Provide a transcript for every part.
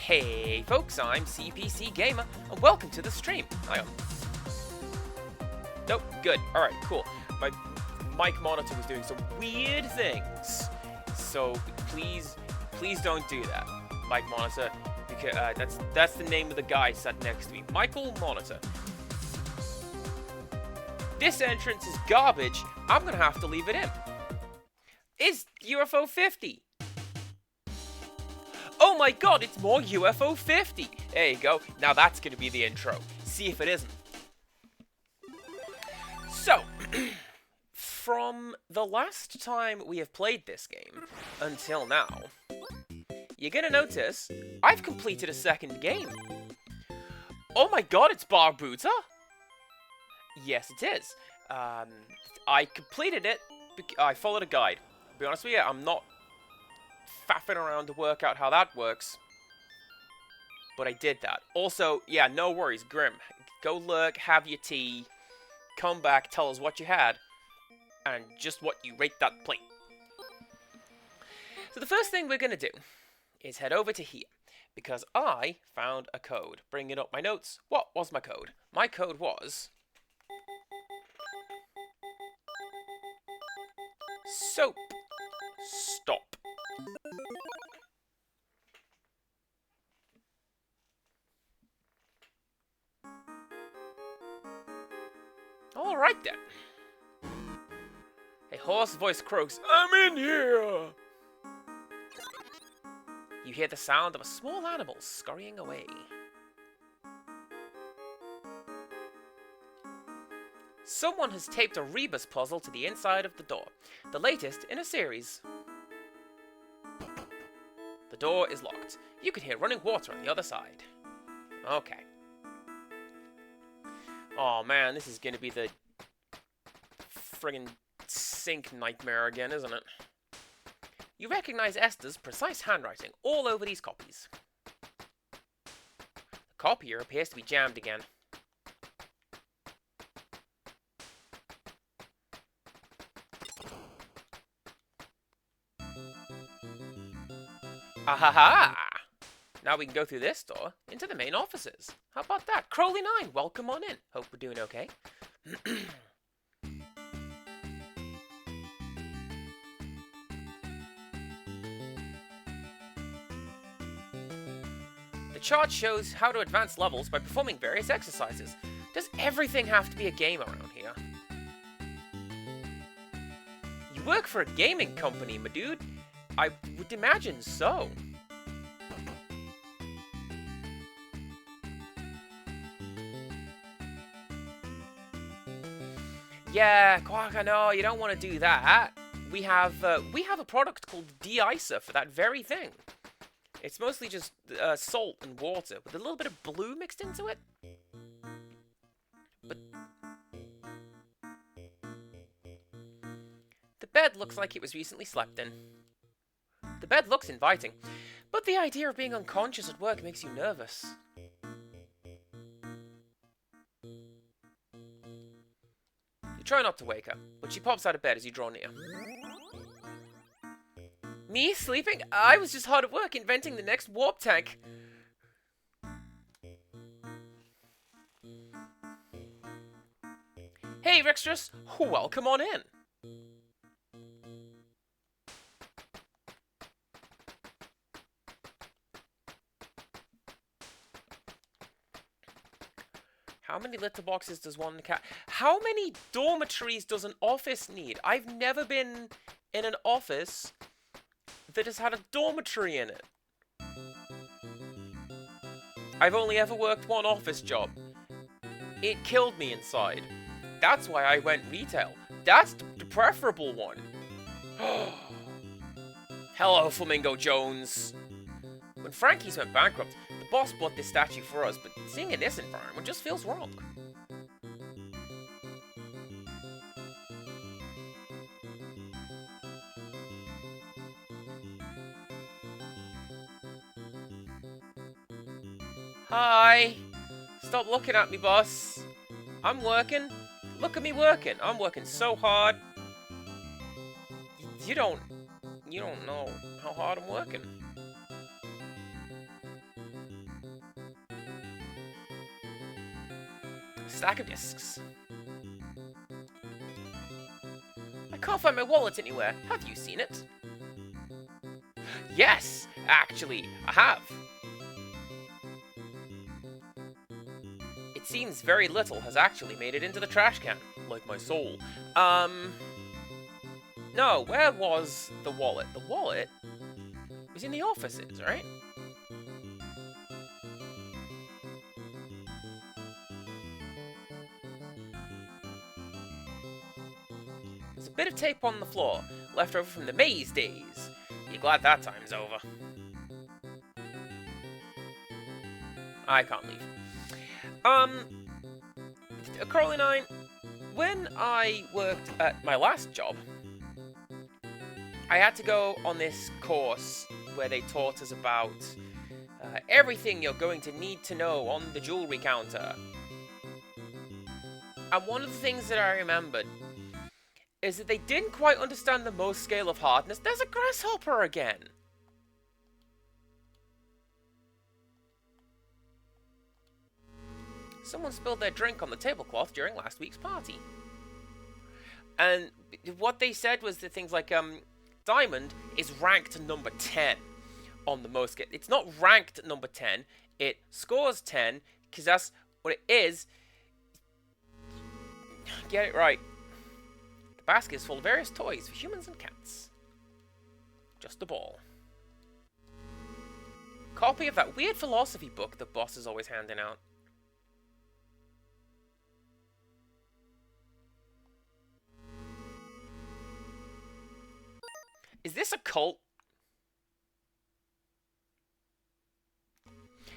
Hey folks, I'm CPC Gamer, and welcome to the stream. Hang on. Nope, good. Alright, cool. My mic monitor was doing some weird things. So please don't do that. Mic monitor, because that's the name of the guy sat next to me. Michael Monitor. This entrance is garbage. I'm gonna have to leave it in. It's UFO 50. Oh my god, it's more UFO 50! There you go. Now that's going to be the intro. See if it isn't. So, from the last time we have played this game until now, you're going to notice I've completed a second game. Oh my god, it's Barbuta? Yes, it is. I completed it. I followed a guide. To be honest with you, I'm not faffing around to work out how that works. But I did that. Also, yeah, no worries, Grim. Go lurk, have your tea, come back, tell us what you had, and just what you rate that plate. So the first thing we're going to do is head over to here, because I found a code. Bringing up my notes, what was my code? My code was soap stop. Alright then. A hoarse voice croaks, "I'm in here!" You hear the sound of a small animal scurrying away. Someone has taped a rebus puzzle to the inside of the door, the latest in a series. The door is locked. You can hear running water on the other side. Okay. Oh man, this is gonna be the friggin' sink nightmare again, isn't it? You recognize Esther's precise handwriting all over these copies. The copier appears to be jammed again. Ahaha! Now we can go through this door into the main offices. How about that? Crowley 9, welcome on in. Hope we're doing okay. The chart shows how to advance levels by performing various exercises. Does everything have to be a game around here? You work for a gaming company, my dude. I would imagine so. Yeah, Quark, I know, you don't want to do that. We have a product called de-icer for that very thing. It's mostly just salt and water with a little bit of blue mixed into it. But the bed looks like it was recently slept in. The bed looks inviting, but the idea of being unconscious at work makes you nervous. You try not to wake her, but she pops out of bed as you draw near. Me sleeping? I was just hard at work inventing the next warp tank. Hey, Rextrus, welcome on in. How many litter boxes does one cat? How many dormitories does an office need? I've never been in an office that has had a dormitory in it. I've only ever worked one office job. It killed me inside. That's why I went retail. That's the preferable one. Hello, Flamingo Jones. When Frankie's went bankrupt, the boss bought this statue for us, but seeing in this environment just feels wrong. Hi! Stop looking at me, boss. I'm working. Look at me working. I'm working so hard. You don't know how hard I'm working. stack of discs. I can't find my wallet anywhere. Have you seen it? Yes, actually, I have. It seems very little has actually made it into the trash can, like my soul. No, where was the wallet? The wallet was in the offices, right? There's a bit of tape on the floor, left over from the maze days. You're glad that time's over. I can't leave. Caroline, when I worked at my last job, I had to go on this course where they taught us about everything you're going to need to know on the jewelry counter. And one of the things that I remembered is that they didn't quite understand the Mohs scale of hardness. There's a grasshopper again! Someone spilled their drink on the tablecloth during last week's party. And what they said was that things like, Diamond is ranked number 10 on the Mohs scale. It's not ranked number 10, it scores 10, because that's what it is. Get it right. The basket is full of various toys for humans and cats. Just a ball. Copy of that weird philosophy book the boss is always handing out. Is this a cult?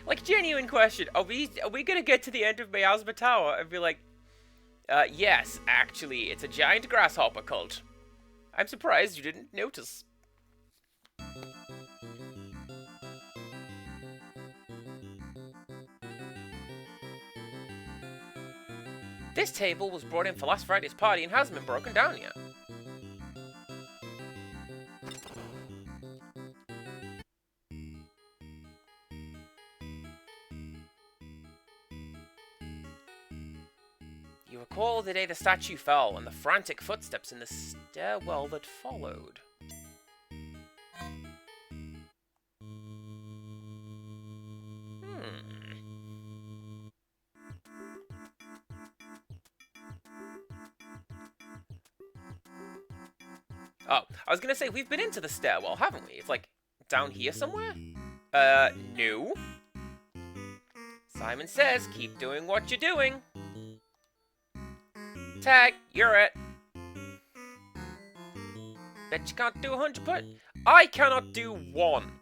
Like, genuine question. Are we gonna get to the end of Miasma Tower and be like, yes, actually, it's a giant grasshopper cult. I'm surprised you didn't notice. This table was brought in for last Friday's party and hasn't been broken down yet. You recall the day the statue fell and the frantic footsteps in the stairwell that followed. Oh, I was gonna say, we've been into the stairwell, haven't we? It's like, down here somewhere? No. Simon says, keep doing what you're doing. Tag, you're it. Bet you can't do 100%. I cannot do 1.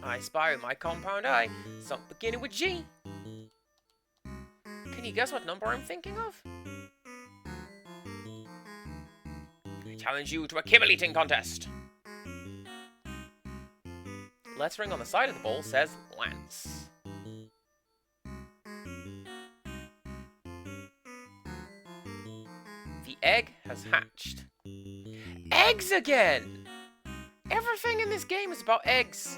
I spy with my compound eye, something beginning with G. Can you guess what number I'm thinking of? I challenge you to a kibble eating contest. Lettering on the side of the bowl says Lance. The egg has hatched. Eggs again! Everything in this game is about eggs.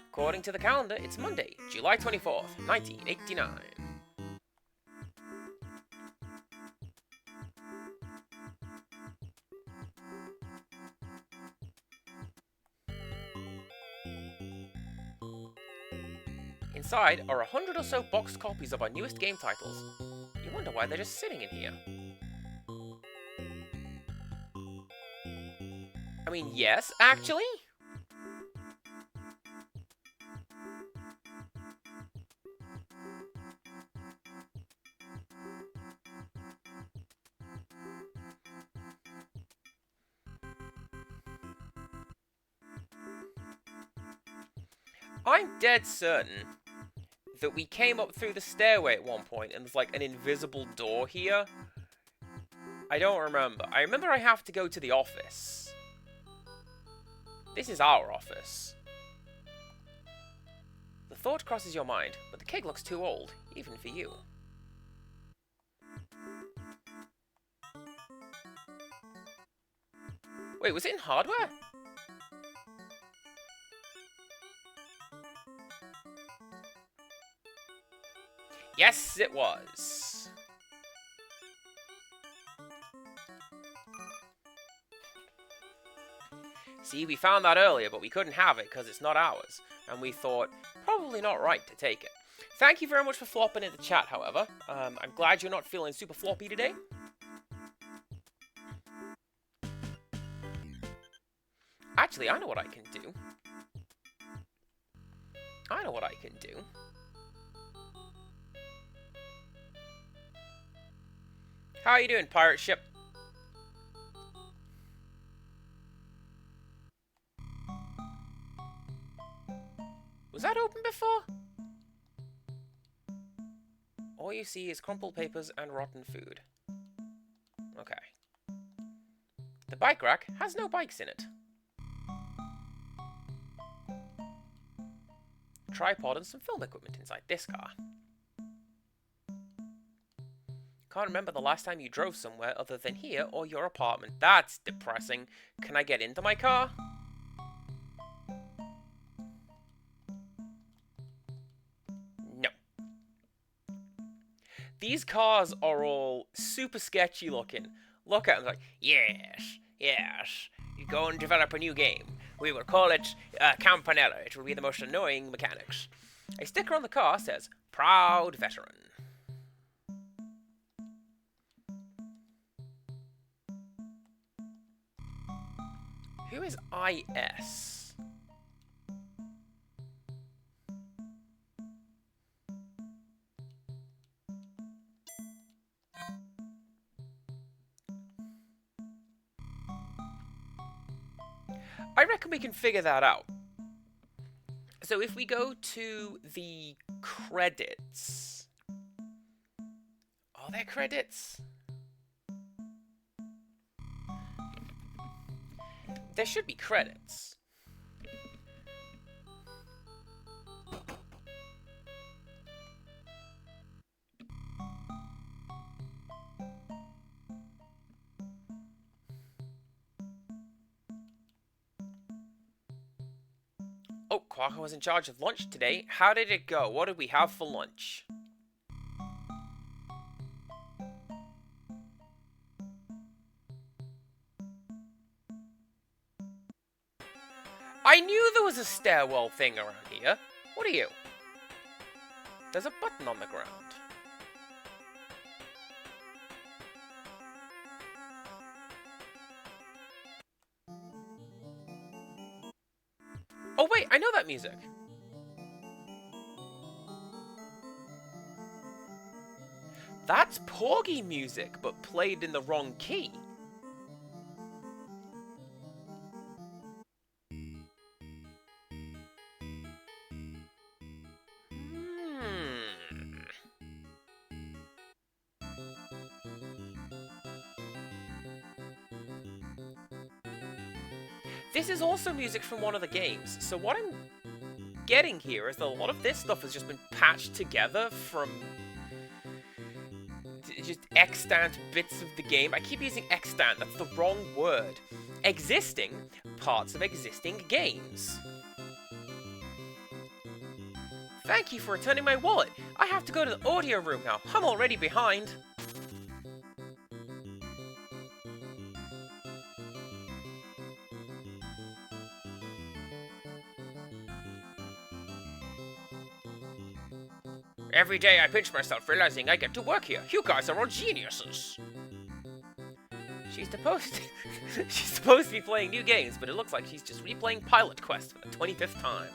According to the calendar, it's Monday, July 24th, 1989. Inside are 100 or so boxed copies of our newest game titles. You wonder why they're just sitting in here. I mean, yes, actually. I'm dead certain that we came up through the stairway at one point and there's like an invisible door here. I don't remember. I remember I have to go to the office. This is our office. The thought crosses your mind, but the keg looks too old, even for you. Wait, was it in hardware? Yes, it was. See, we found that earlier, but we couldn't have it because it's not ours. And we thought, probably not right to take it. Thank you very much for flopping in the chat, however. I'm glad you're not feeling super floppy today. Actually, I know what I can do. I know what I can do. How are you doing, pirate ship? Was that open before? All you see is crumpled papers and rotten food. Okay. The bike rack has no bikes in it. Tripod and some film equipment inside this car. Can't remember the last time you drove somewhere other than here or your apartment. That's depressing. Can I get into my car? No. These cars are all super sketchy looking. Look at them like, yes, yes, you go and develop a new game. We will call it Campanella. It will be the most annoying mechanics. A sticker on the car says, Proud Veteran. Who is IS? I reckon we can figure that out. So if we go to the credits... Are there credits? There should be credits. Oh, Quacker was in charge of lunch today. How did it go? What did we have for lunch? I knew there was a stairwell thing around here. What are you? There's a button on the ground. Oh wait, I know that music. That's Porgy music, but played in the wrong key. This is also music from one of the games, so what I'm getting here is that a lot of this stuff has just been patched together from just extant bits of the game. I keep using extant, that's the wrong word. Existing parts of existing games. Thank you for returning my wallet. I have to go to the audio room now. I'm already behind. Every day I pinch myself realizing I get to work here. You guys are all geniuses. She's supposed to be playing new games, but it looks like she's just replaying Pilot Quest for the 25th time.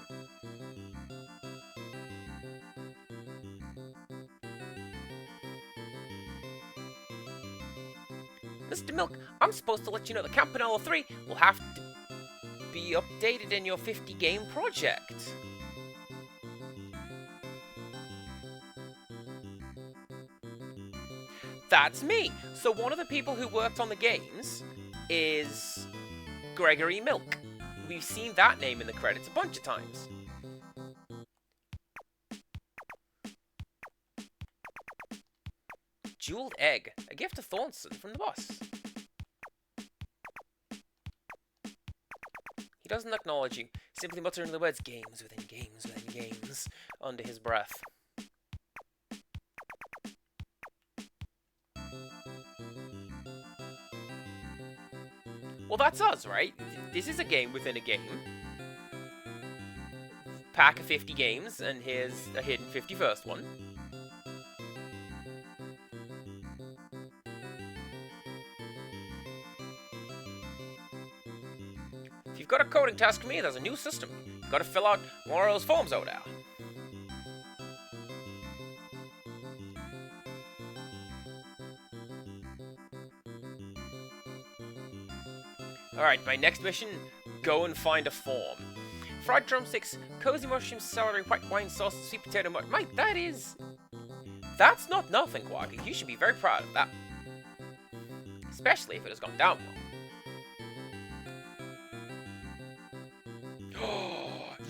Mr. Milk, I'm supposed to let you know that Campanella 3 will have to be updated in your 50 game project. That's me! So one of the people who worked on the games is Gregory Milk. We've seen that name in the credits a bunch of times. Jeweled egg, a gift to Thornton from the boss. He doesn't acknowledge you, simply muttering the words games within games within games under his breath. Well, that's us, right? This is a game within a game. Pack of 50 games, and here's a hidden 51st one. If you've got a coding task for me, there's a new system. You've got to fill out one of those forms over there. Alright, my next mission, go and find a form. Fried drumsticks, cozy mushroom, celery, white wine sauce, sweet potato mud. Mike, that's not nothing, Quacky. You should be very proud of that. Especially if it has gone down well.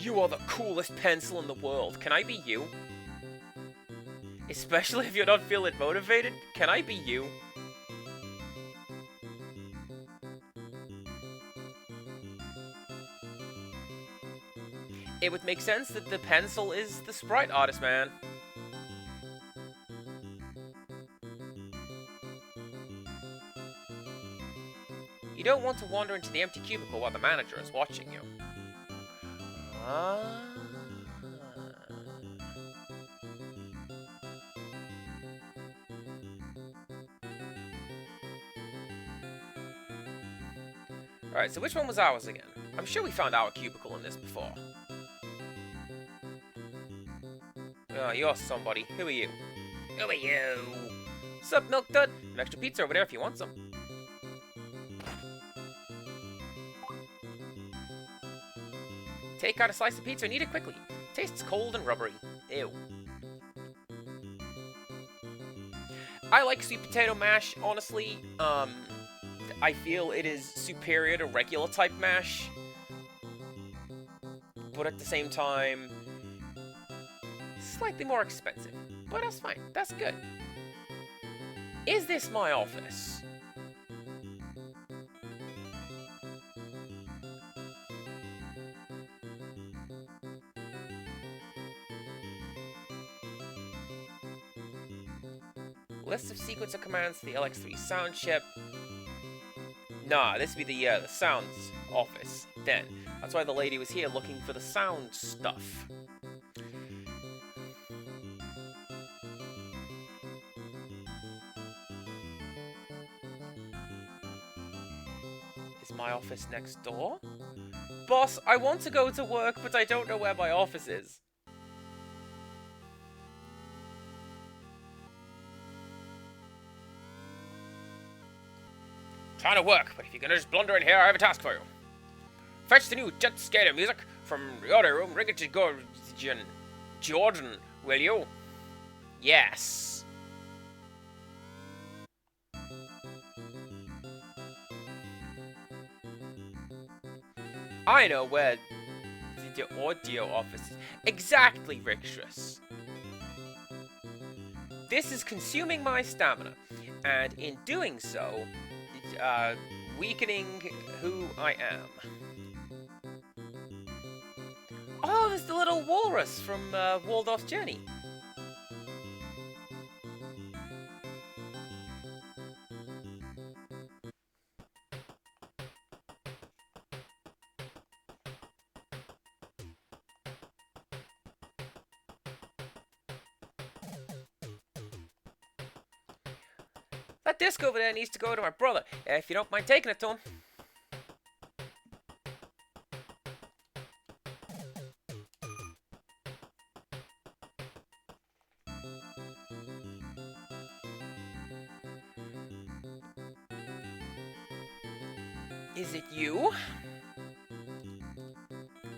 You are the coolest pencil in the world. Can I be you? Especially if you're not feeling motivated, can I be you? It would make sense that the pencil is the sprite artist, man. You don't want to wander into the empty cubicle while the manager is watching you. Alright, so which one was ours again? I'm sure we found our cubicle in this before. Oh, you're somebody. Who are you? Who are you? Sup, Milk Dud? An extra pizza over there if you want some. Take out a slice of pizza and eat it quickly. Tastes cold and rubbery. Ew. I like sweet potato mash, honestly. I feel it is superior to regular type mash. But at the same time, slightly more expensive. But that's fine. That's good. Is this my office? List of sequence of commands to the LX3 sound chip. Nah, this would be the sounds office then. That's why the lady was here looking for the sound stuff. Is my office next door? Boss, I want to go to work, but I don't know where my office is. Trying to work, but if you're gonna just blunder in here, I have a task for you. Fetch the new jet skater music from the other room. Bring it to Jordan, will you? Yes. I know where the audio office is. Exactly, Rictus. This is consuming my stamina, and in doing so, weakening who I am. Oh, there's the little walrus from Waldorf's Journey. That disc over there needs to go to my brother, if you don't mind taking it to him. Is it you?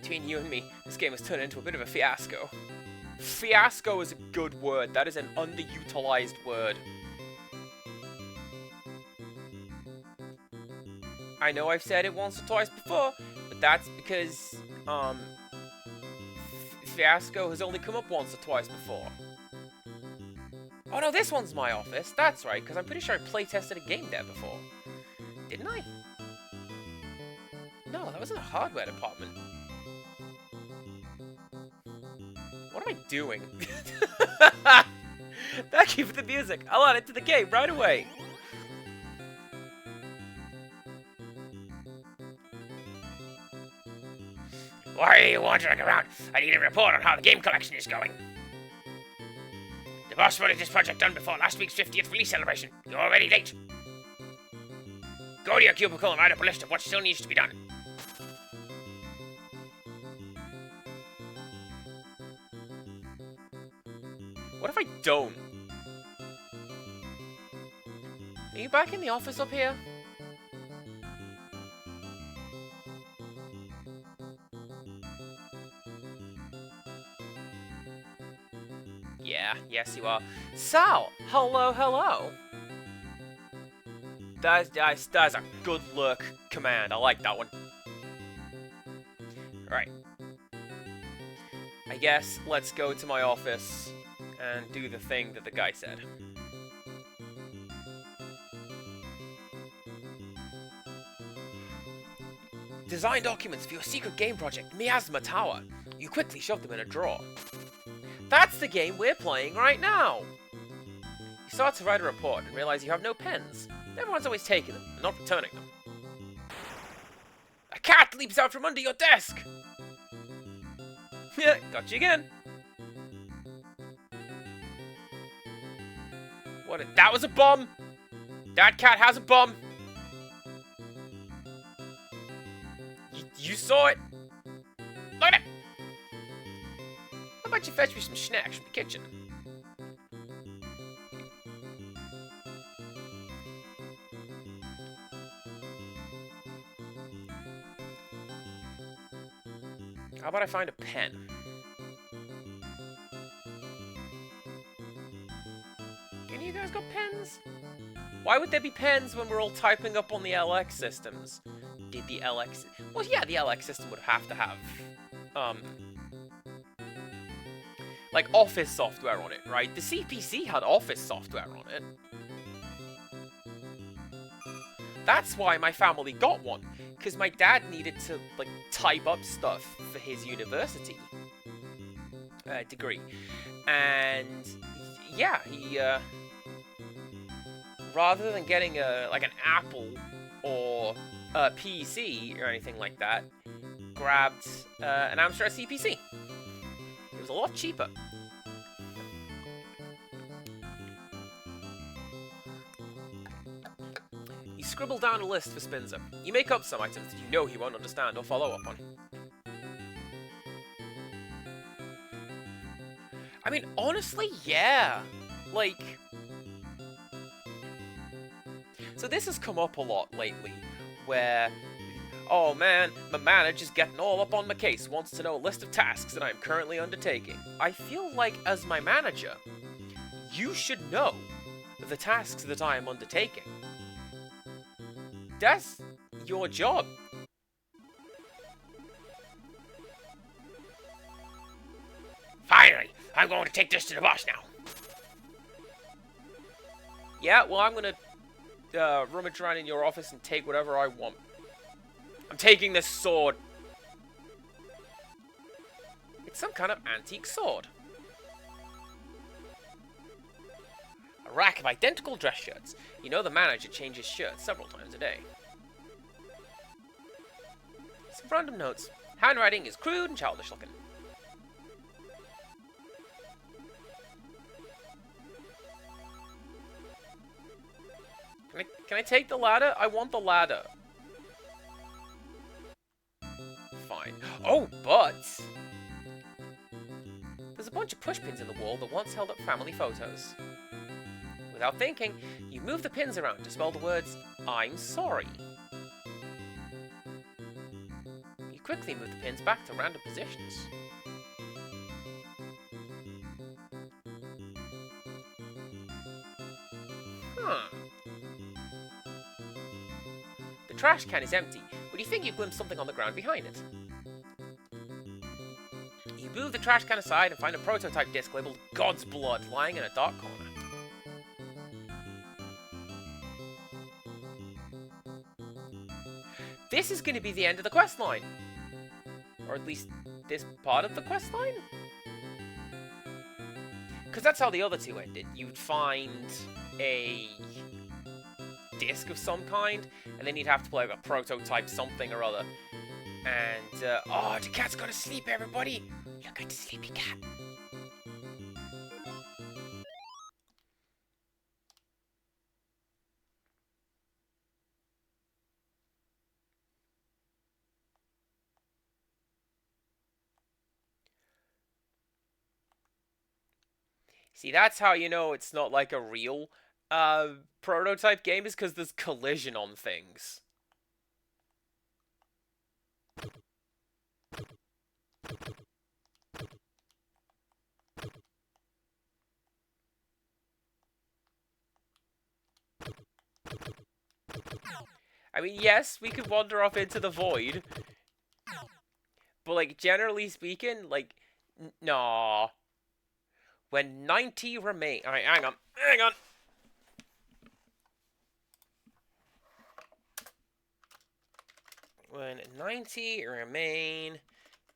Between you and me, this game has turned into a bit of a fiasco. Fiasco is a good word. That is an underutilized word. I know I've said it once or twice before, but that's because, Fiasco has only come up once or twice before. Oh no, this one's my office. That's right, because I'm pretty sure I playtested a game there before. Didn't I? No, that was in the hardware department. What am I doing? Thank you for the music. I'll add it to the game right away. Why are you wandering around? I need a report on how the game collection is going. The boss wanted this project done before last week's 50th release celebration. You're already late. Go to your cubicle and write up a list of what still needs to be done. What if I don't? Are you back in the office up here? Yeah, yes you are. Sal, hello. That's a good look command. I like that one. Right. I guess let's go to my office and do the thing that the guy said. Design documents for your secret game project, Miasma Tower. You quickly shove them in a drawer. That's the game we're playing right now! You start to write a report and realize you have no pens. Everyone's always taking them and not returning them. A cat leaps out from under your desk! Yeah, got you again. That was a bomb! That cat has a bomb! You saw it! Look at it! How about you fetch me some snacks from the kitchen? How about I find a pen? Any of you guys got pens? Why would there be pens when we're all typing up on the LX systems? Did the LX... Well, yeah, the LX system would have to have, like, Office software on it, right? The CPC had Office software on it. That's why my family got one, because my dad needed to, like, type up stuff for his university degree. And, yeah, he, rather than getting, like, an Apple or a PC or anything like that, grabbed an Amstrad CPC. It was a lot cheaper. You scribble down a list for Spinzer. You make up some items that you know he won't understand or follow up on. I mean, honestly, yeah. Like... So this has come up a lot lately, where, oh man, my manager's getting all up on my case, wants to know a list of tasks that I'm currently undertaking. I feel like, as my manager, you should know the tasks that I am undertaking. That's your job. Finally, I'm going to take this to the boss now. Yeah, well, I'm gonna rummage around in your office and take whatever I want. I'm taking this sword. It's some kind of antique sword. A rack of identical dress shirts. You know the manager changes shirts several times a day. Some random notes. Handwriting is crude and childish looking. Can I take the ladder? I want the ladder. Fine. Oh, but... there's a bunch of push pins in the wall that once held up family photos. Without thinking, you move the pins around to spell the words, I'm sorry. You quickly move the pins back to random positions. Huh. The trash can is empty, but you think you glimpse something on the ground behind it. You move the trash can aside and find a prototype disc labeled God's Blood lying in a dark corner. This is going to be the end of the quest line. Or at least this part of the quest line? Because that's how the other two ended. You'd find a disc of some kind, and then you'd have to play a prototype something or other. And, oh, the cat's gonna sleep, everybody! Look at the sleepy cat. See, that's how you know it's not like a real, prototype game, is because there's collision on things. I mean, yes, we could wander off into the void. But, like, generally speaking, like, nah. When 90 remain... Alright, hang on. Hang on. When 90 remain,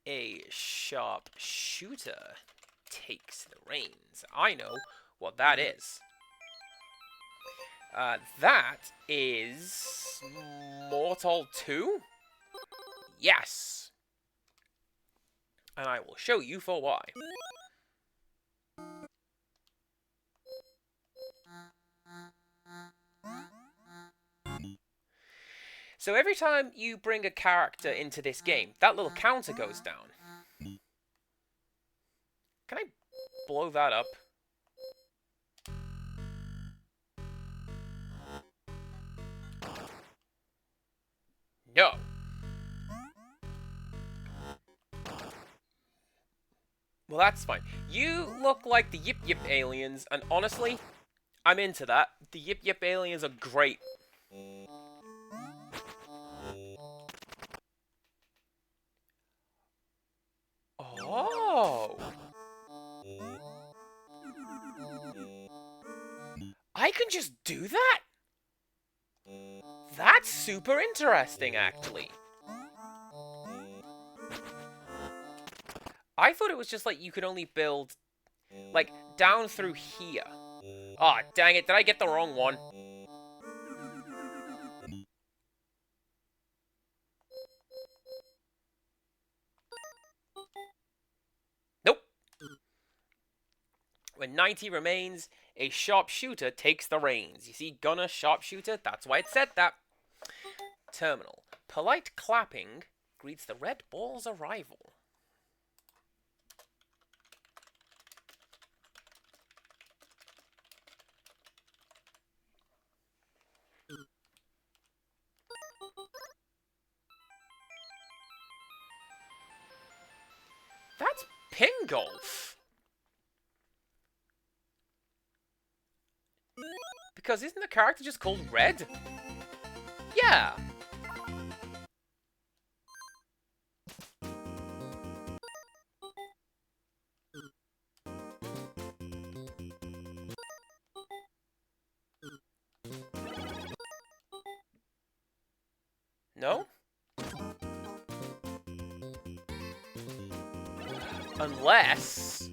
a sharp shooter takes the reins. I know what that is. That is... Mortal 2? Yes. And I will show you for why. So every time you bring a character into this game, that little counter goes down. Can I blow that up? No. Well, that's fine. You look like the Yip Yip aliens, and honestly, I'm into that. The Yip Yip aliens are great. Oh. I can just do that? That's super interesting, actually. I thought it was just like you could only build, like, down through here. Ah, oh, dang it, did I get the wrong one? Nope. When 90 remains, a sharpshooter takes the reins. You see, gunner, sharpshooter, that's why it said that. Terminal. Polite clapping greets the red ball's arrival. That's ping golf. Because isn't the character just called Red? Yeah. No? Unless...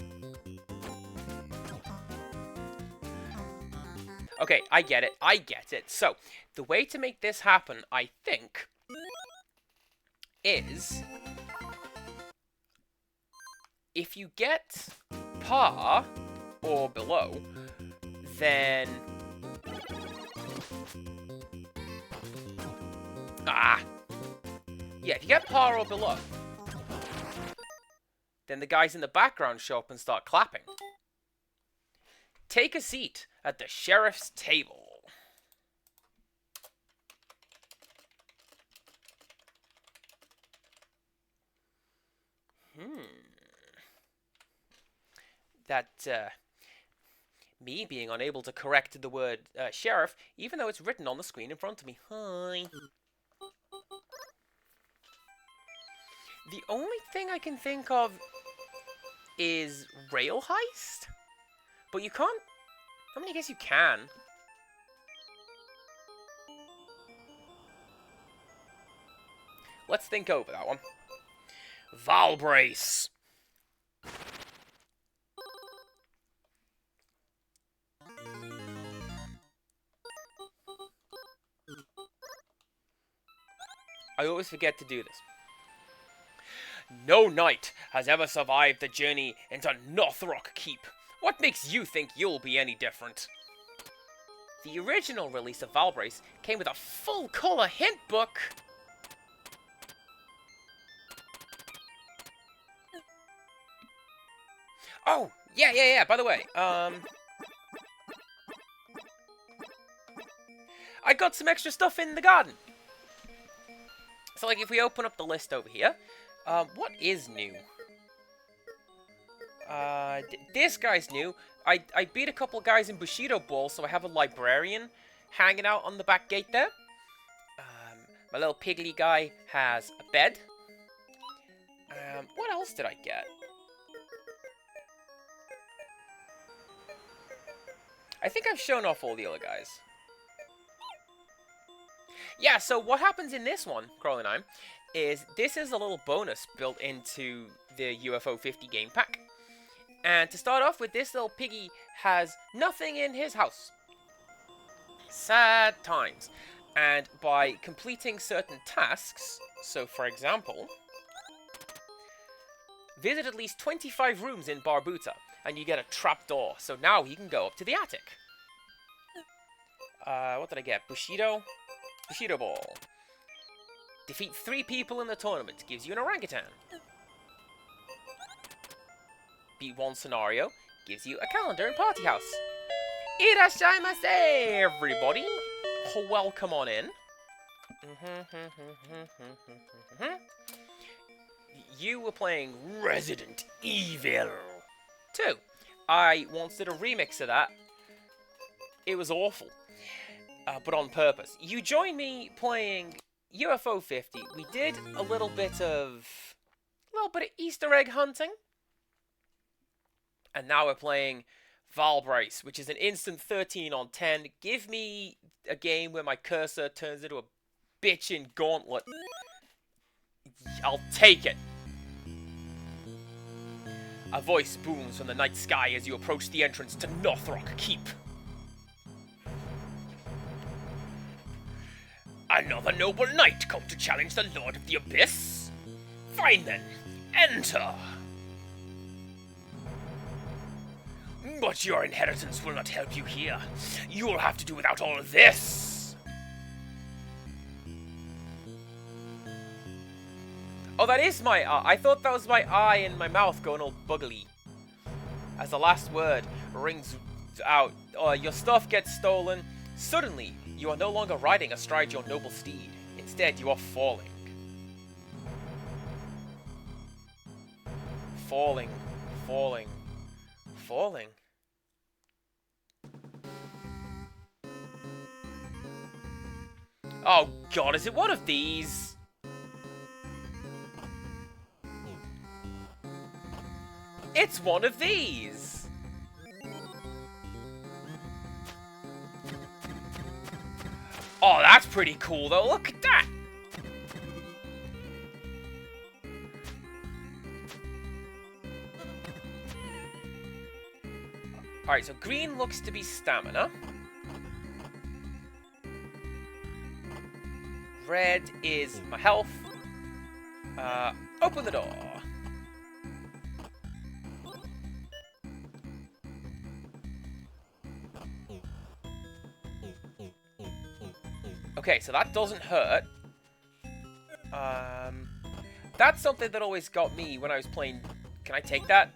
Okay, I get it. I get it. So, the way to make this happen, I think, is... if you get par or below, then... Ah! Yeah, if you get par or below, then the guys in the background show up and start clapping. Take a seat at the sheriff's table. That, me being unable to correct the word sheriff, even though it's written on the screen in front of me. Hi. The only thing I can think of is rail heist? But you can't... I mean, I guess you can. Let's think over that one. Valbrace. I always forget to do this. No knight has ever survived the journey into Northrock Keep. What makes you think you'll be any different? The original release of Valbrace came with a full-color hint book. Oh, yeah, by the way, I got some extra stuff in the garden. So, like, if we open up the list over here, what is new? This guy's new. I beat a couple guys in Bushido Ball, so I have a librarian hanging out on the back gate there. My little piggly guy has a bed. What else did I get? I think I've shown off all the other guys. Yeah, so what happens in this one, Crawling 9, is this is a little bonus built into the UFO 50 game pack. And to start off with, this little piggy has nothing in his house. Sad times. And by completing certain tasks, so for example, visit at least 25 rooms in Barbuta, and you get a trapdoor. So now he can go up to the attic. What did I get? Bushido Ball. Defeat 3 people in the tournament. Gives you an orangutan. Beat 1 scenario. Gives you a calendar and party house. Irashaimase, everybody. Welcome on in. You were playing Resident Evil 2. I once did a remix of that. It was awful. But on purpose. You joined me playing UFO 50. We did a little bit of Easter egg hunting. And now we're playing Valbrace, which is an instant 13 on 10. Give me a game where my cursor turns into a bitchin' gauntlet. I'll take it. A voice booms from the night sky as you approach the entrance to Northrock Keep. Another noble knight come to challenge the Lord of the Abyss? Fine then, enter! But your inheritance will not help you here. You'll have to do without all of this! Oh, that is my I thought that was my eye in my mouth going all buggly. As the last word rings out, your stuff gets stolen. Suddenly, you are no longer riding astride your noble steed. Instead, you are falling. Falling. Oh god, is it one of these? It's one of these! Oh, that's pretty cool though, look at that! Alright, so green looks to be stamina. Red is my health. Open the door. Okay, so that doesn't hurt. That's something that always got me when I was playing... Can I take that?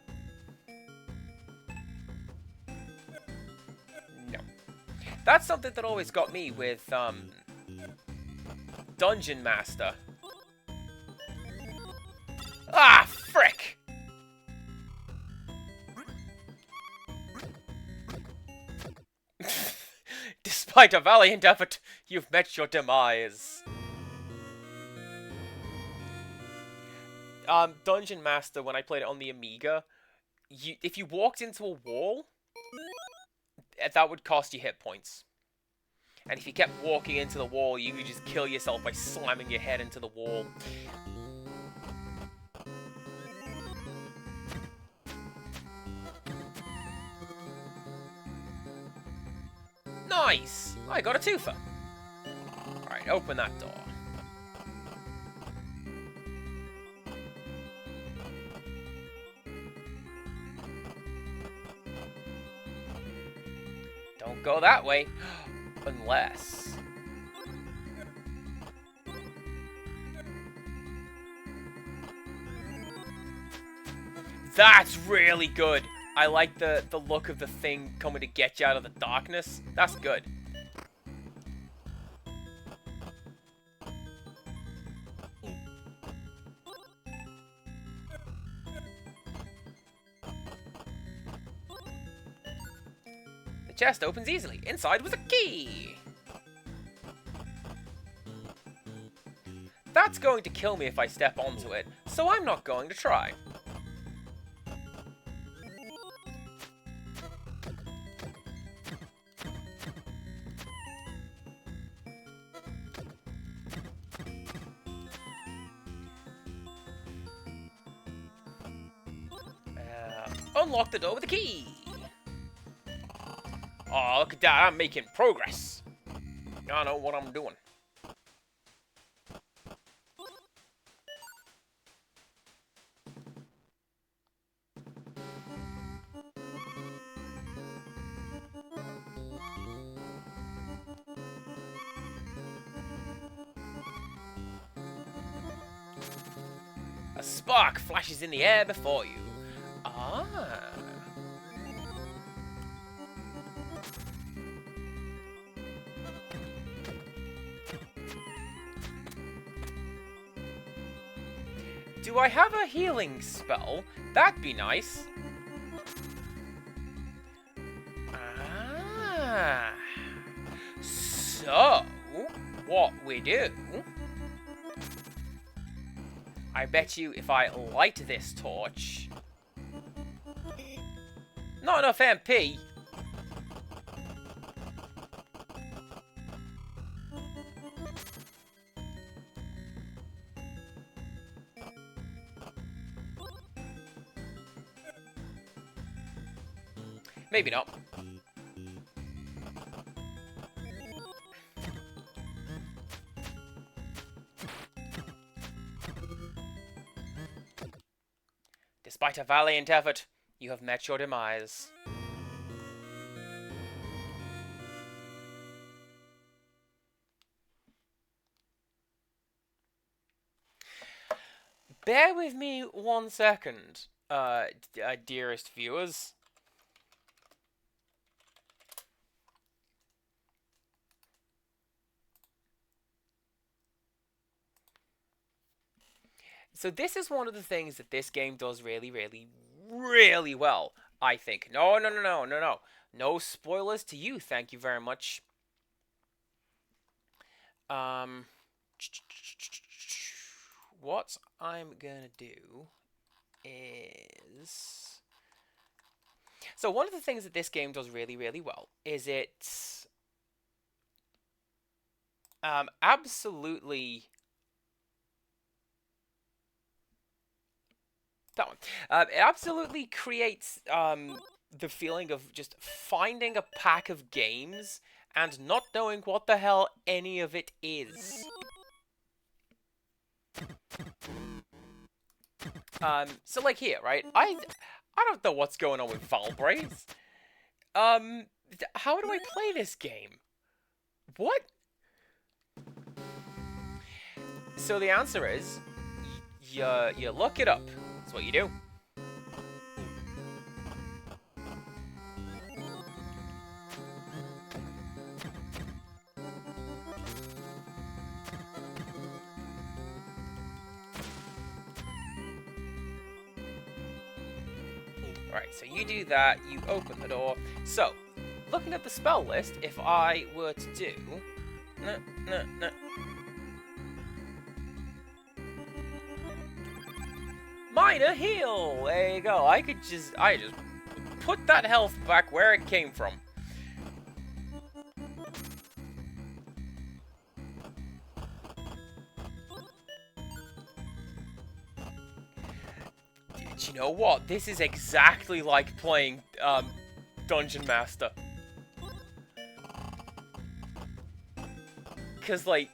No. That's something that always got me with, Dungeon Master. Ah, frick! Despite a valiant effort, you've met your demise. Dungeon Master, when I played it on the Amiga, if you walked into a wall, that would cost you hit points. And if you kept walking into the wall, you could just kill yourself by slamming your head into the wall. Nice! I got a twofer. Alright, open that door. go that way. Unless... That's really good. I like the look of the thing coming to get you out of the darkness. That's good. The chest opens easily. Inside was a key. That's going to kill me if I step onto it, so I'm not going to try. Unlock the door with a key. Oh, look at that. I'm making progress. I know what I'm doing. A spark flashes in the air before you. Ah. Do I have a healing spell? That'd be nice. Ah. So, what we do... I bet you if I light this torch... Not enough MP. Maybe not. Despite a valiant effort, you have met your demise. Bear with me 1 second, dearest viewers. So this is one of the things that this game does really, really, really well, I think. No. No spoilers to you, thank you very much. What I'm gonna do is... So one of the things that this game does really, really well is it absolutely... That one. It absolutely creates the feeling of just finding a pack of games and not knowing what the hell any of it is. So like here, right? I don't know what's going on with Valbraids. How do I play this game? What? So the answer is, you look it up. That's what you do. Alright, so you do that, you open the door. So, looking at the spell list, if I were to do... Minor heal! There you go. I just put that health back where it came from. Do you know what? This is exactly like playing Dungeon Master. Because, like,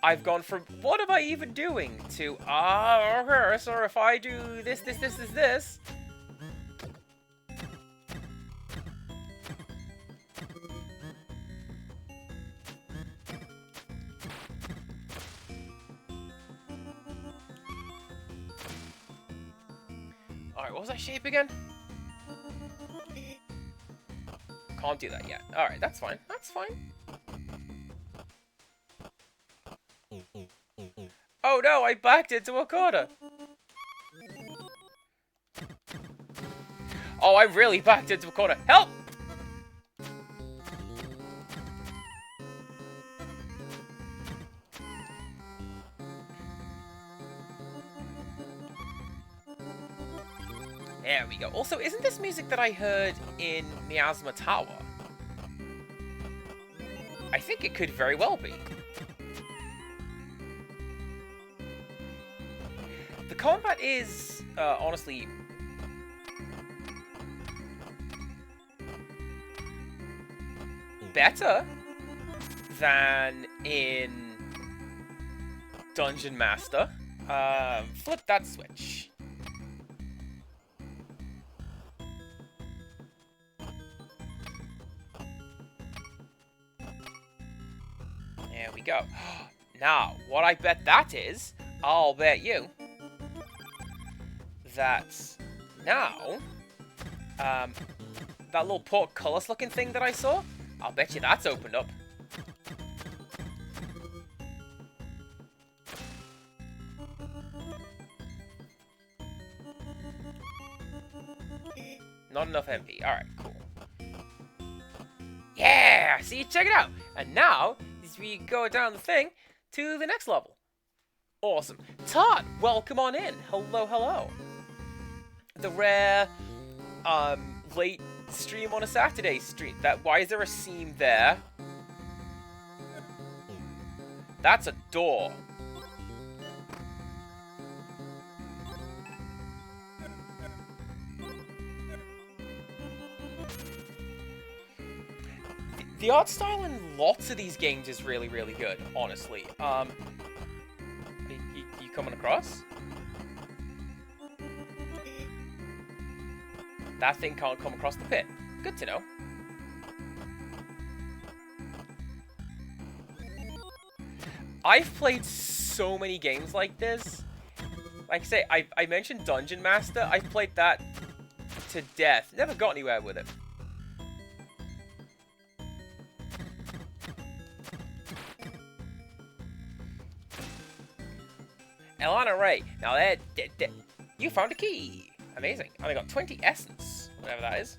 I've gone from, what am I even doing, to, okay, so if I do this. what was that shape again? Can't do that yet. Alright, that's fine. That's fine. Oh no, I backed into a corner. Oh, I really backed into a corner. Help! There we go. Also, isn't this music that I heard in Miasma Tower? I think it could very well be. The combat is, honestly... better than in Dungeon Master. Flip that switch. There we go. Now, what I bet that is, I'll bet you that now, that little portcullis looking thing that I saw, I'll bet you that's opened up. Not enough MP. Alright, cool. Yeah! See, check it out! And now, as we go down the thing to the next level. Awesome. Todd, welcome on in. Hello, hello. The rare, late stream on a Saturday stream. Why is there a seam there? That's a door. The art style in lots of these games is really, really good, honestly. You coming across? That thing can't come across the pit. Good to know. I've played so many games like this. Like I say, I mentioned Dungeon Master. I've played that to death. Never got anywhere with it. Elana Ray. Now, you found a key. Amazing. And I got 20 essence, whatever that is.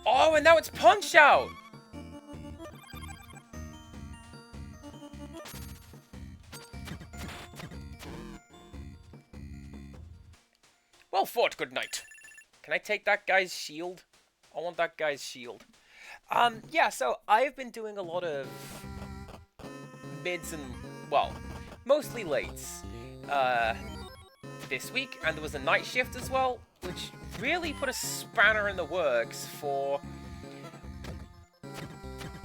Oh, and now it's Punch Out! Well fought, good night. Can I take that guy's shield? I want that guy's shield. Yeah, so I've been doing a lot of mids and, well, mostly lates this week, and there was a night shift as well, which really put a spanner in the works for...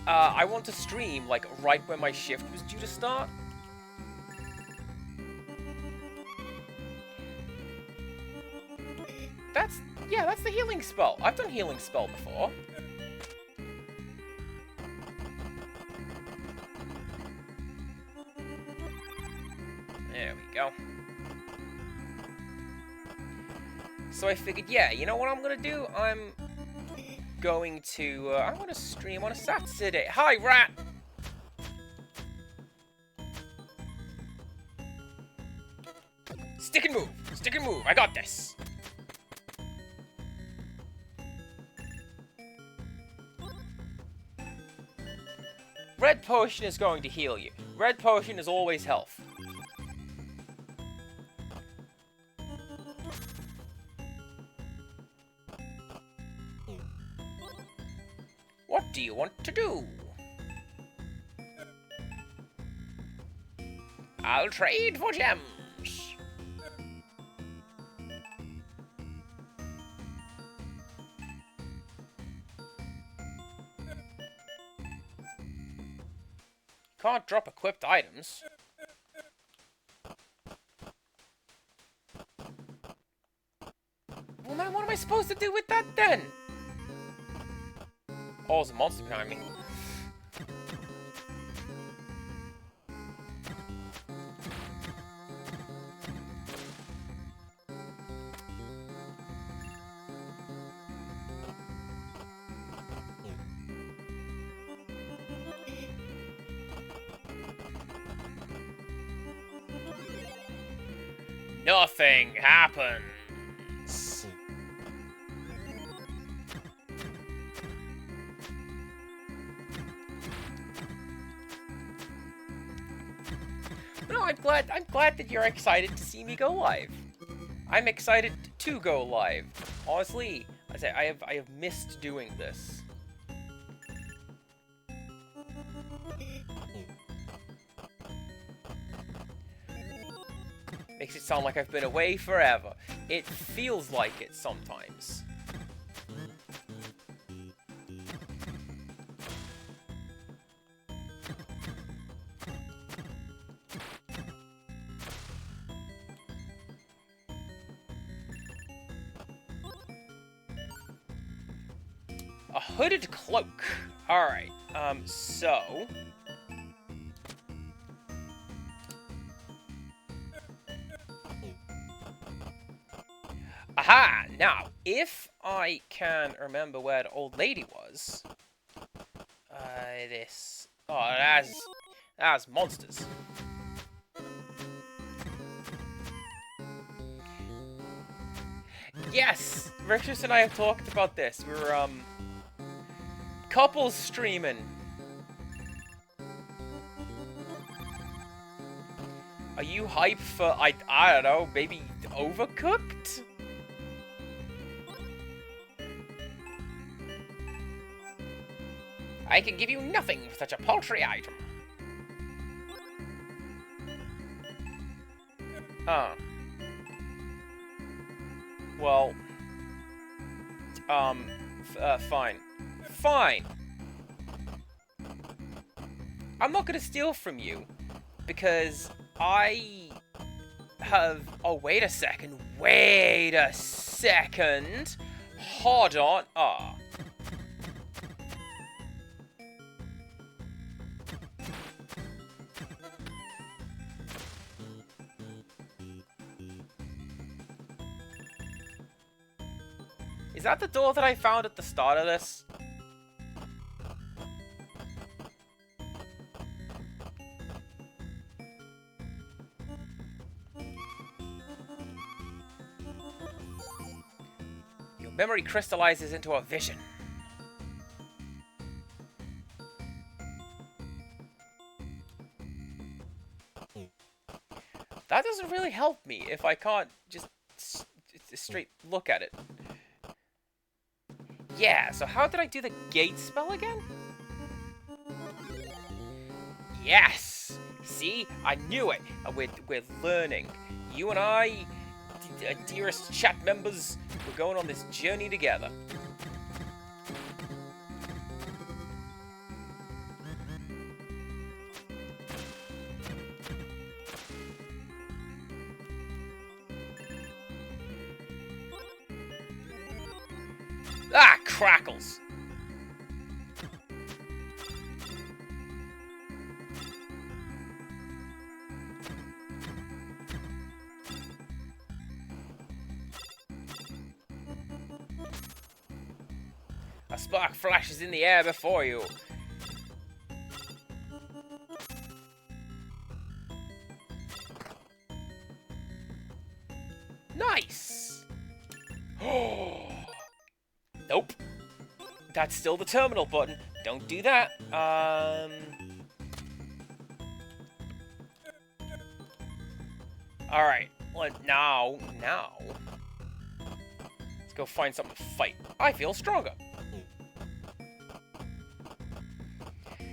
I want to stream, like, right when my shift was due to start. That's the healing spell. I've done healing spell before. There we go. So I figured, yeah, you know what I'm gonna do? I'm gonna stream on a Saturday. Hi, rat! Stick and move! Stick and move! I got this! Red potion is going to heal you. Red potion is always health. What do you want to do? I'll trade for gems. Can't drop equipped items. Well, man, what am I supposed to do with that then? Oh, there's a monster behind me. Nothing happens. No, I'm glad that you're excited to see me go live. I'm excited to go live. Honestly, I have missed doing this. Makes it sound like I've been away forever. It feels like it sometimes. A hooded cloak. Alright, so... Aha! Now, if I can remember where the old lady was... this... Oh, that's monsters. Yes! Rictus and I have talked about this. We were, couples streaming. Are you hyped for, I don't know, maybe Overcooked? I can give you nothing for such a paltry item. Oh. Well. Fine. Fine! I'm not gonna steal from you, because I have... Oh, wait a second. Wait a second. Hold on. Ah. Is that the door that I found at the start of this? Your memory crystallizes into a vision. That doesn't really help me if I can't just straight look at it. Yeah, so how did I do the gate spell again? Yes! See? I knew it! We're learning. You and I, dearest chat members, we're going on this journey together. Ah, crackles! A spark flashes in the air before you. Nice! Nope. That's still the terminal button. Don't do that. Alright. Well, now. Let's go find something to fight. I feel stronger.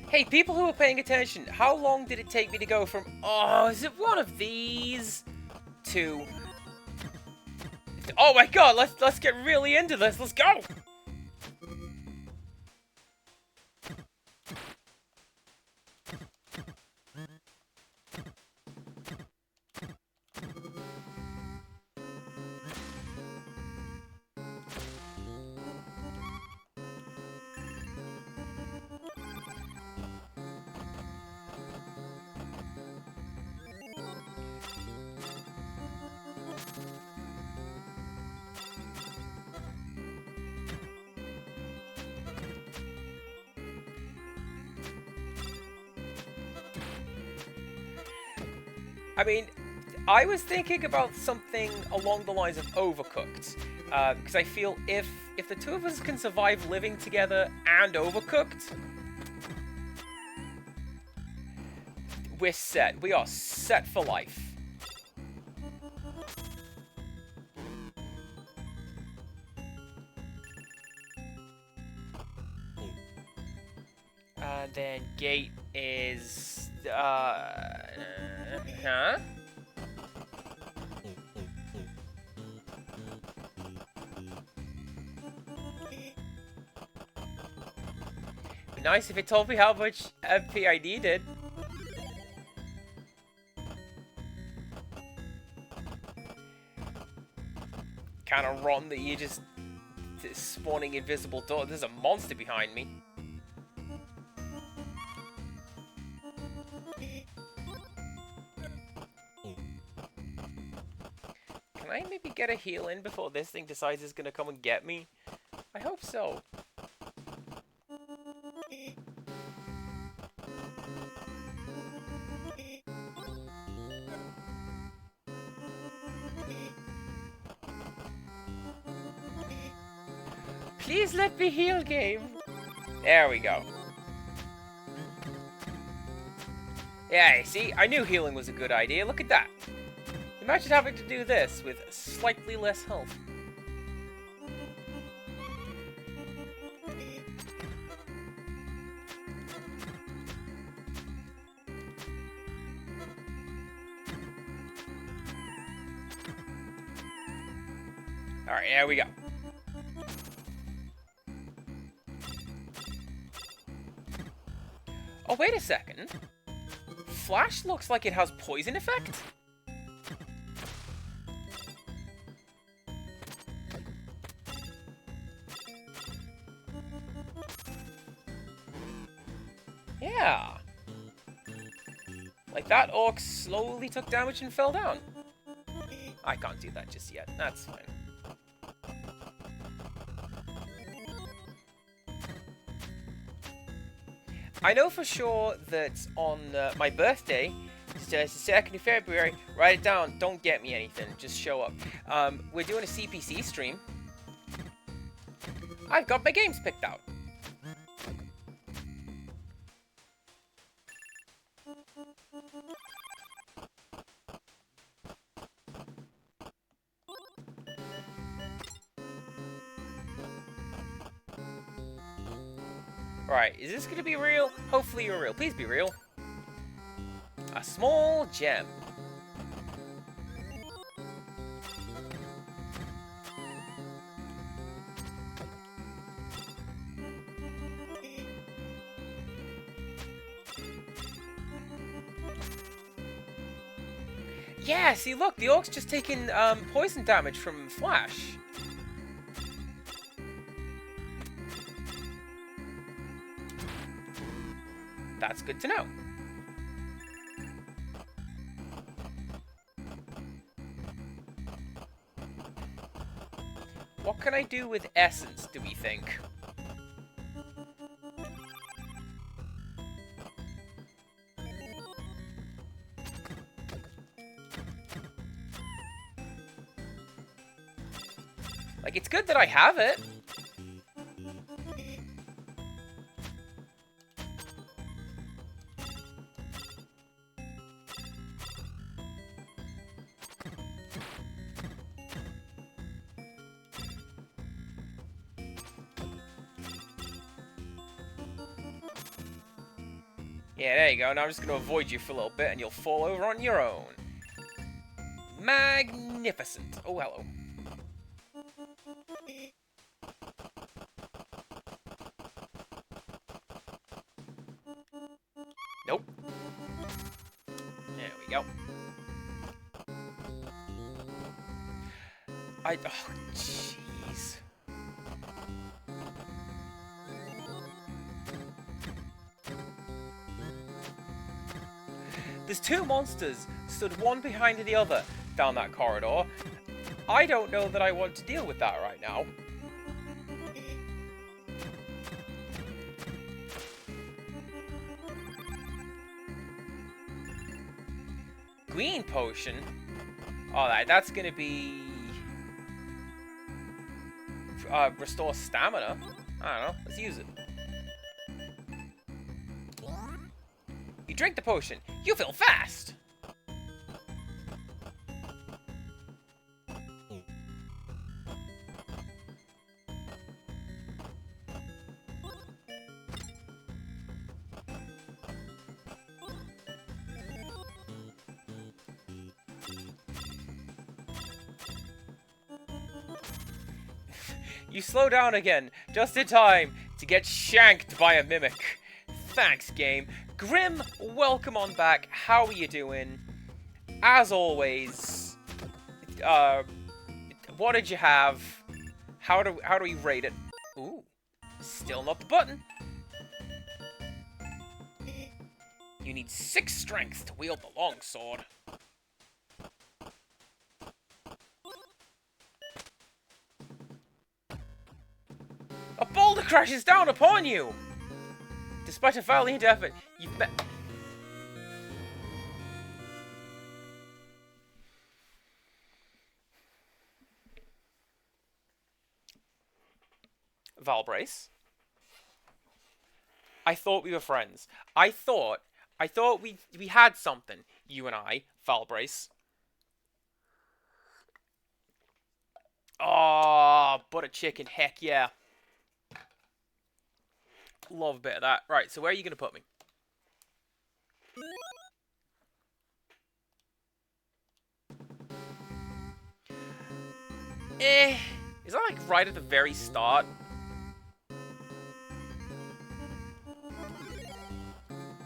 Hey, people who are paying attention, how long did it take me to go from, oh, is it one of these, to, oh my god, let's get really into this, let's go! I mean, I was thinking about something along the lines of Overcooked, because I feel if the two of us can survive living together and Overcooked, we're set. We are set for life. Then gate is huh? Be nice if it told me how much MP I needed. Kind of rotten that you just spawning invisible door. There's a monster behind me. Can I maybe get a heal in before this thing decides it's gonna come and get me? I hope so. Please let me heal, game. There we go. Yeah, see? I knew healing was a good idea. Look at that. Imagine having to do this with slightly less health. Alright, there we go. Oh, wait a second. Flash looks like it has poison effect? Yeah. Like that orc slowly took damage and fell down. I can't do that just yet. That's fine. I know for sure that on my birthday, it's the 2nd of February, write it down, don't get me anything, just show up. We're doing a CPC stream. I've got my games picked out. Right, is this gonna be real? Hopefully you're real. Please be real. A small gem. Yeah, see, look, the orc's just taking poison damage from Flash. That's good to know. What can I do with essence, do we think? Like, it's good that I have it. Yeah, there you go. Now I'm just going to avoid you for a little bit and you'll fall over on your own. Magnificent. Oh, hello. Nope. There we go. Oh, jeez. There's two monsters stood one behind the other down that corridor. I don't know that I want to deal with that right now. Green potion? Alright, that's gonna be... restore stamina? I don't know, let's use it. You drink the potion, you feel fast! You slow down again, just in time to get shanked by a mimic. Thanks, game. Grim, welcome on back. How are you doing? As always, what did you have? How do we rate it? Ooh, still not the button. You need 6 strength to wield the longsword. A boulder crashes down upon you! Despite a valiant effort, you bet... Valbrace? I thought we were friends. I thought we had something, you and I, Valbrace. Oh, butter chicken, heck yeah. Love a bit of that. Right, so where are you going to put me? Is that like right at the very start?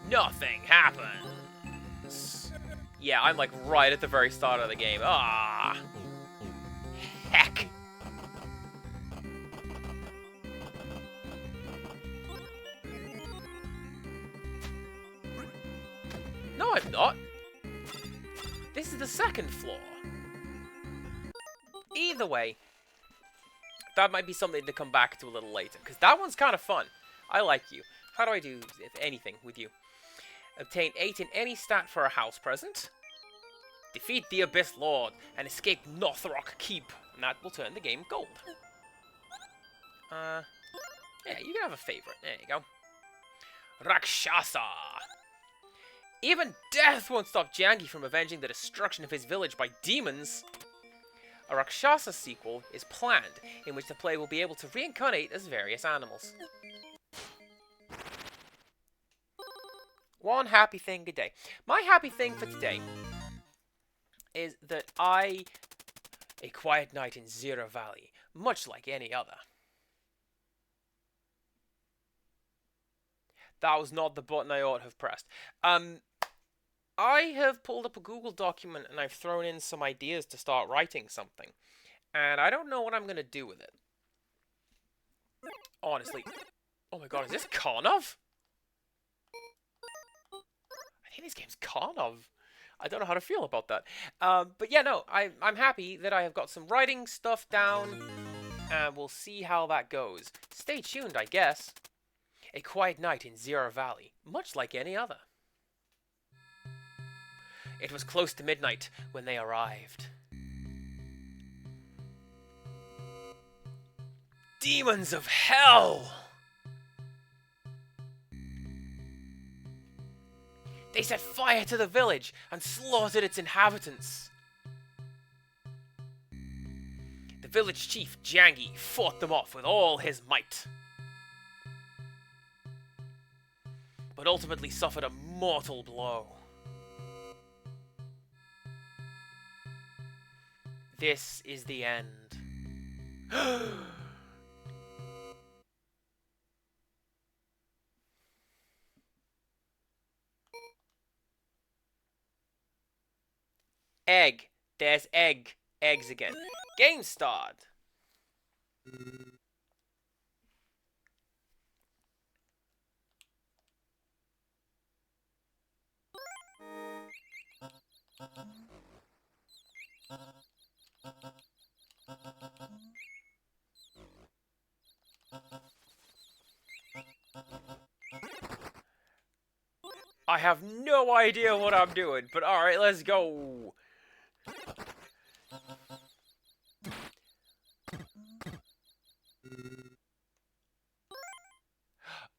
Nothing happens. Yeah, I'm like right at the very start of the game. Ah, heck. No, I'm not. This is the second floor. Either way, that might be something to come back to a little later, because that one's kind of fun. I like you. How do I do, if anything, with you? Obtain 8 in any stat for a house present. Defeat the Abyss Lord and escape Northrok Keep, and that will turn the game gold. Yeah, you can have a favorite. There you go. Rakshasa. Even death won't stop Jangi from avenging the destruction of his village by demons. A Rakshasa sequel is planned, in which the player will be able to reincarnate as various animals. One happy thing a day. My happy thing for today is that a quiet night in Zero Valley, much like any other. That was not the button I ought to have pressed. I have pulled up a Google document and I've thrown in some ideas to start writing something. And I don't know what I'm going to do with it. Honestly. Oh my god, is this Karnov? I think this game's Karnov. I don't know how to feel about that. But yeah, no, I'm happy that I have got some writing stuff down. And we'll see how that goes. Stay tuned, I guess. A quiet night in Zero Valley, much like any other. It was close to midnight when they arrived. Demons of hell! They set fire to the village and slaughtered its inhabitants. The village chief, Jangi, fought them off with all his might, but ultimately suffered a mortal blow. This is the end. Egg. There's egg. Eggs again. Game start. I have no idea what I'm doing, but alright, let's go.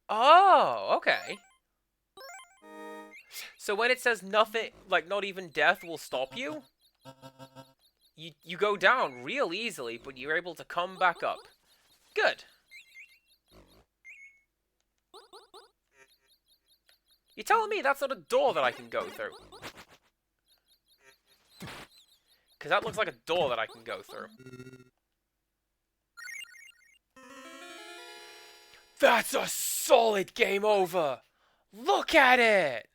Oh, okay. So when it says nothing, like not even death will stop you, you go down real easily, but you're able to come back up. Good. You're telling me that's not a door that I can go through? Because that looks like a door that I can go through. That's a solid game over! Look at it!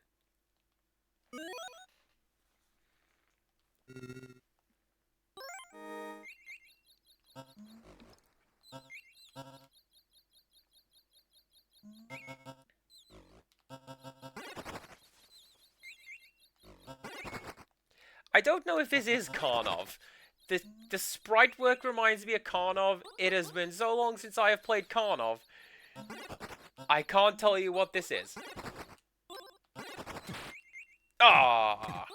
I don't know if this is Karnov. The sprite work reminds me of Karnov. It has been so long since I have played Karnov. I can't tell you what this is. Ah.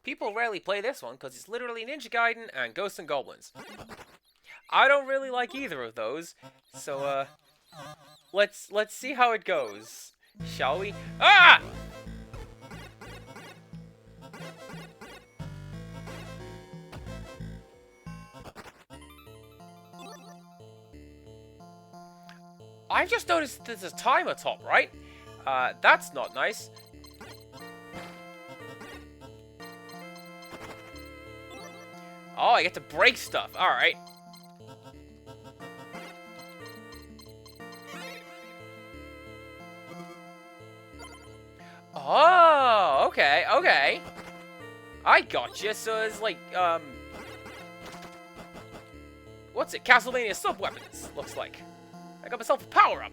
People rarely play this one because it's literally Ninja Gaiden and Ghosts and Goblins. I don't really like either of those, so let's see how it goes, shall we? Ah! I've just noticed there's a timer top, right? That's not nice. Oh, I get to break stuff. Alright. Oh, okay, okay. I gotcha. So it's like, what's it? Castlevania sub-weapons, looks like. I got myself a power-up.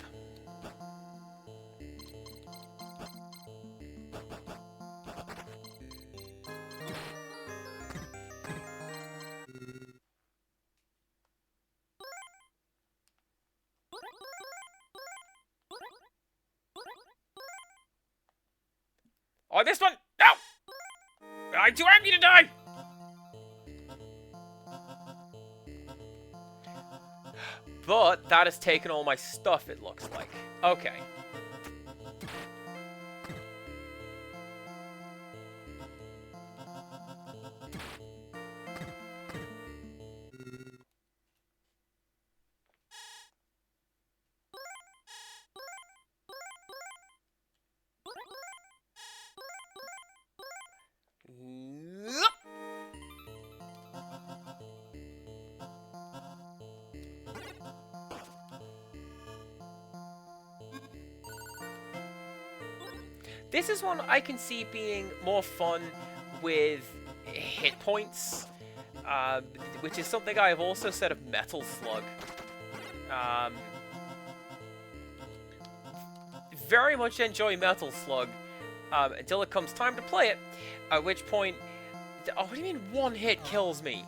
Oh, this one! No! I'm too angry to die! But that has taken all my stuff, it looks like. Okay. This is one I can see being more fun with hit points, which is something I have also said of Metal Slug. Very much enjoy Metal Slug until it comes time to play it, at which point... Oh, what do you mean one hit kills me?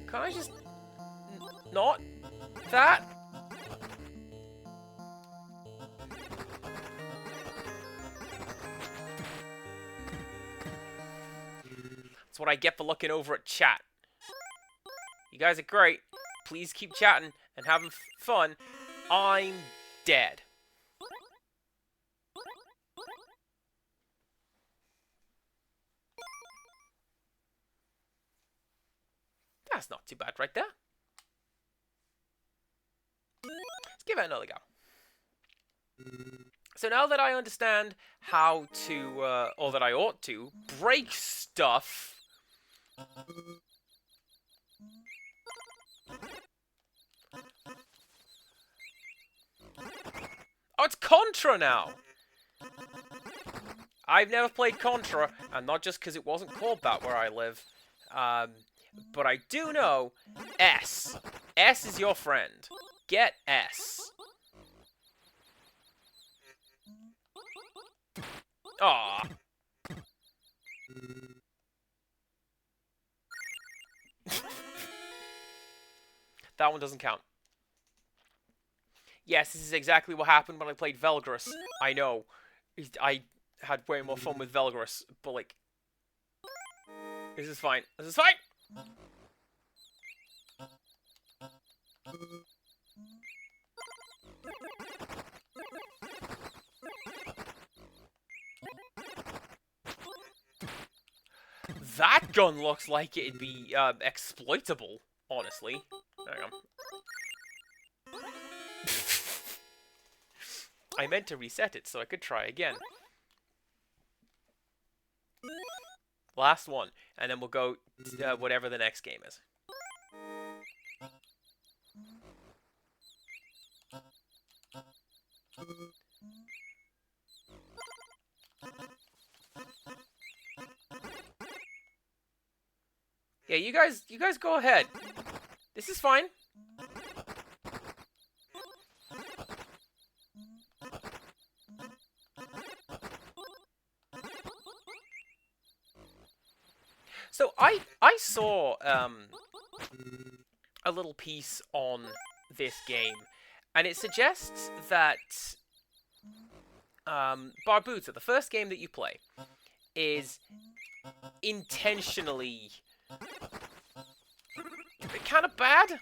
Can I just... not that? That's what I get for looking over at chat. You guys are great. Please keep chatting and having fun. I'm dead. That's not too bad right there. Let's give it another go. So now that I understand how to, or that I ought to, break stuff... Oh, it's Contra now! I've never played Contra, and not just because it wasn't called that where I live. But I do know S. S is your friend. Get S. Aw. That one doesn't count. Yes, this is exactly what happened when I played Velgrus. I know. I had way more fun with Velgrus, but like... This is fine. This is fine! That gun looks like it'd be exploitable, honestly. Hang on. I meant to reset it so I could try again. Last one, and then we'll go to whatever the next game is. Yeah, you guys go ahead. This is fine. So I saw a little piece on this game, and it suggests that Barbuta, the first game that you play, is intentionally kind of bad.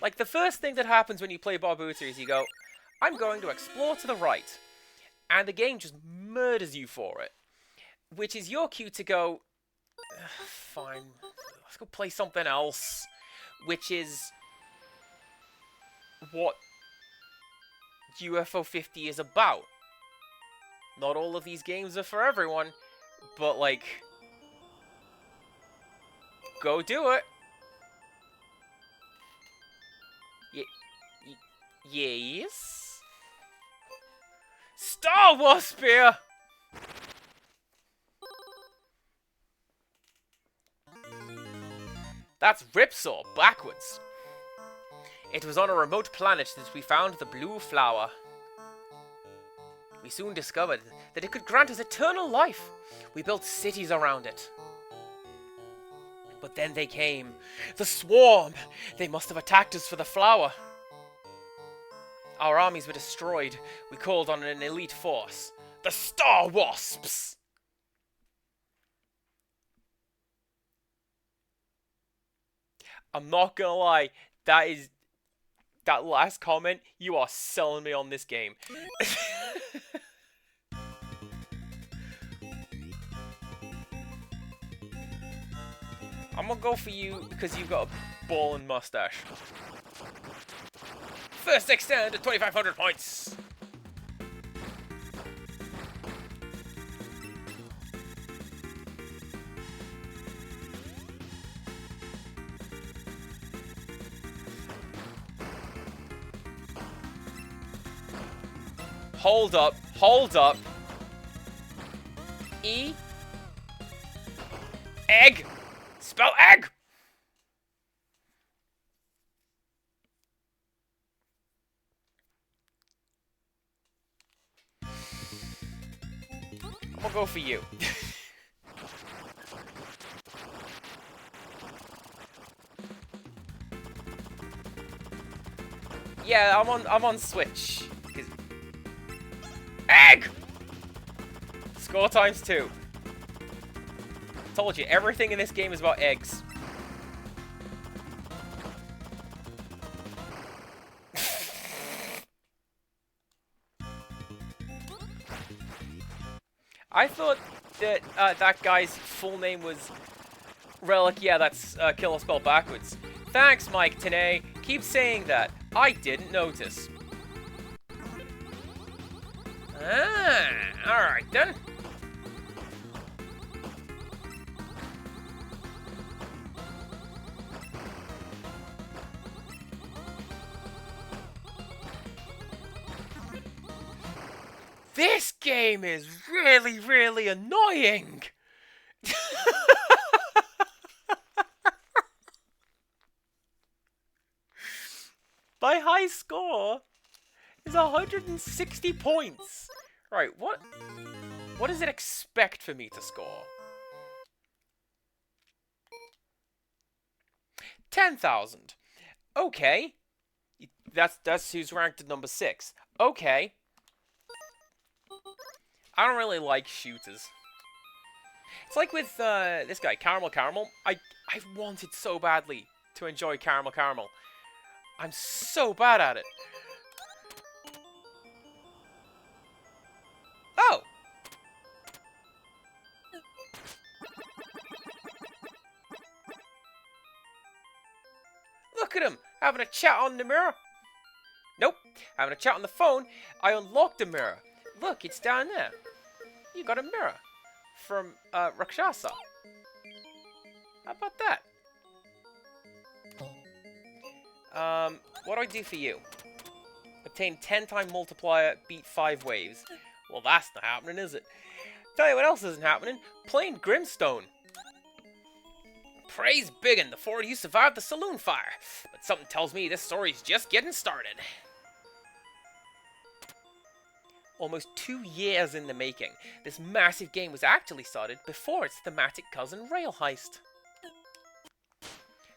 Like, the first thing that happens when you play Barbuta is you go, I'm going to explore to the right, and the game just murders you for it. Which is your cue to go, fine, let's go play something else. Which is what UFO 50 is about. Not all of these games are for everyone, but like, go do it. Yes? Star Wars Spear! That's Ripsaw, backwards. It was on a remote planet that we found the blue flower. We soon discovered that it could grant us eternal life. We built cities around it. But then they came. The Swarm! They must have attacked us for the flower. Our armies were destroyed. We called on an elite force. The Star Wasps! I'm not gonna lie, that last comment, you are selling me on this game. I'm gonna go for you because you've got a ballin' mustache. First extend at 2,500 points. Hold up, hold up. E. Egg. Spell egg. I'm gonna go for you. Yeah, I'm on Switch. Egg! Score times 2. Told you, everything in this game is about eggs. I thought that that guy's full name was Relic. Yeah, that's Killer spelled backwards. Thanks, Mike Tenay. Keep saying that. I didn't notice. Ah, alright then. This game is really, really annoying. high score is 160 points. Right, what does it expect for me to score? 10,000. Okay. That's who's ranked at number 6. Okay. I don't really like shooters. It's like with this guy, Caramel Caramel. I wanted so badly to enjoy Caramel Caramel. I'm so bad at it. Oh! Look at him, having a chat on the mirror. Nope, having a chat on the phone. I unlocked the mirror. Look, it's down there. You got a mirror from Rakshasa. How about that? What do I do for you? Obtain 10-time multiplier, beat 5 waves. Well, that's not happening, is it? Tell you what else isn't happening. Playing Grimstone. Praise Biggin, the Ford you survived the saloon fire. But something tells me this story's just getting started. Almost 2 years in the making, this massive game was actually started before its thematic cousin Rail Heist.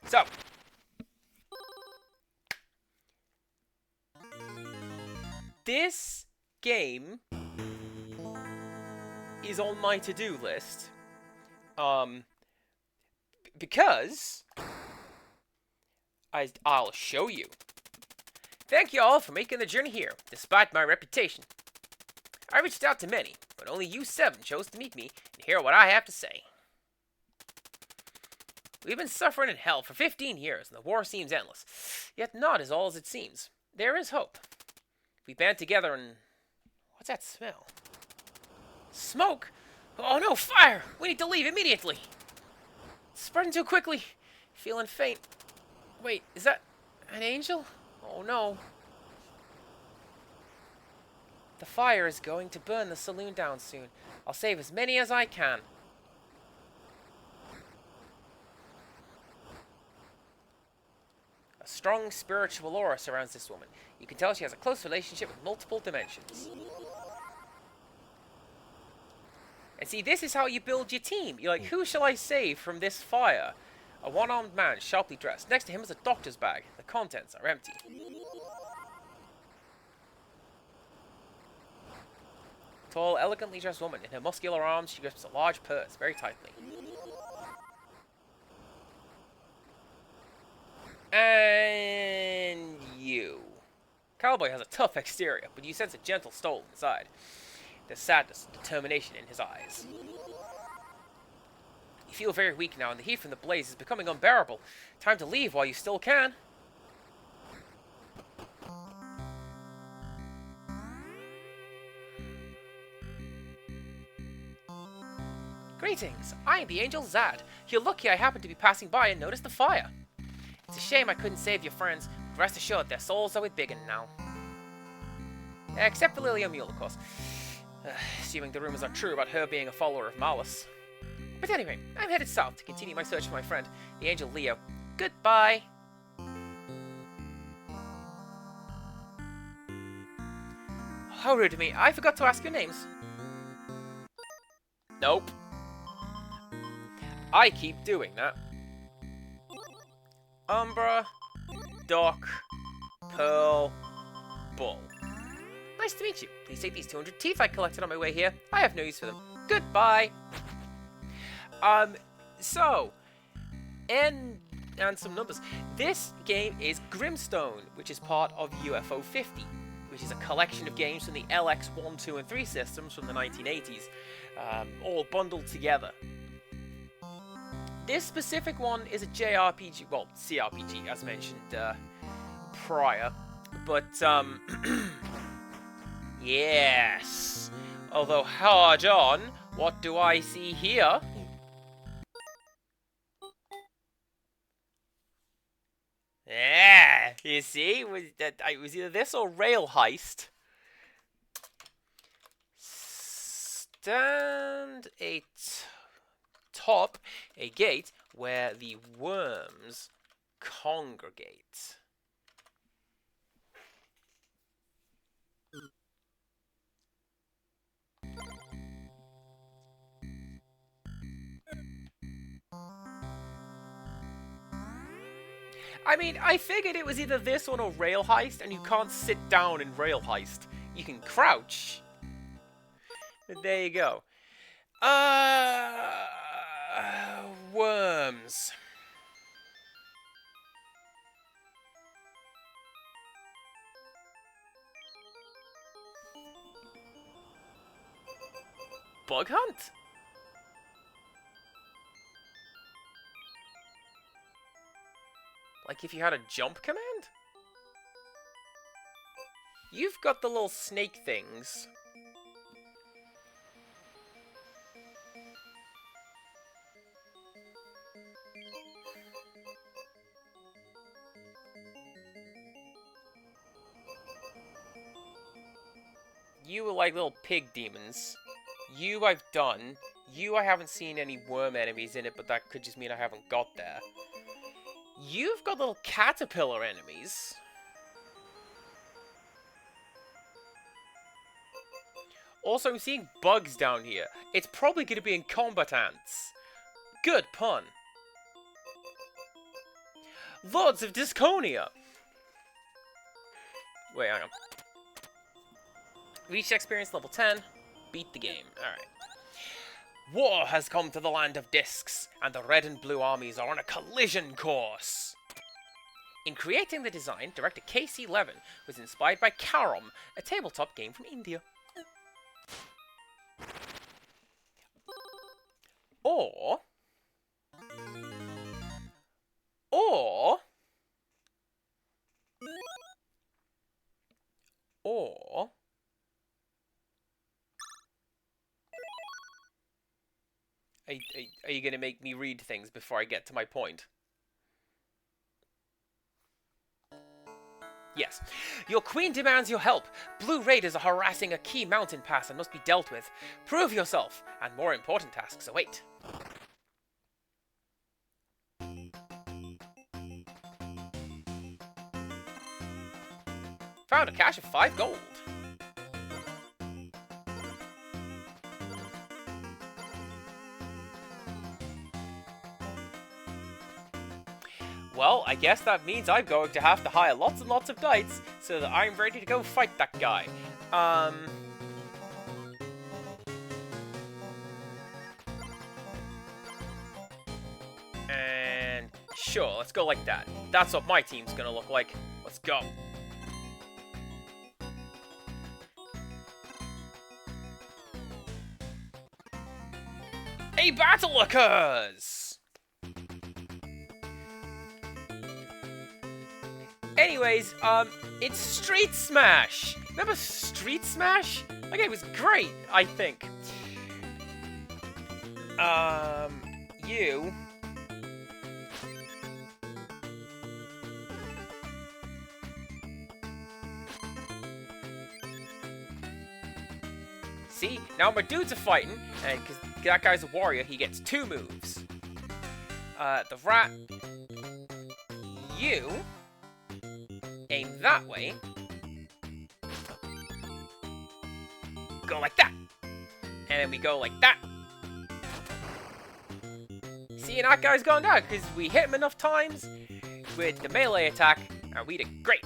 So, this game is on my to-do list, because I'll show you. Thank you all for making the journey here, despite my reputation. I reached out to many, but only you 7 chose to meet me and hear what I have to say. We've been suffering in hell for 15 years, and the war seems endless. Yet not as all as it seems. There is hope. We band together and... What's that smell? Smoke? Oh no, fire! We need to leave immediately! It's spreading too quickly. Feeling faint. Wait, is that an angel? Oh no. The fire is going to burn the saloon down soon. I'll save as many as I can. A strong spiritual aura surrounds this woman. You can tell she has a close relationship with multiple dimensions. And see, this is how you build your team. You're like, who shall I save from this fire? A one-armed man, sharply dressed. Next to him is a doctor's bag. The contents are empty. Tall, elegantly dressed woman. In her muscular arms, she grips a large purse very tightly. And you. Cowboy has a tough exterior, but you sense a gentle soul inside. There's sadness and determination in his eyes. You feel very weak now, and the heat from the blaze is becoming unbearable. Time to leave while you still can. Greetings, I am the Angel Zad. You're lucky I happened to be passing by and noticed the fire. It's a shame I couldn't save your friends, but rest assured their souls are with Biggin now. Except for Lilia Mule, of course. Assuming the rumors are true about her being a follower of Malus. But anyway, I'm headed south to continue my search for my friend, the Angel Leo. Goodbye! How rude of me, I forgot to ask your names. Nope. I keep doing that. Umbra, Doc, Pearl, Bull. Nice to meet you. Please take these 200 teeth I collected on my way here. I have no use for them. Goodbye. And some numbers. This game is Grimstone, which is part of UFO 50, which is a collection of games from the LX 1, 2, and 3 systems from the 1980s, all bundled together. This specific one is a JRPG, well, CRPG, as mentioned prior, but, yes. Although, hard on, what do I see here? Yeah, you see, it was either this or Rail Heist. Stand atop a gate where the worms congregate. I mean, I figured it was either this one or Rail Heist, and you can't sit down in Rail Heist. You can crouch. But there you go. Worms. Bug hunt? Like if you had a jump command? You've got the little snake things. You were like little pig demons. You I've done. You I haven't seen any worm enemies in it, but that could just mean I haven't got there. You've got little caterpillar enemies. Also, I'm seeing bugs down here. It's probably going to be in combat ants. Good pun. Lords of Disconia. Wait, hang on. Reach experience level 10. Beat the game. Alright. War has come to the land of discs, and the red and blue armies are on a collision course. In creating the design, director KC Levin was inspired by Karom, a tabletop game from India. Or... Are you going to make me read things before I get to my point? Yes. Your queen demands your help. Blue raiders are harassing a key mountain pass and must be dealt with. Prove yourself, and more important tasks await. Found a cache of 5 gold. Well, I guess that means I'm going to have to hire lots and lots of knights so that I'm ready to go fight that guy. And sure, let's go like that. That's what my team's gonna look like. Let's go. A battle occurs! Anyways, it's Street Smash! Remember Street Smash? That game was great, I think. You... See, now my dudes are fighting, and because that guy's a warrior, he gets 2 moves. The rat... You... aim that way. Go like that. And then we go like that. See, and that guy's gone down because we hit him enough times with the melee attack, and we did great.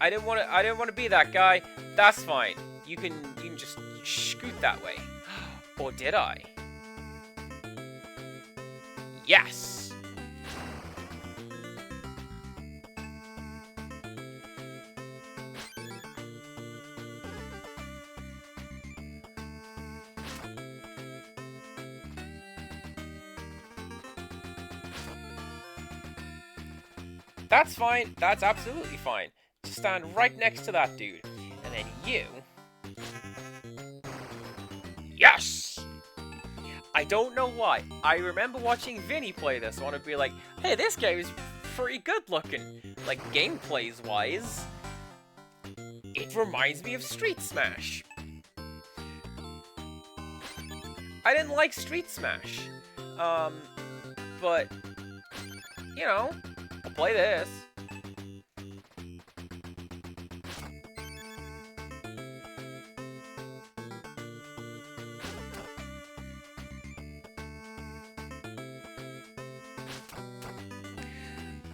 I didn't want to be that guy. That's fine. You can just scoot that way. Or did I? Yes! That's fine. That's absolutely fine. Just stand right next to that dude. And then you... Yes! I don't know why. I remember watching Vinny play this one and be like, hey, this game is pretty good looking. Like, gameplays-wise, it reminds me of Street Smash. I didn't like Street Smash. But, you know, I'll play this.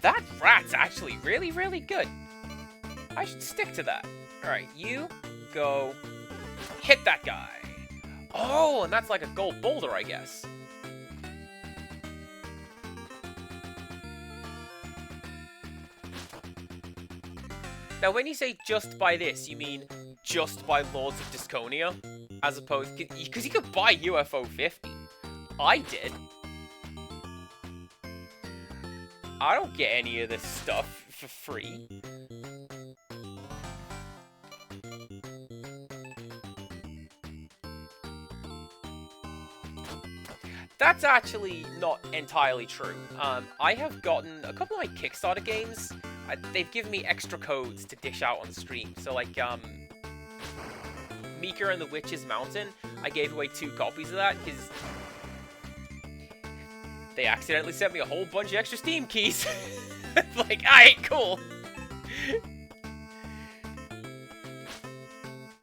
That rat's actually really, really good. I should stick to that. Alright, you go hit that guy. Oh, and that's like a gold boulder, I guess. Now, when you say just by this, you mean just by Lords of Disconia? As opposed... Because you could buy UFO 50. I did. I don't get any of this stuff for free. That's actually not entirely true. I have gotten a couple of my Kickstarter games. They've given me extra codes to dish out on stream. So, like, Mika and the Witch's Mountain, I gave away 2 copies of that because they accidentally sent me a whole bunch of extra Steam keys. Like, alright, cool.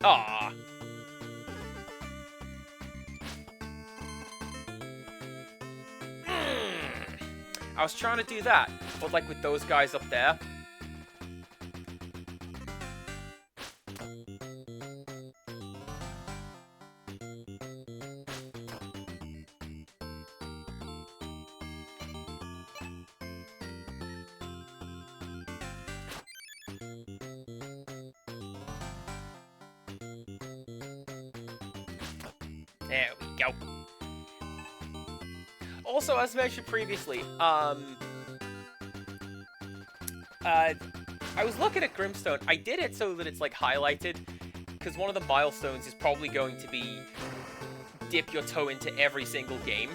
Aww. I was trying to do that, but like with those guys up there. There we go. Also, as mentioned previously, I was looking at Grimstone. I did it so that it's, like, highlighted, because one of the milestones is probably going to be dip your toe into every single game.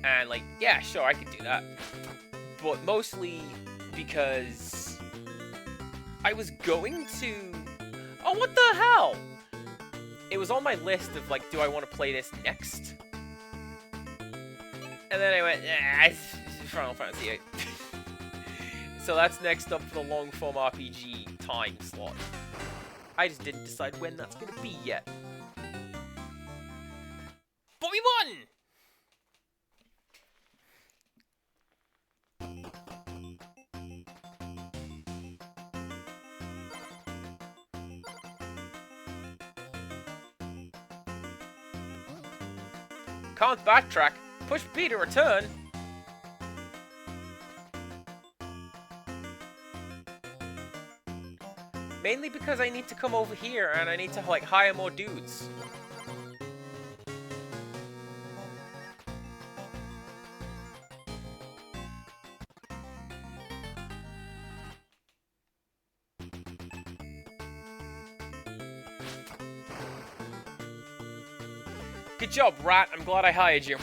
And, like, yeah, sure, I could do that. But mostly because I was going to... Oh, what the hell? It was on my list of, like, do I want to play this next? And then I went, it's Final Fantasy VIII. So that's next up for the long-form RPG time slot. I just didn't decide when that's going to be yet. But we won! Can't backtrack. Push B to return. Mainly because I need to come over here and I need to, like, hire more dudes. Good job, Rat. I'm glad I hired you.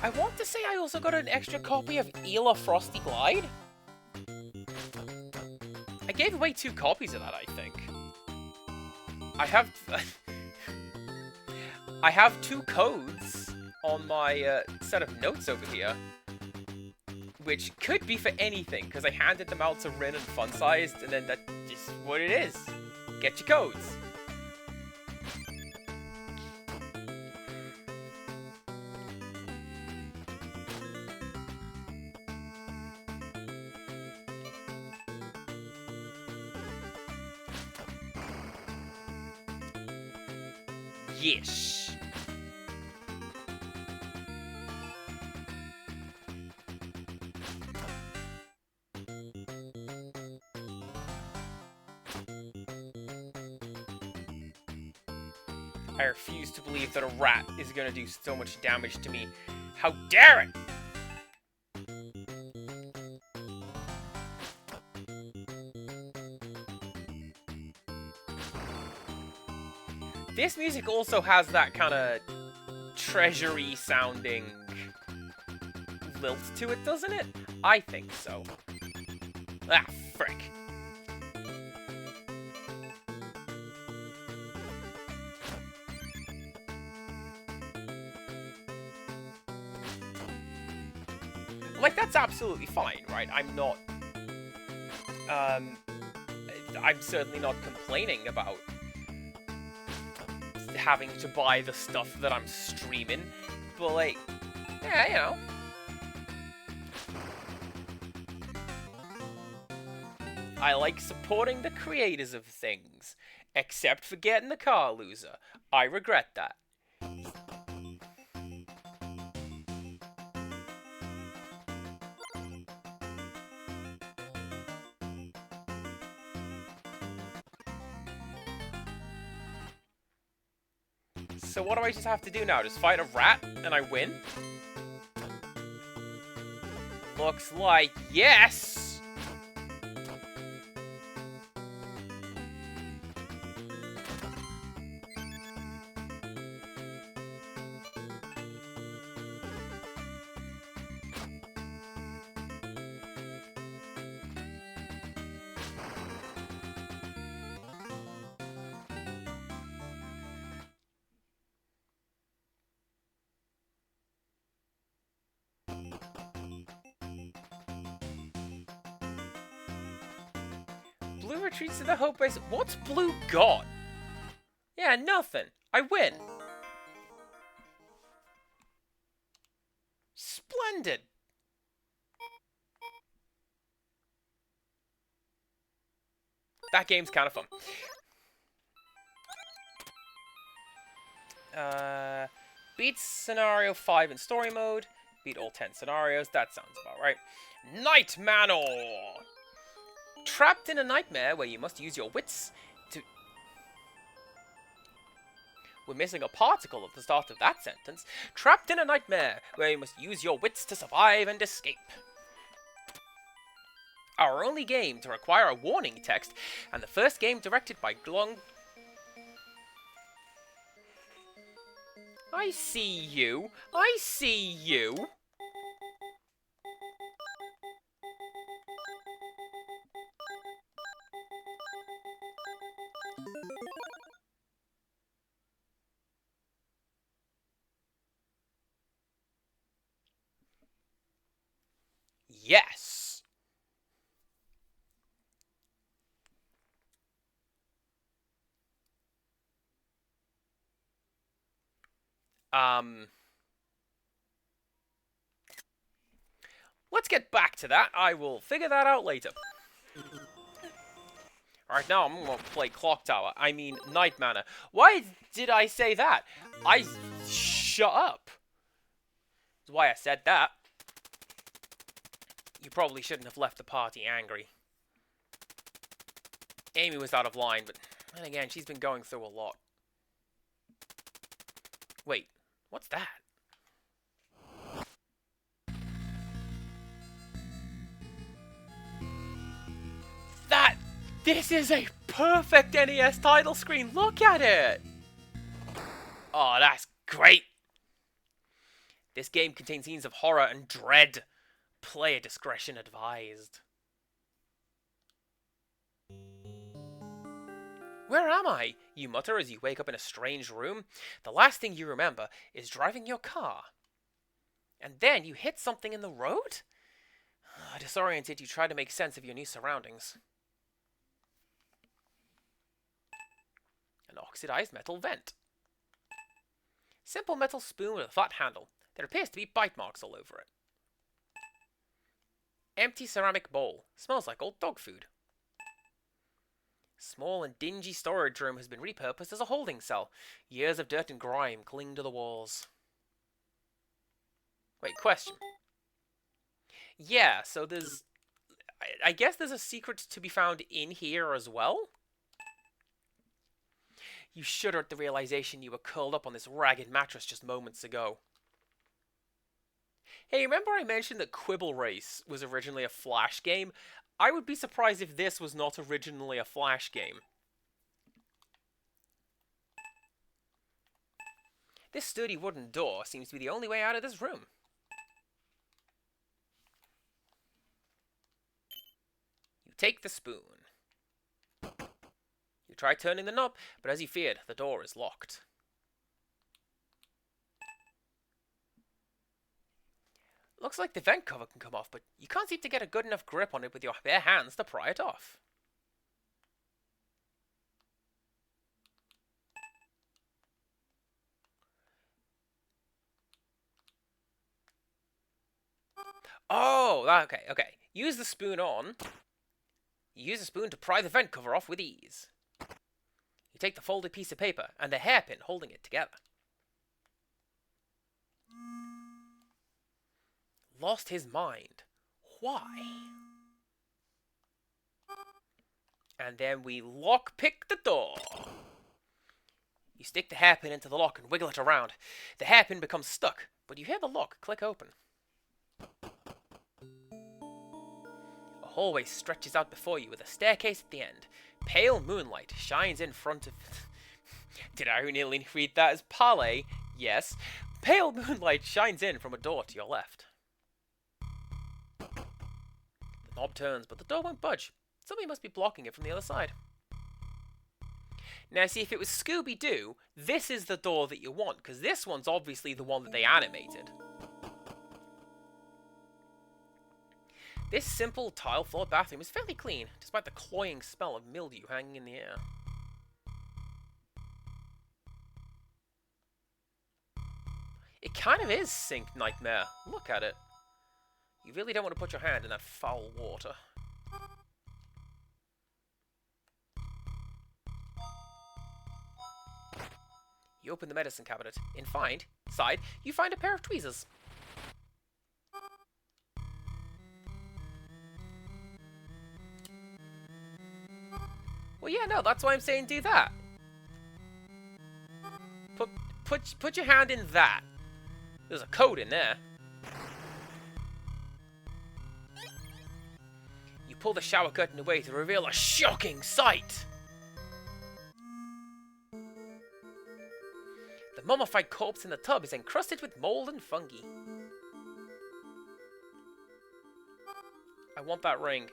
I want to say I also got an extra copy of Ela Frosty Glide. I gave away 2 copies of that, I think. I have... I have 2 codes on my set of notes over here. Which could be for anything, because I handed them out to Rin and Funsized, and then that's just what it is. Get your codes. Yes. I refuse to believe that a rat is going to do so much damage to me. How dare it! This music also has that kind of treasury sounding lilt to it, doesn't it? I think so. Ah, frick. Like, that's absolutely fine, right? I'm not... I'm certainly not complaining about having to buy the stuff that I'm streaming, but, like, yeah, you know. I like supporting the creators of things, except for getting the car loser. I regret that. So what do I just have to do now? Just fight a rat and I win? Looks like yes! Blue retreats to the Hope Base. What's Blue got? Yeah, nothing. I win. Splendid. That game's kind of fun. Beat scenario 5 in story mode. Beat all 10 scenarios. That sounds about right. Night Manor! Trapped in a nightmare where you must use your wits to... We're missing a particle at the start of that sentence. Trapped in a nightmare where you must use your wits to survive and escape. Our only game to require a warning text, and the first game directed by Glong... I see you. I see you. Yes. Let's get back to that. I will figure that out later. Alright, now I'm gonna play Clock Tower. I mean, Night Manor. Why did I say that? Shut up. That's why I said that. You probably shouldn't have left the party angry. Amy was out of line, but then again, she's been going through a lot. Wait, what's that? This is a perfect NES title screen. Look at it. Oh, that's great. This game contains scenes of horror and dread. Player discretion advised. Where am I? You mutter as you wake up in a strange room. The last thing you remember is driving your car. And then you hit something in the road? Disoriented, you try to make sense of your new surroundings. An oxidized metal vent. Simple metal spoon with a flat handle. There appears to be bite marks all over it. Empty ceramic bowl. Smells like old dog food. Small and dingy storage room has been repurposed as a holding cell. Years of dirt and grime cling to the walls. Wait, question. Yeah, so there's... I guess there's a secret to be found in here as well? You shudder at the realization you were curled up on this ragged mattress just moments ago. Hey, remember I mentioned that Quibble Race was originally a Flash game? I would be surprised if this was not originally a Flash game. This sturdy wooden door seems to be the only way out of this room. You take the spoon. You try turning the knob, but as you feared, the door is locked. Looks like the vent cover can come off, but you can't seem to get a good enough grip on it with your bare hands to pry it off. Oh, okay. Use the spoon on. You use the spoon to pry the vent cover off with ease. You take the folded piece of paper and the hairpin holding it together. Lost his mind. Why? And then we lockpick the door. You stick the hairpin into the lock and wiggle it around. The hairpin becomes stuck, but you hear the lock click open. A hallway stretches out before you with a staircase at the end. Pale moonlight shines in front of... Did I nearly read that as parlay? Yes. Pale moonlight shines in from a door to your left. The knob turns, but the door won't budge. Somebody must be blocking it from the other side. Now, see, if it was Scooby-Doo, this is the door that you want, because this one's obviously the one that they animated. This simple tile-floored bathroom is fairly clean, despite the cloying smell of mildew hanging in the air. It kind of is Sink Nightmare. Look at it. You really don't want to put your hand in that foul water. You open the medicine cabinet. Inside, you find a pair of tweezers. Well, yeah, no, that's why I'm saying do that. Put your hand in that. There's a code in there. You pull the shower curtain away to reveal a shocking sight. The mummified corpse in the tub is encrusted with mold and fungi. I want that ring.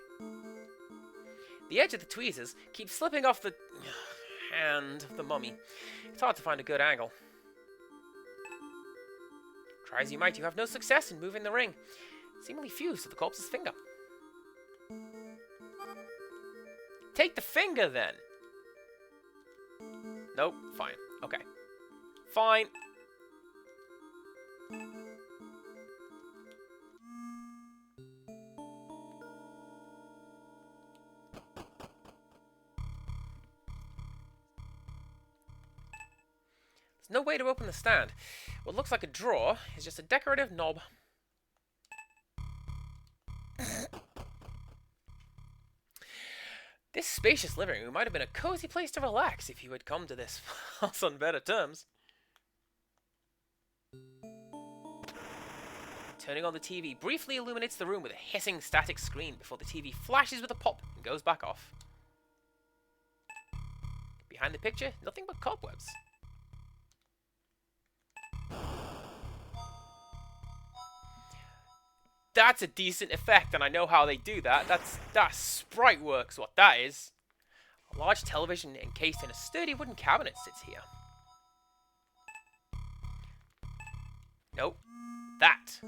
The edge of the tweezers keeps slipping off the hand of the mummy. It's hard to find a good angle. Try as you might, you have no success in moving the ring, seemingly fused to the corpse's finger. Take the finger, then. Nope, fine. Okay. Fine. There's no way to open the stand. What looks like a drawer is just a decorative knob. This spacious living room might have been a cozy place to relax if you had come to this house on better terms. Turning on the TV briefly illuminates the room with a hissing static screen before the TV flashes with a pop and goes back off. Behind the picture, nothing but cobwebs. That's a decent effect, and I know how they do that. That's sprite works, what that is. A large television encased in a sturdy wooden cabinet sits here. Nope. That.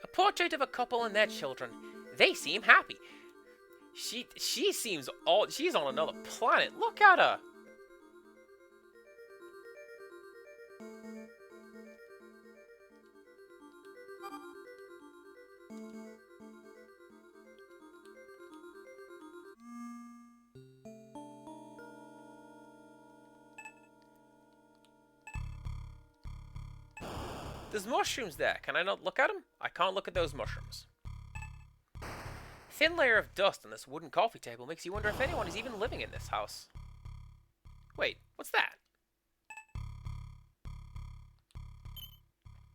A portrait of a couple and their children. They seem happy. She seems odd. She's on another planet. Look at her. There's mushrooms there. Can I not look at them? I can't look at those mushrooms. Thin layer of dust on this wooden coffee table makes you wonder if anyone is even living in this house. Wait, what's that?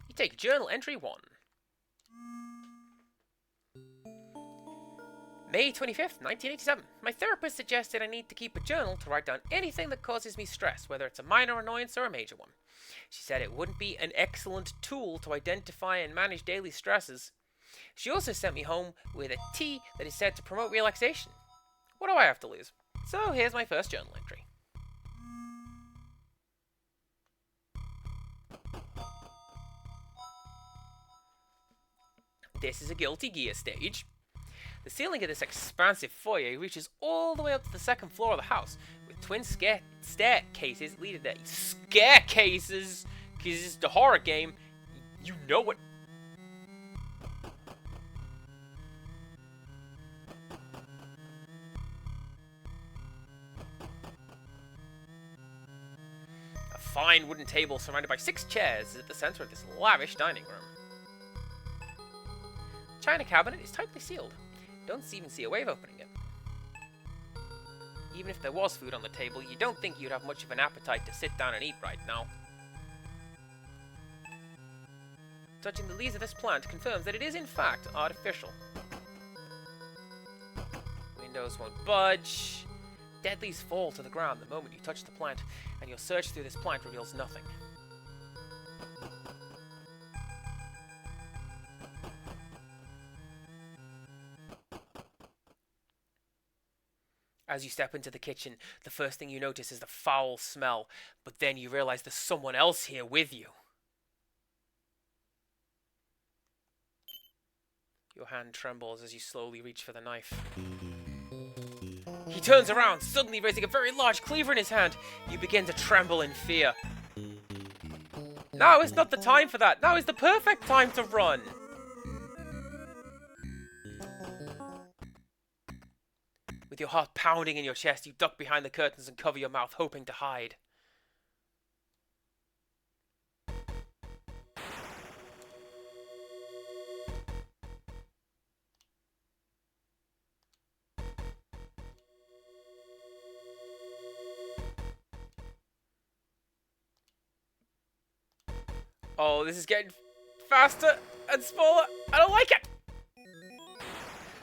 You take journal entry 1. May 25th, 1987. My therapist suggested I need to keep a journal to write down anything that causes me stress, whether it's a minor annoyance or a major one. She said it wouldn't be an excellent tool to identify and manage daily stresses. She also sent me home with a tea that is said to promote relaxation. What do I have to lose? So here's my first journal entry. This is a Guilty Gear stage. The ceiling of this expansive foyer reaches all the way up to the second floor of the house, with twin staircases leading to scarecases, because it's the horror game. You know what? A fine wooden table surrounded by 6 chairs is at the center of this lavish dining room. China cabinet is tightly sealed. Don't even see a way of opening it. Even if there was food on the table, you don't think you'd have much of an appetite to sit down and eat right now. Touching the leaves of this plant confirms that it is in fact artificial. Windows won't budge. Dead leaves fall to the ground the moment you touch the plant, and your search through this plant reveals nothing. As you step into the kitchen, the first thing you notice is the foul smell, but then you realize there's someone else here with you. Your hand trembles as you slowly reach for the knife. He turns around, suddenly raising a very large cleaver in his hand. You begin to tremble in fear. Now is not the time for that. Now is the perfect time to run. With your heart pounding in your chest, you duck behind the curtains and cover your mouth, hoping to hide. Oh, this is getting faster and smaller. I don't like it.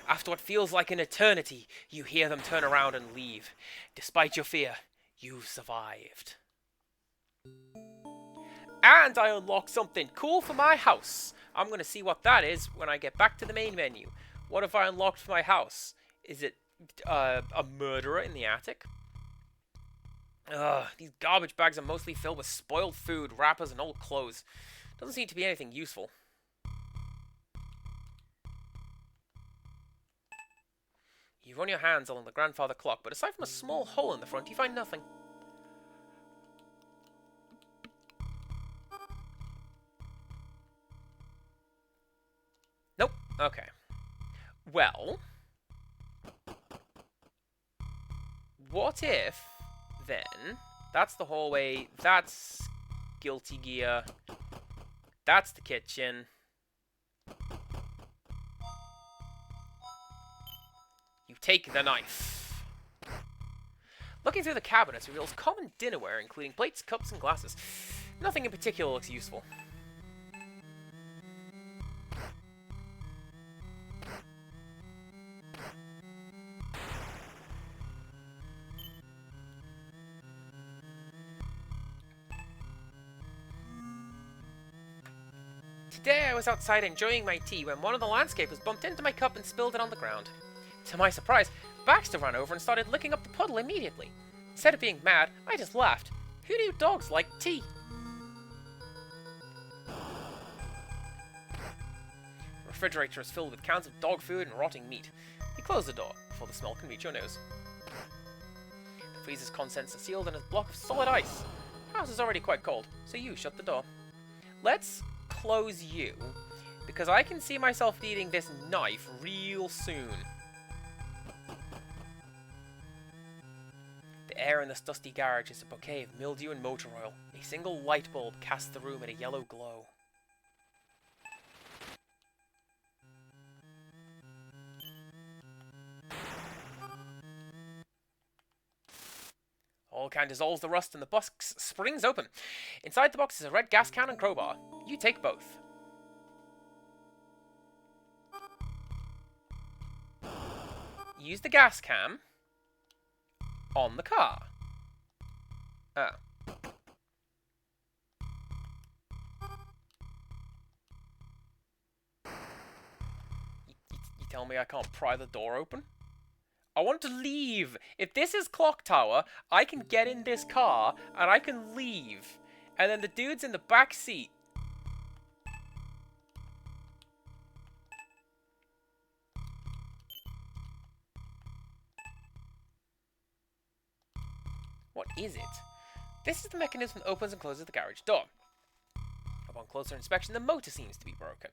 After what feels like an eternity, you hear them turn around and leave. Despite your fear, you've survived. And I unlocked something cool for my house. I'm going to see what that is when I get back to the main menu. What have I unlocked for my house? Is it a murderer in the attic? Ugh, these garbage bags are mostly filled with spoiled food, wrappers, and old clothes. Doesn't seem to be anything useful. You run your hands along the grandfather clock, but aside from a small hole in the front, you find nothing. Nope. Okay. Well, what if, then, that's the hallway, that's Guilty Gear, that's the kitchen. You take the knife. Looking through the cabinets reveals common dinnerware, including plates, cups, and glasses. Nothing in particular looks useful. Today I was outside enjoying my tea when one of the landscapers bumped into my cup and spilled it on the ground. To my surprise, Baxter ran over and started licking up the puddle immediately. Instead of being mad, I just laughed. Who knew dogs like tea? The refrigerator is filled with cans of dog food and rotting meat. You close the door before the smell can reach your nose. The freezer's contents are sealed in a block of solid ice. The house is already quite cold, so you shut the door. Let's close you, because I can see myself needing this knife real soon. The air in this dusty garage is a bouquet of mildew and motor oil. A single light bulb casts the room in a yellow glow. Oil can dissolves the rust and the box springs open. Inside the box is a red gas can and crowbar. You take both. use the gas cam on the car. Oh. You tell me I can't pry the door open? I want to leave. If this is Clock Tower, I can get in this car and I can leave. And then the dude's in the back seat. What is it? This is the mechanism that opens and closes the garage door. Upon closer inspection, the motor seems to be broken.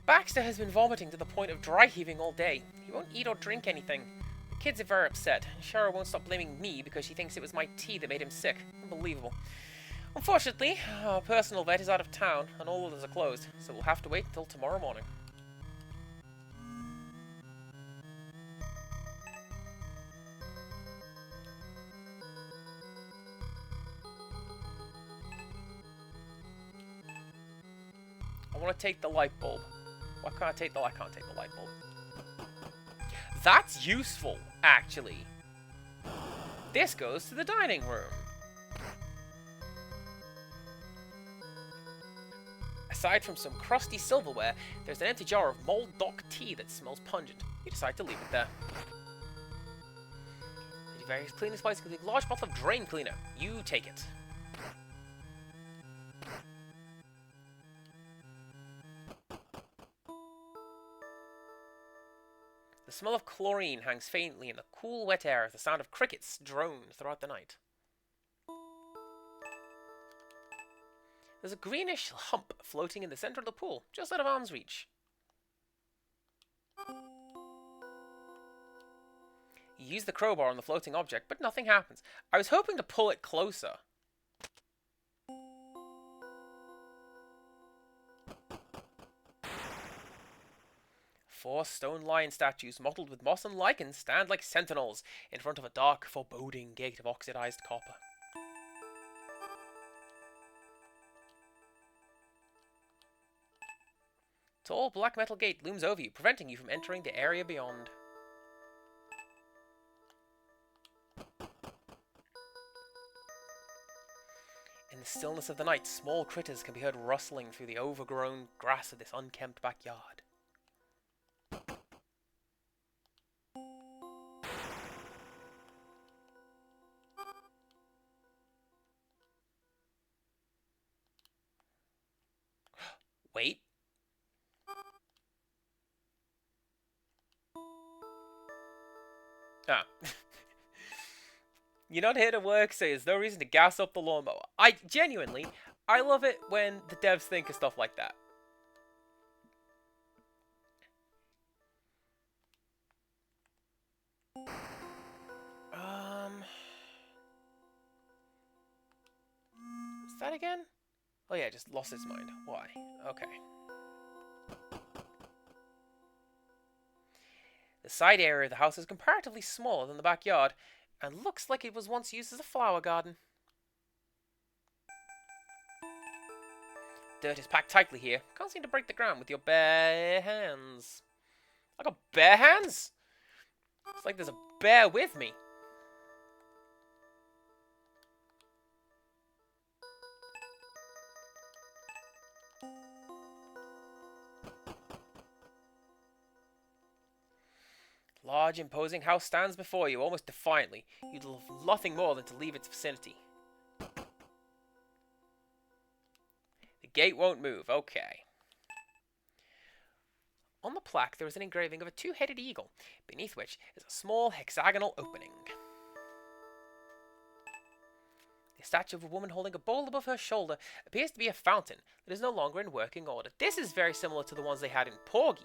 Baxter has been vomiting to the point of dry heaving all day. He won't eat or drink anything. The kids are very upset. Shara won't stop blaming me because she thinks it was my tea that made him sick. Unbelievable. Unfortunately, our personal vet is out of town and all others are closed, so we'll have to wait until tomorrow morning. I want to take the light bulb. Why can't I take the light? I can't take the light bulb. That's useful, actually. This goes to the dining room. Aside from some crusty silverware, there's an empty jar of mulled dock tea that smells pungent. You decide to leave it there. The various cleaning supplies include a large bottle of drain cleaner. You take it. The smell of chlorine hangs faintly in the cool, wet air as the sound of crickets drone throughout the night. There's a greenish hump floating in the center of the pool, just out of arm's reach. You use the crowbar on the floating object, but nothing happens. I was hoping to pull it closer. Four stone lion statues mottled with moss and lichen stand like sentinels in front of a dark, foreboding gate of oxidized copper. Tall black metal gate looms over you, preventing you from entering the area beyond. In the stillness of the night, small critters can be heard rustling through the overgrown grass of this unkempt backyard. Wait. Ah. You're not here to work, so there's no reason to gas up the lawnmower. I love it when the devs think of stuff like that. What's that again? Oh yeah, just lost its mind. Why? Okay. The side area of the house is comparatively smaller than the backyard, and looks like it was once used as a flower garden. Dirt is packed tightly here. Can't seem to break the ground with your bare hands. I got bare hands? It's like there's a bear with me. Large, imposing house stands before you, almost defiantly. You'd love nothing more than to leave its vicinity. The gate won't move. Okay. On the plaque, there is an engraving of a two-headed eagle, beneath which is a small hexagonal opening. The statue of a woman holding a bowl above her shoulder appears to be a fountain that is no longer in working order. This is very similar to the ones they had in Porgy.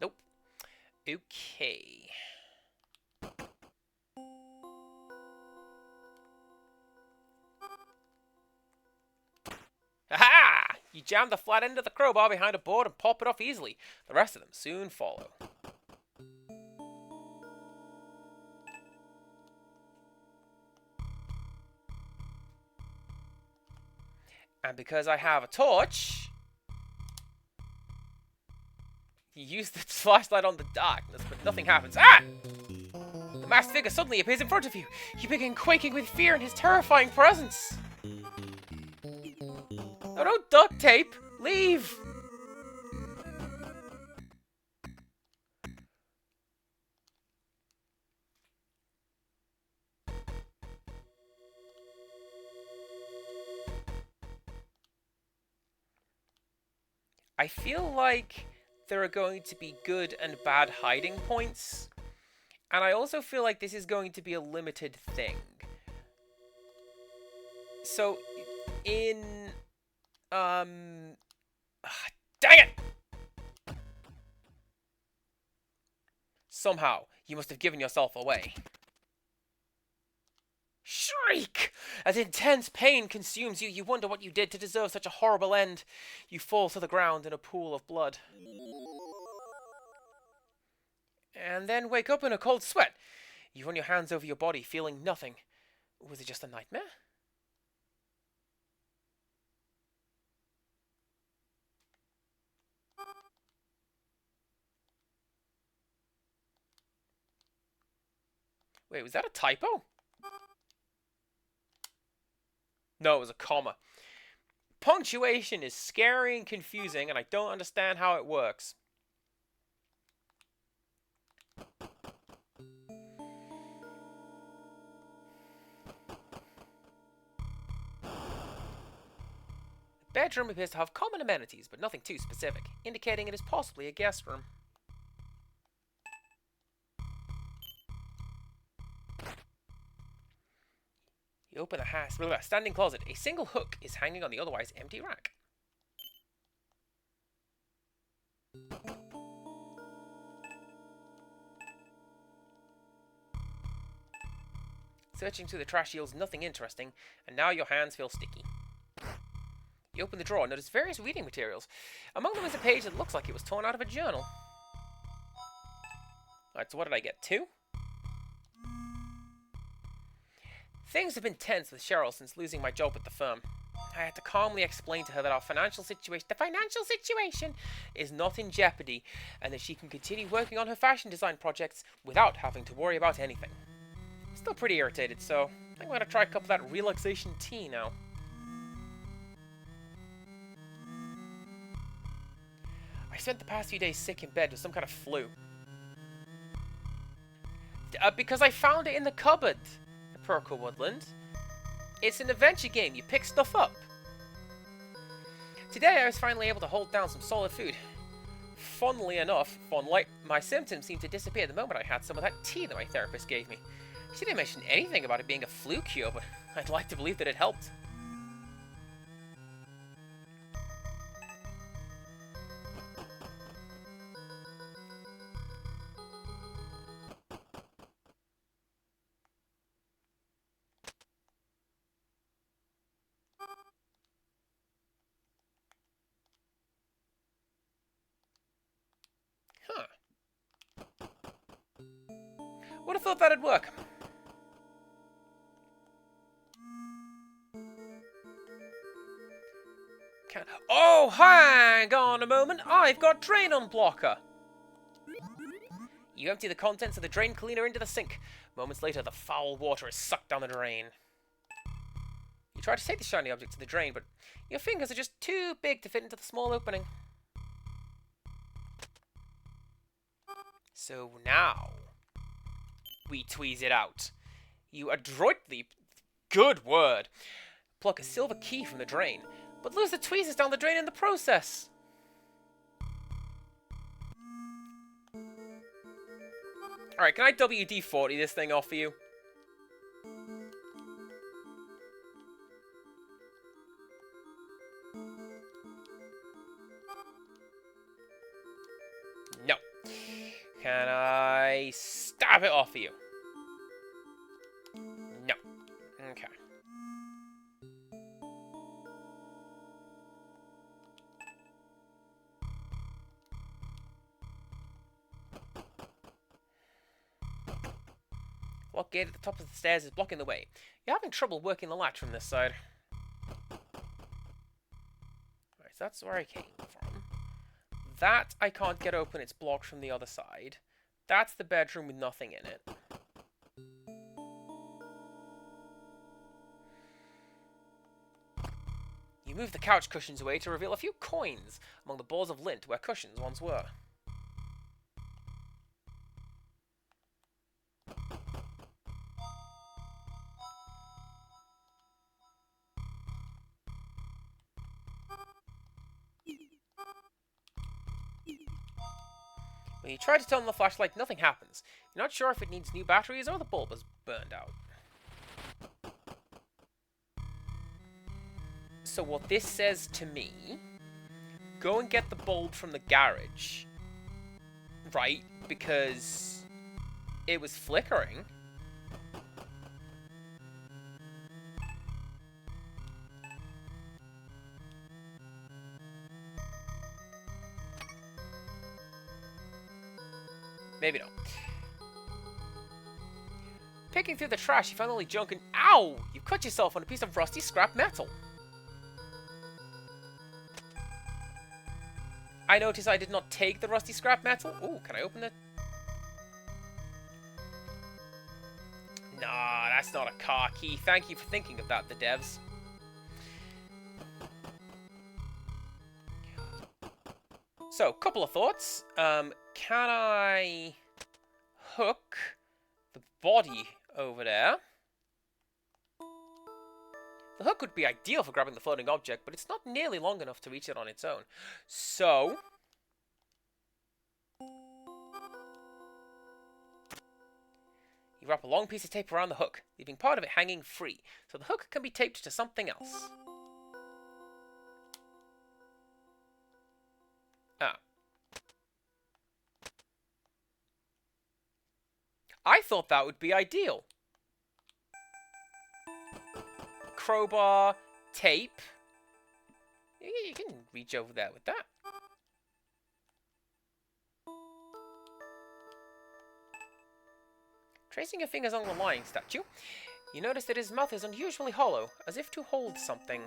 Nope. Okay. Aha! You jam the flat end of the crowbar behind a board and pop it off easily. The rest of them soon follow. And because I have a torch, you use the flashlight on the darkness, but nothing happens. Ah! The masked figure suddenly appears in front of you. You begin quaking with fear in his terrifying presence. No, don't duct tape! Leave! I feel like there are going to be good and bad hiding points. And I also feel like this is going to be a limited thing. So, in... dang it! Somehow, you must have given yourself away. Shriek! As intense pain consumes you, you wonder what you did to deserve such a horrible end. You fall to the ground in a pool of blood. And then wake up in a cold sweat. You run your hands over your body, feeling nothing. Was it just a nightmare? Wait, was that a typo? No, it was a comma. Punctuation is scary and confusing, and I don't understand how it works. The bedroom appears to have common amenities, but nothing too specific, indicating it is possibly a guest room. You open the standing closet. A single hook is hanging on the otherwise empty rack. Searching through the trash yields nothing interesting, and now your hands feel sticky. You open the drawer and notice various reading materials. Among them is a page that looks like it was torn out of a journal. Alright, so what did I get? 2? Things have been tense with Cheryl since losing my job at the firm. I had to calmly explain to her that the financial situation is not in jeopardy, and that she can continue working on her fashion design projects without having to worry about anything. I'm still pretty irritated, so I'm going to try a cup of that relaxation tea now. I spent the past few days sick in bed with some kind of flu. Because I found it in the cupboard. Perkle Woodland. It's an adventure game. You pick stuff up. Today I was finally able to hold down some solid food. Funnily enough, my symptoms seemed to disappear the moment I had some of that tea that my therapist gave me. She didn't mention anything about it being a flu cure, but I'd like to believe that it helped. Huh. Would have thought that'd work. Oh, hang on a moment. I've got drain unblocker. You empty the contents of the drain cleaner into the sink. Moments later, the foul water is sucked down the drain. You try to take the shiny object to the drain, but your fingers are just too big to fit into the small opening. So now, we tweeze it out. You adroitly, good word, pluck a silver key from the drain, but lose the tweezers down the drain in the process. Alright, can I WD-40 this thing off for you? No. Can I stab it off for you? No. Okay. Lock gate at the top of the stairs is blocking the way. You're having trouble working the latch from this side. Right, so that's where I came from. That I can't get open, it's blocked from the other side. That's the bedroom with nothing in it. You move the couch cushions away to reveal a few coins among the balls of lint where cushions once were. When you try to turn on the flashlight, nothing happens. You're not sure if it needs new batteries or the bulb is burned out. So what this says to me, go and get the bulb from the garage, right? Because it was flickering. Maybe not. Picking through the trash, you found only junk and... Ow! You cut yourself on a piece of rusty scrap metal. I notice I did not take the rusty scrap metal. Ooh, can I open it? Nah, that's not a car key. Thank you for thinking of that, the devs. So, couple of thoughts. Can I hook the body over there? The hook would be ideal for grabbing the floating object, but it's not nearly long enough to reach it on its own. So... you wrap a long piece of tape around the hook, leaving part of it hanging free, so the hook can be taped to something else. Ah. I thought that would be ideal. Crowbar, tape. You can reach over there with that. Tracing your fingers on the lying statue, you notice that his mouth is unusually hollow, as if to hold something.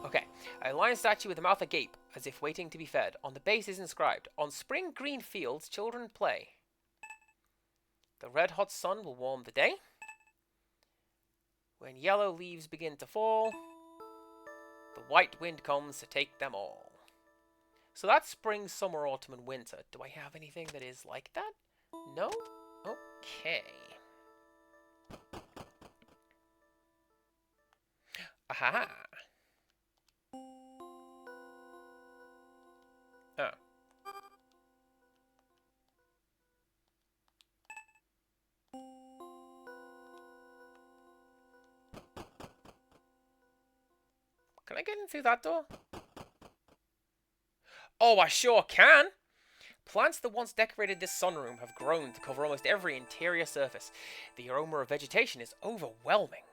Okay, a lion statue with a mouth agape, as if waiting to be fed. On the base is inscribed, "On spring green fields children play. The red-hot sun will warm the day. When yellow leaves begin to fall, the white wind comes to take them all." So that's spring, summer, autumn, and winter. Do I have anything that is like that? No? Okay. Aha. Oh. Can I get in through that door? Oh, I sure can! Plants that once decorated this sunroom have grown to cover almost every interior surface. The aroma of vegetation is overwhelming.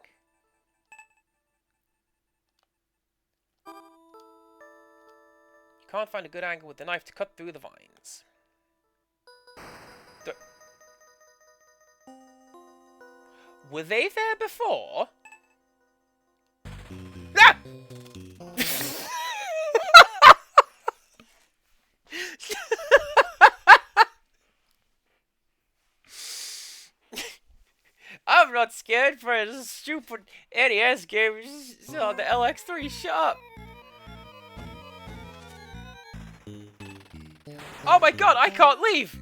You can't find a good angle with the knife to cut through the vines. Were they there before? Ah! I'm not scared for a stupid NES game. It's on the LX3. Shut up. Oh my god, I can't leave!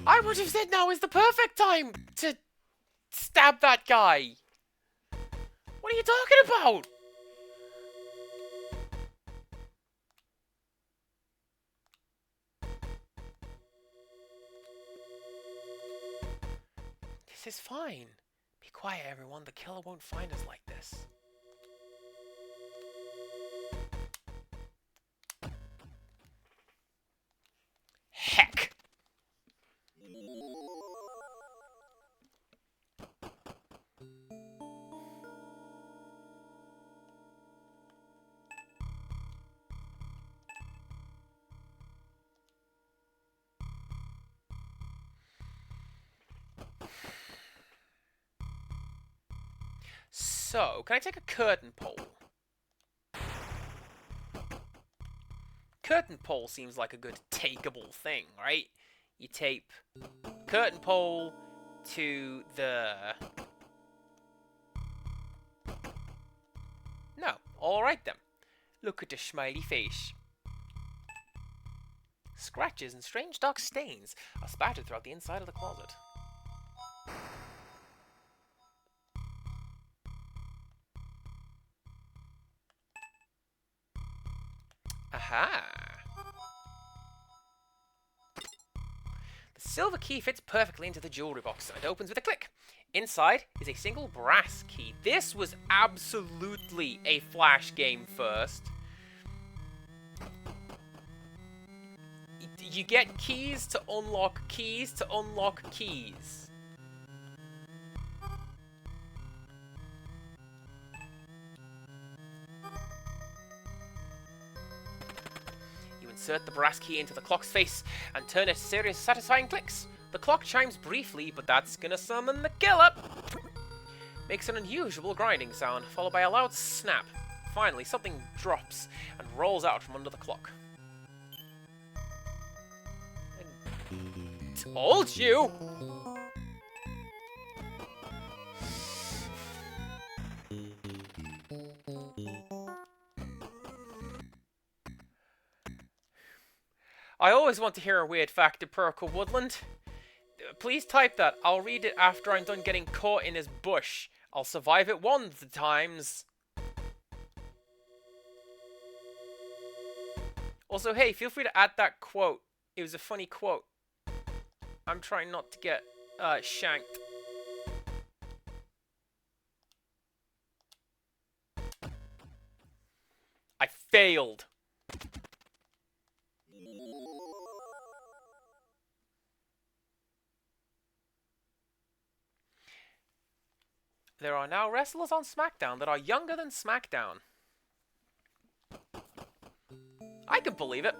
I would have said now is the perfect time to stab that guy. What are you talking about? This is fine. Be quiet, everyone. The killer won't find us like this. Heck. So, can I take a curtain pole? Curtain pole seems like a good takeable thing, right? You tape curtain pole to the... No, alright then. Look at the smiley face. Scratches and strange dark stains are spattered throughout the inside of the closet. Aha! The silver key fits perfectly into the jewelry box and opens with a click. Inside is a single brass key. This was absolutely a Flash game first. You get keys to unlock keys to unlock keys. Insert the brass key into the clock's face and turn it to serious, satisfying clicks. The clock chimes briefly, but that's gonna summon the killer. Makes an unusual grinding sound, followed by a loud snap. Finally, something drops and rolls out from under the clock. I told you! I always want to hear a weird fact of Purple Woodland. Please type that. I'll read it after I'm done getting caught in this bush. I'll survive it one of the times. Also, hey, feel free to add that quote. It was a funny quote. I'm trying not to get shanked. I failed. There are now wrestlers on SmackDown that are younger than SmackDown. I can believe it.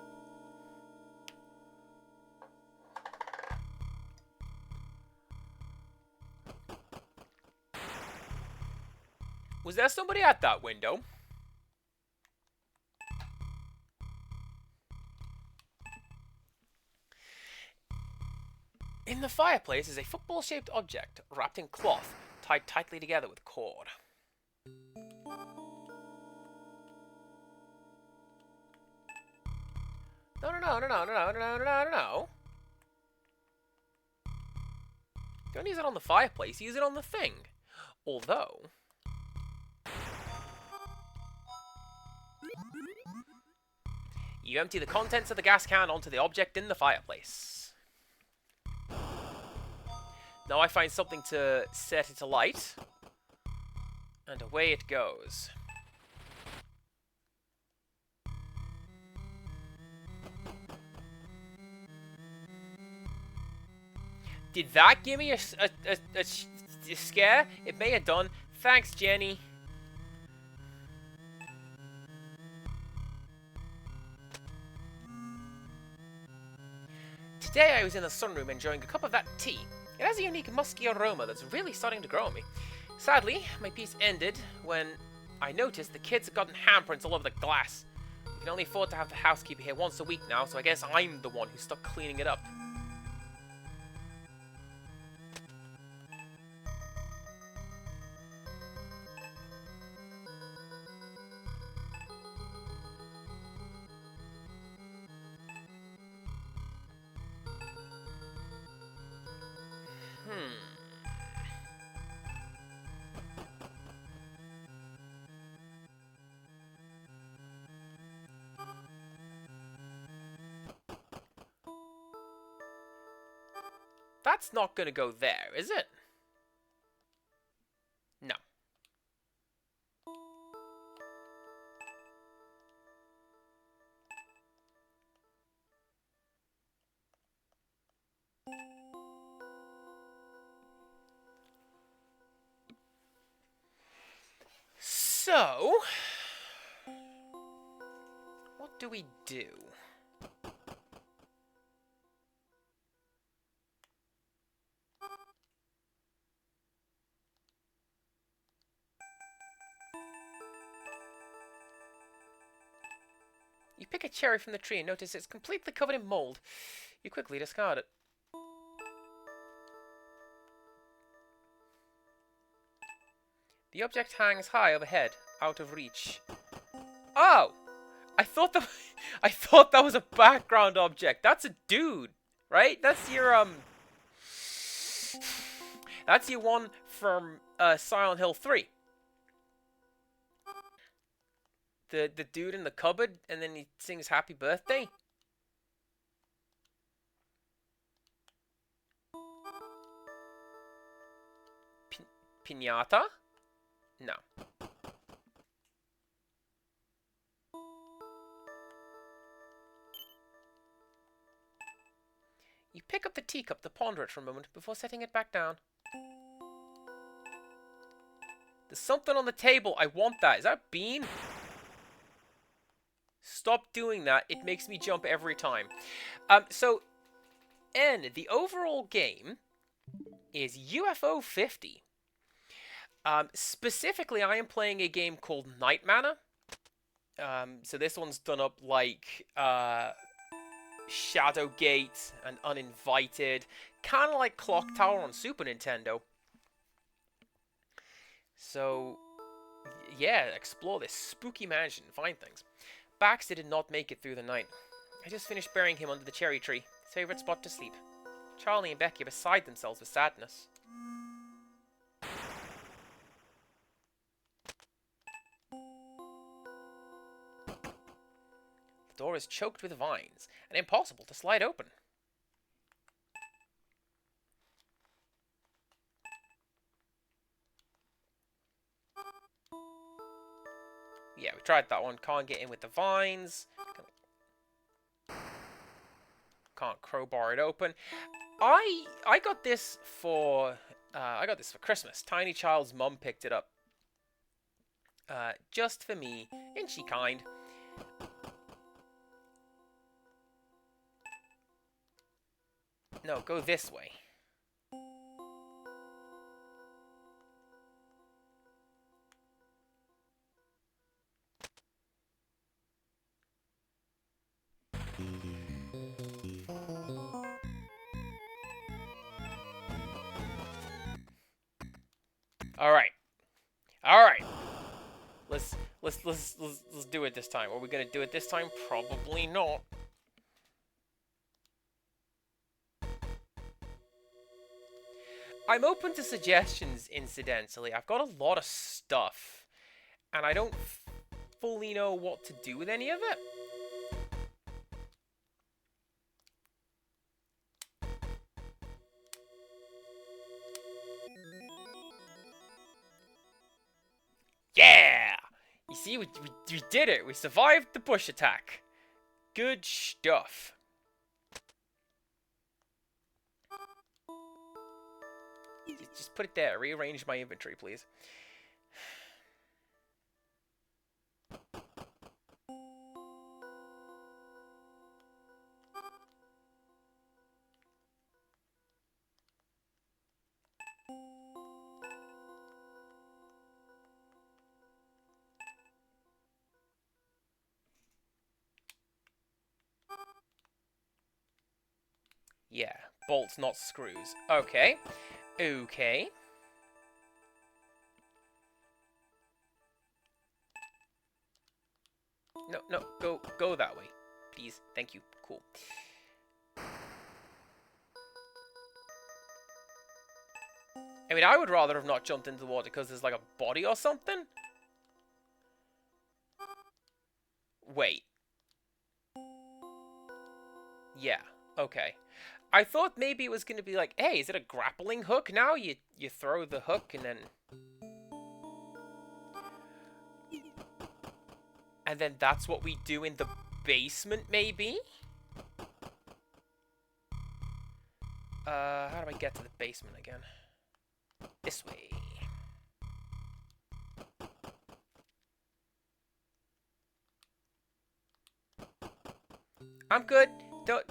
Was there somebody at that window? In the fireplace is a football-shaped object wrapped in cloth, tied tightly together with cord. No. Don't use it on the fireplace, use it on the thing. Although... you empty the contents of the gas can onto the object in the fireplace. Now I find something to set it alight. And away it goes. Did that give me a scare? It may have done. Thanks, Jenny. Today I was in the sunroom enjoying a cup of that tea. It has a unique musky aroma that's really starting to grow on me. Sadly, my piece ended when I noticed the kids had gotten handprints all over the glass. We can only afford to have the housekeeper here once a week now, so I guess I'm the one who's stuck cleaning it up. That's not gonna go there, is it? No. So, what do we do? You pick a cherry from the tree and notice it's completely covered in mold. You quickly discard it. The object hangs high overhead, out of reach. Oh! I thought that I thought that was a background object. That's a dude, right? That's your one from Silent Hill 3. The dude in the cupboard, and then he sings Happy Birthday. Piñata? No. You pick up the teacup to ponder it for a moment before setting it back down. There's something on the table. I want that. Is that a bean? Stop doing that. It makes me jump every time. So, the overall game is UFO 50. Specifically, I am playing a game called Night Manor. So this one's done up like Shadowgate and Uninvited, kind of like Clock Tower on Super Nintendo. So, yeah, explore this spooky mansion and find things. Baxter did not make it through the night. I just finished burying him under the cherry tree, his favorite spot to sleep. Charlie and Becky are beside themselves with sadness. The door is choked with vines and impossible to slide open. Yeah, we tried that one. Can't get in with the vines. Can't crowbar it open. I got this for Christmas. Tiny Child's mum picked it up. Just for me. Isn't she kind? No, go this way. All right. Let's do it this time. Are we gonna do it this time? Probably not. I'm open to suggestions, incidentally. I've got a lot of stuff, and I don't fully know what to do with any of it. Yeah! You see, we did it. We survived the bush attack. Good stuff. Just put it there. Rearrange my inventory, please. Yeah, bolts, not screws. Okay. Okay. No, go that way. Please. Thank you. Cool. I mean, I would rather have not jumped into the water because there's like a body or something. Wait. Yeah, okay. I thought maybe it was going to be like, hey, is it a grappling hook now? You throw the hook and then... And then that's what we do in the basement, maybe? How do I get to the basement again? This way. I'm good.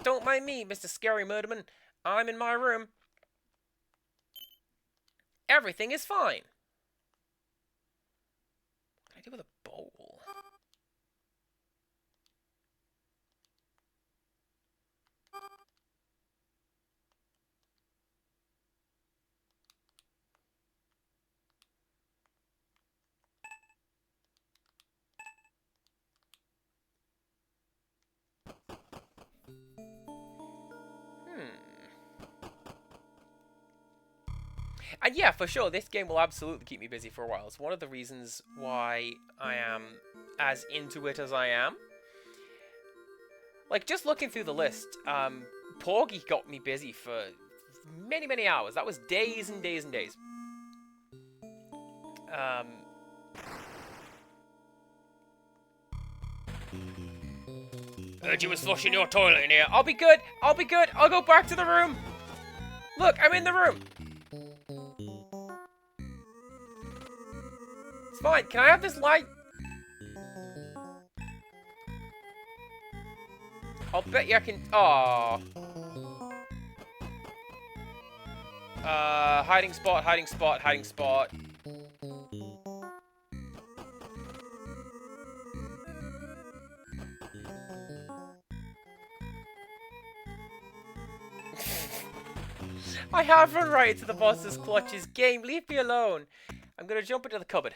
Don't mind me, Mr. Scary Murderman. I'm in my room. Everything is fine. What can I do with a bowl? And yeah, for sure, this game will absolutely keep me busy for a while. It's one of the reasons why I am as into it as I am. Like, just looking through the list, Porgy got me busy for many, many hours. That was days and days and days. Heard you was flushing your toilet in here. I'll be good. I'll be good. I'll go back to the room. Look, I'm in the room. It's fine. Can I have this light? I'll bet you I can... Aww. Hiding spot, hiding spot, hiding spot. I have run right into the boss's clutches. Game, leave me alone. I'm gonna jump into the cupboard.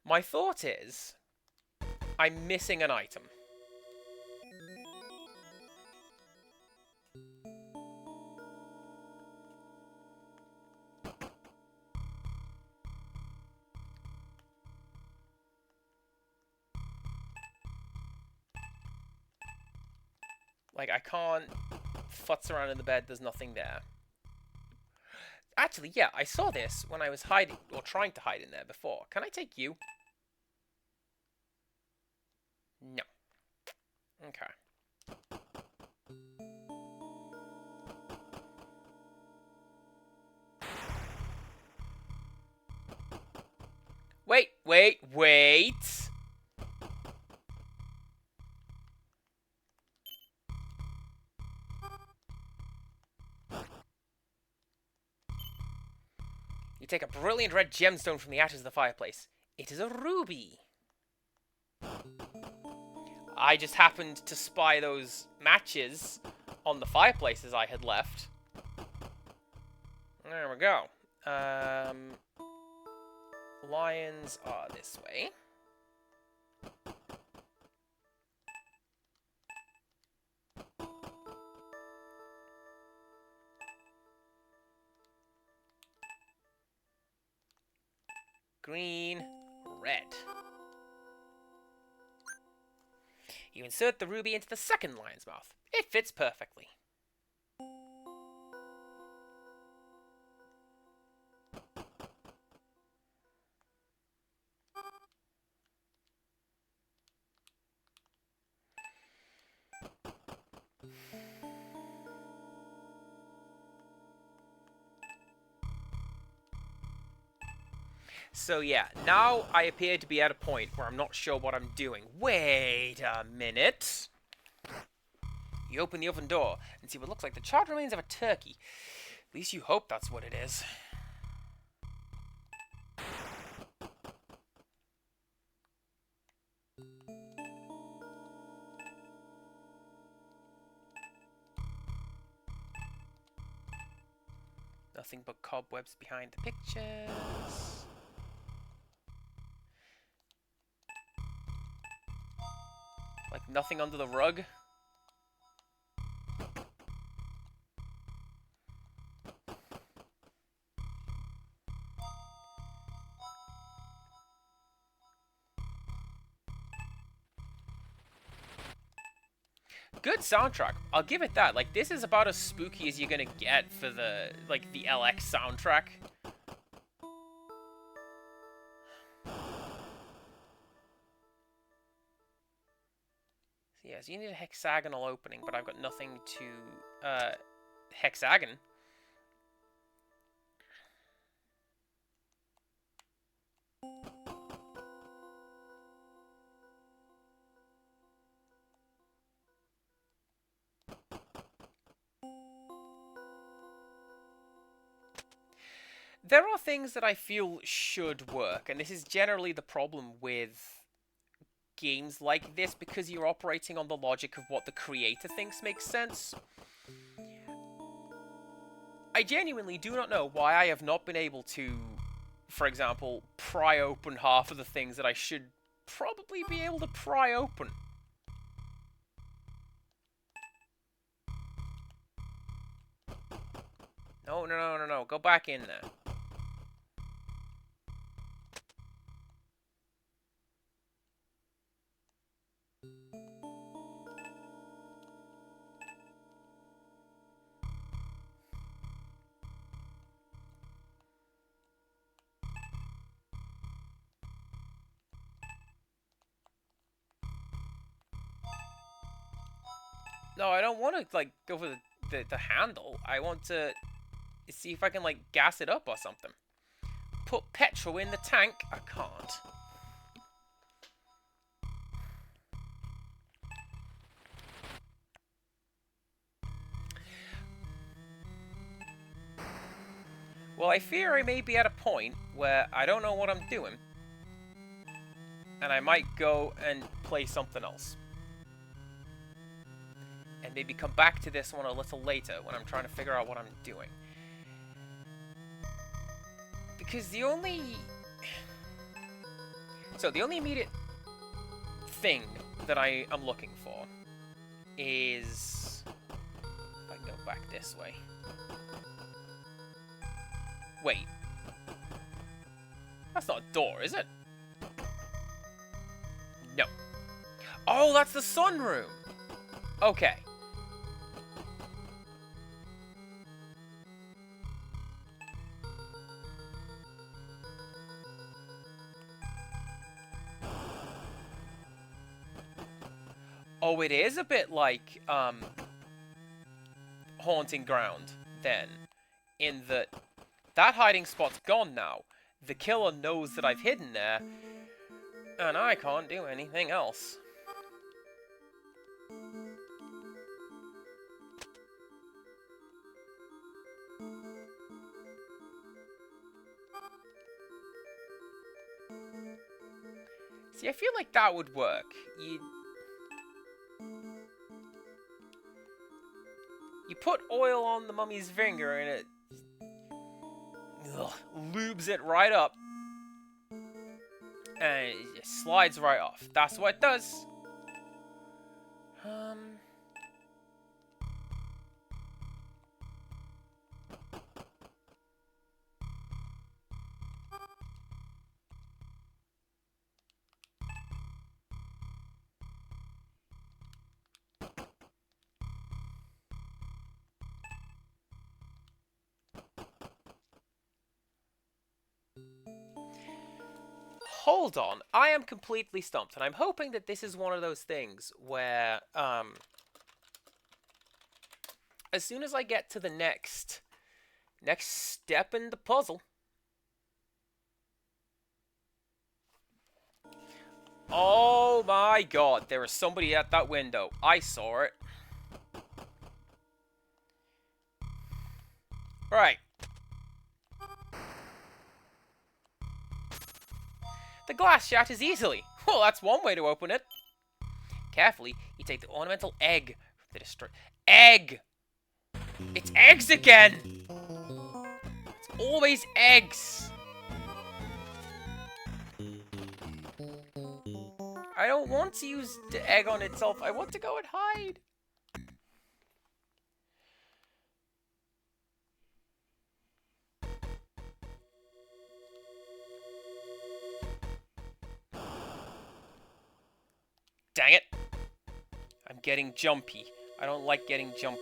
My thought is, I'm missing an item. Like, I can't futz around in the bed, there's nothing there. Actually, yeah, I saw this when I was hiding, or trying to hide in there before. Can I take you? No. Okay. Wait, wait, wait! You take a brilliant red gemstone from the ashes of the fireplace. It is a ruby. I just happened to spy those matches on the fireplaces I had left. There we go. Lions are this way. Green, red. You insert the ruby into the second lion's mouth. It fits perfectly. So yeah, now I appear to be at a point where I'm not sure what I'm doing. Wait a minute. You open the oven door and see what looks like the charred remains of a turkey. At least you hope that's what it is. Nothing but cobwebs behind the pictures. Like nothing under the rug. Good soundtrack. I'll give it that. Like, this is about as spooky as you're gonna get for the, like, the LX soundtrack. So yes, you need a hexagonal opening, but I've got nothing to, hexagon. There are things that I feel should work, and this is generally the problem with games like this, because you're operating on the logic of what the creator thinks makes sense. I genuinely do not know why I have not been able to for example, pry open half of the things that I should probably be able to pry open. No, no, no, no, no. Go back in there. No, I don't want to, like, go for the handle. I want to see if I can, like, gas it up or something. Put petrol in the tank. I can't. Well, I fear I may be at a point where I don't know what I'm doing. And I might go and play something else. And maybe come back to this one a little later when I'm trying to figure out what I'm doing. Because the only... So, the only immediate thing that I am looking for is... If I can go back this way. Wait. That's not a door, is it? No. Oh, that's the sunroom! Okay. Oh, it is a bit like, Haunting Ground, then. In that hiding spot's gone now. The killer knows that I've hidden there, and I can't do anything else. See, I feel like that would work. You put oil on the mummy's finger and it lubes it right up. And it just slides right off. That's what it does. Hold on, I am completely stumped, and I'm hoping that this is one of those things where, as soon as I get to the next step in the puzzle... Oh my god, there is somebody at that window. I saw it. Right. The glass shatters easily. Well, that's one way to open it. Carefully, you take the ornamental egg from the destroy... Egg! It's eggs again! It's always eggs! I don't want to use the egg on itself. I want to go and hide. Dang it. I'm getting jumpy. I don't like getting jumpy.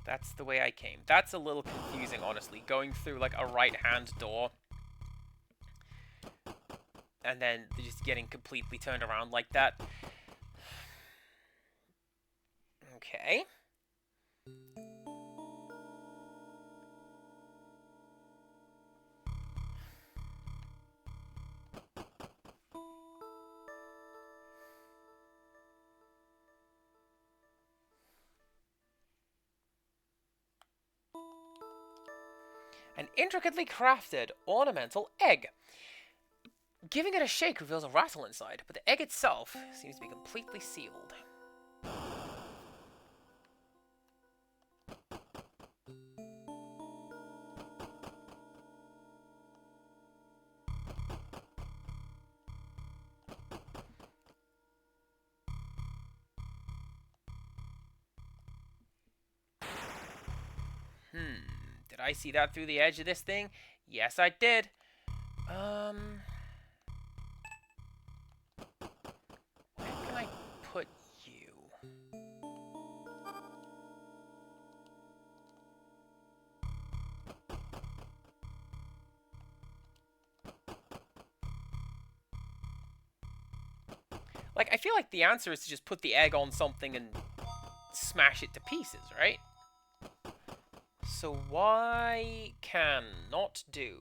That's the way I came. That's a little confusing, honestly. Going through, like, a right-hand door. And then just getting completely turned around like that. Okay. An intricately crafted ornamental egg. Giving it a shake reveals a rattle inside, but the egg itself seems to be completely sealed. Did I see that through the edge of this thing? Yes, I did. Where can I put you? Like, I feel like the answer is to just put the egg on something and smash it to pieces, right? So why cannot do?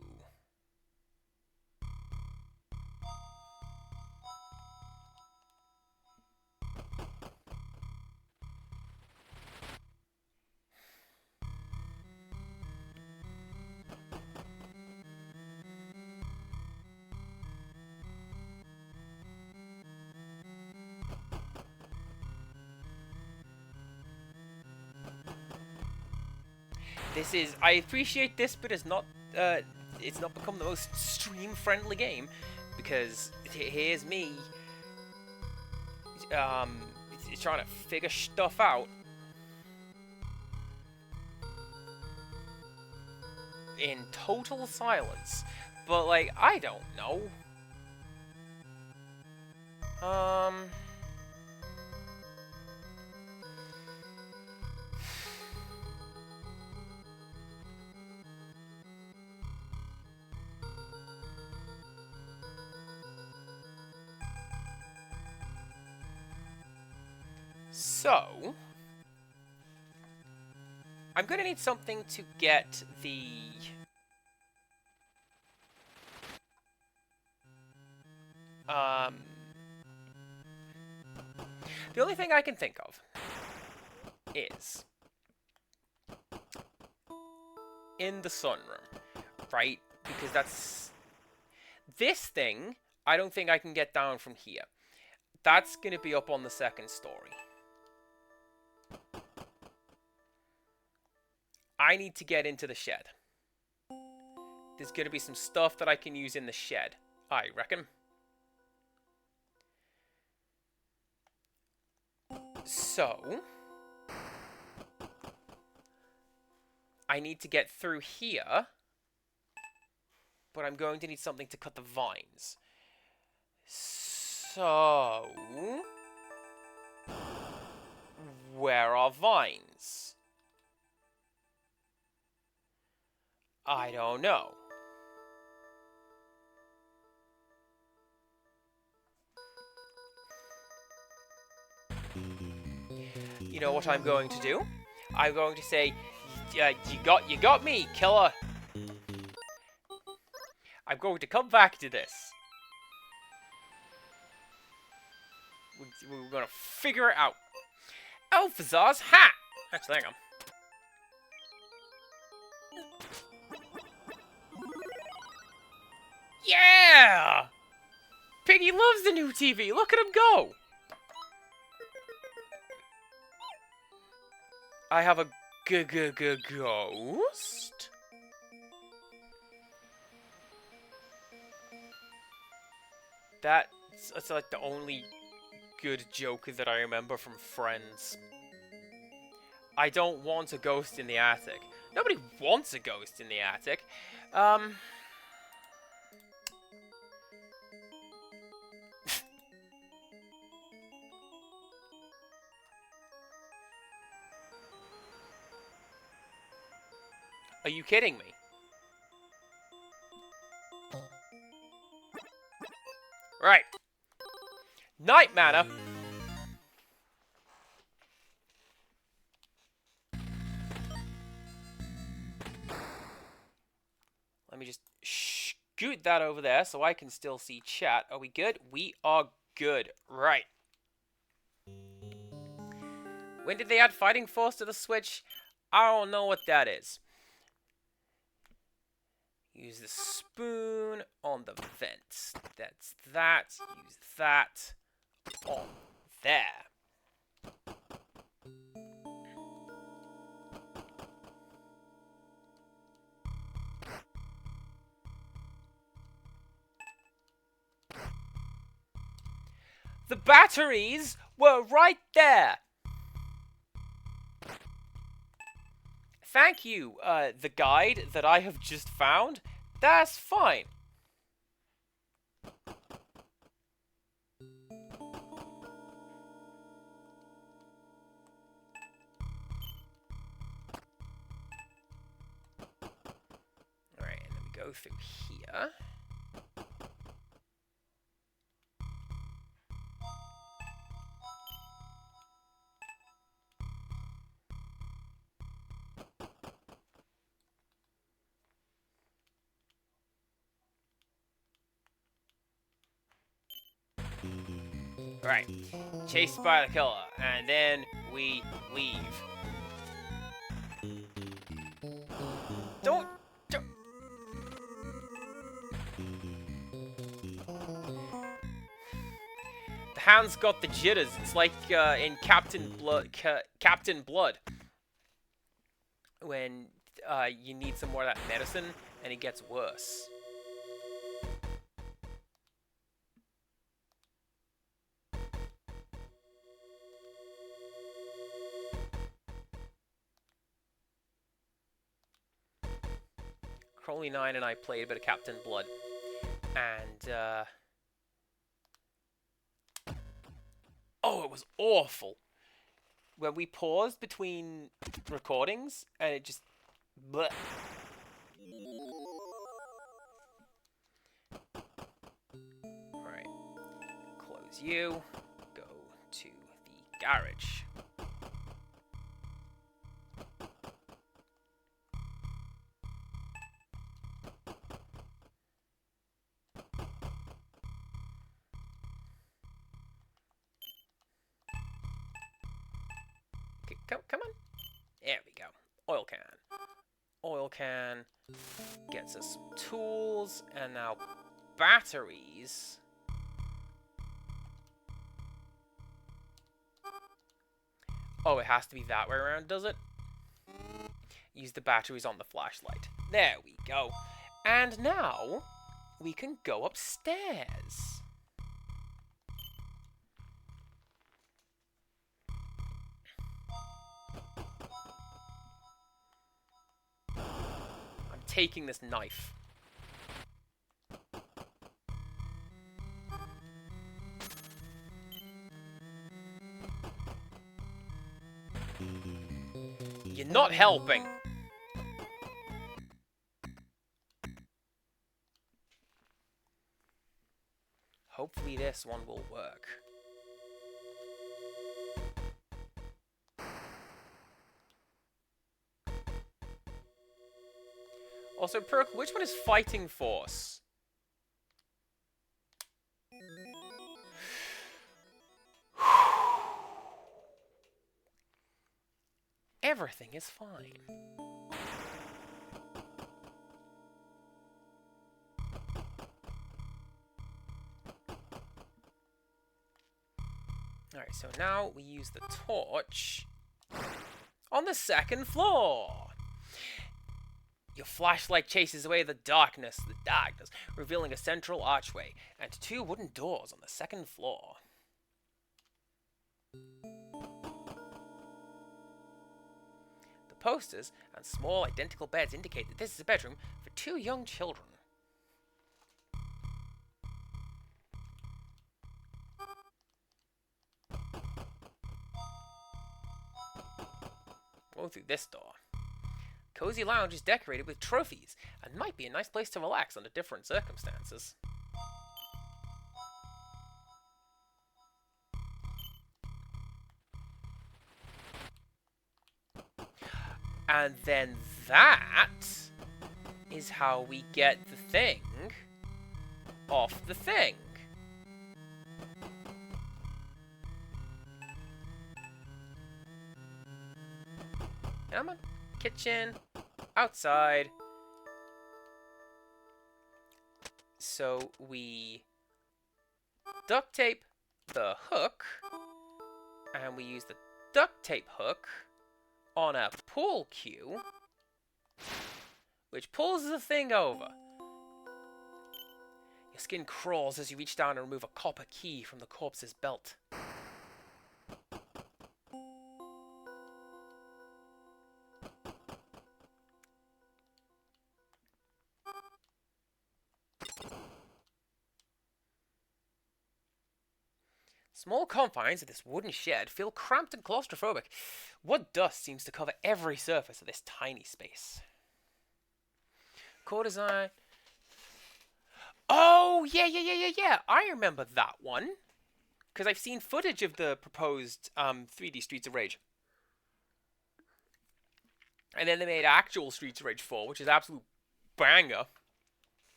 This is, I appreciate this, but it's not become the most stream-friendly game, because here's me, trying to figure stuff out in total silence. But, like, I don't know. So, I'm gonna need something to get the... The only thing I can think of is in the sunroom, right? Because that's... This thing, I don't think I can get down from here. That's gonna be up on the second story. I need to get into the shed. There's gonna be some stuff that I can use in the shed, I reckon. So, I need to get through here, but I'm going to need something to cut the vines. So, where are vines? I don't know. You know what I'm going to do? I'm going to say, you got me, killer. I'm going to come back to this. We're going to figure it out. Alphazar's hat! Actually, hang on. Yeah! Piggy loves the new TV. Look at him go. I have a ghost? That's like the only good joke that I remember from Friends. I don't want a ghost in the attic. Nobody wants a ghost in the attic. Are you kidding me? Right. Night mana. Let me just scoot that over there so I can still see chat. Are we good? We are good. Right. When did they add Fighting Force to the Switch? I don't know what that is. Use the spoon on the vent. That's that. Use that on there. The batteries were right there. Thank you, the guide that I have just found. That's fine. Alright, and then we go through here. Right, chased by the killer, and then we leave. Don't. The hand's got the jitters. It's like in Captain Blood, when you need some more of that medicine, and it gets worse. Crowley 9 and I played a bit of Captain Blood, and oh, it was awful. When we paused between recordings, and it just bleh. Alright, close you, go to the garage. Come on. There we go. Oil can. Oil can gets us some tools, and now batteries. Oh, it has to be that way around, does it? Use the batteries on the flashlight. There we go. And now we can go upstairs. Taking this knife. You're not helping. Hopefully this one will work. Also, Perk, which one is fighting force? Everything is fine. Alright, so now we use the torch on the second floor. Your flashlight chases away the darkness, revealing a central archway and two wooden doors on the second floor. The posters and small identical beds indicate that this is a bedroom for two young children. Go through this door. Cozy lounge is decorated with trophies and might be a nice place to relax under different circumstances. And then that is how we get the thing off the thing. Come on. Kitchen. Outside. So we duct tape the hook, and we use the duct tape hook on a pull cue, which pulls the thing over. Your skin crawls as you reach down and remove a copper key from the corpse's belt. Small confines of this wooden shed feel cramped and claustrophobic. Wood dust seems to cover every surface of this tiny space. Core design. Oh, yeah. I remember that one. Because I've seen footage of the proposed 3D Streets of Rage. And then they made actual Streets of Rage 4, which is absolute banger.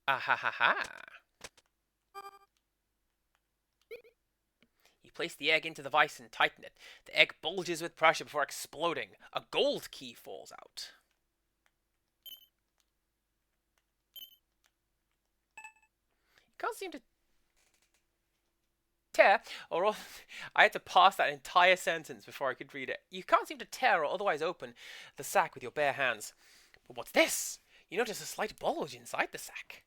Ahahaha. You place the egg into the vise and tighten it. The egg bulges with pressure before exploding. A gold key falls out. You can't seem to tear, or I had to pass that entire sentence before I could read it. You can't seem to tear or otherwise open the sack with your bare hands. But what's this? You notice a slight bulge inside the sack.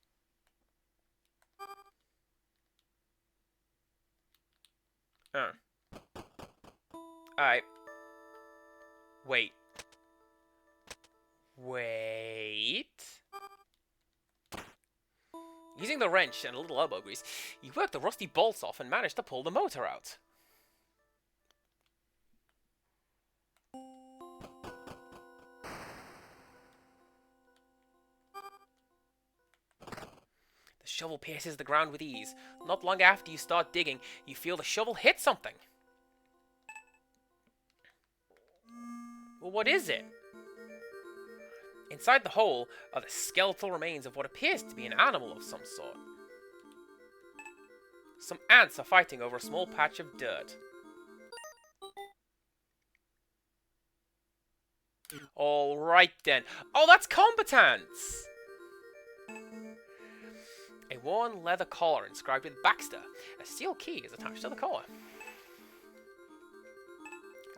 Alright. Wait. Using the wrench and a little elbow grease, you work the rusty bolts off and manage to pull the motor out. The shovel pierces the ground with ease. Not long after you start digging, you feel the shovel hit something. Well, what is it? Inside the hole are the skeletal remains of what appears to be an animal of some sort. Some ants are fighting over a small patch of dirt. Alright then. Oh, that's combatants! A worn leather collar inscribed with Baxter. A steel key is attached to the collar.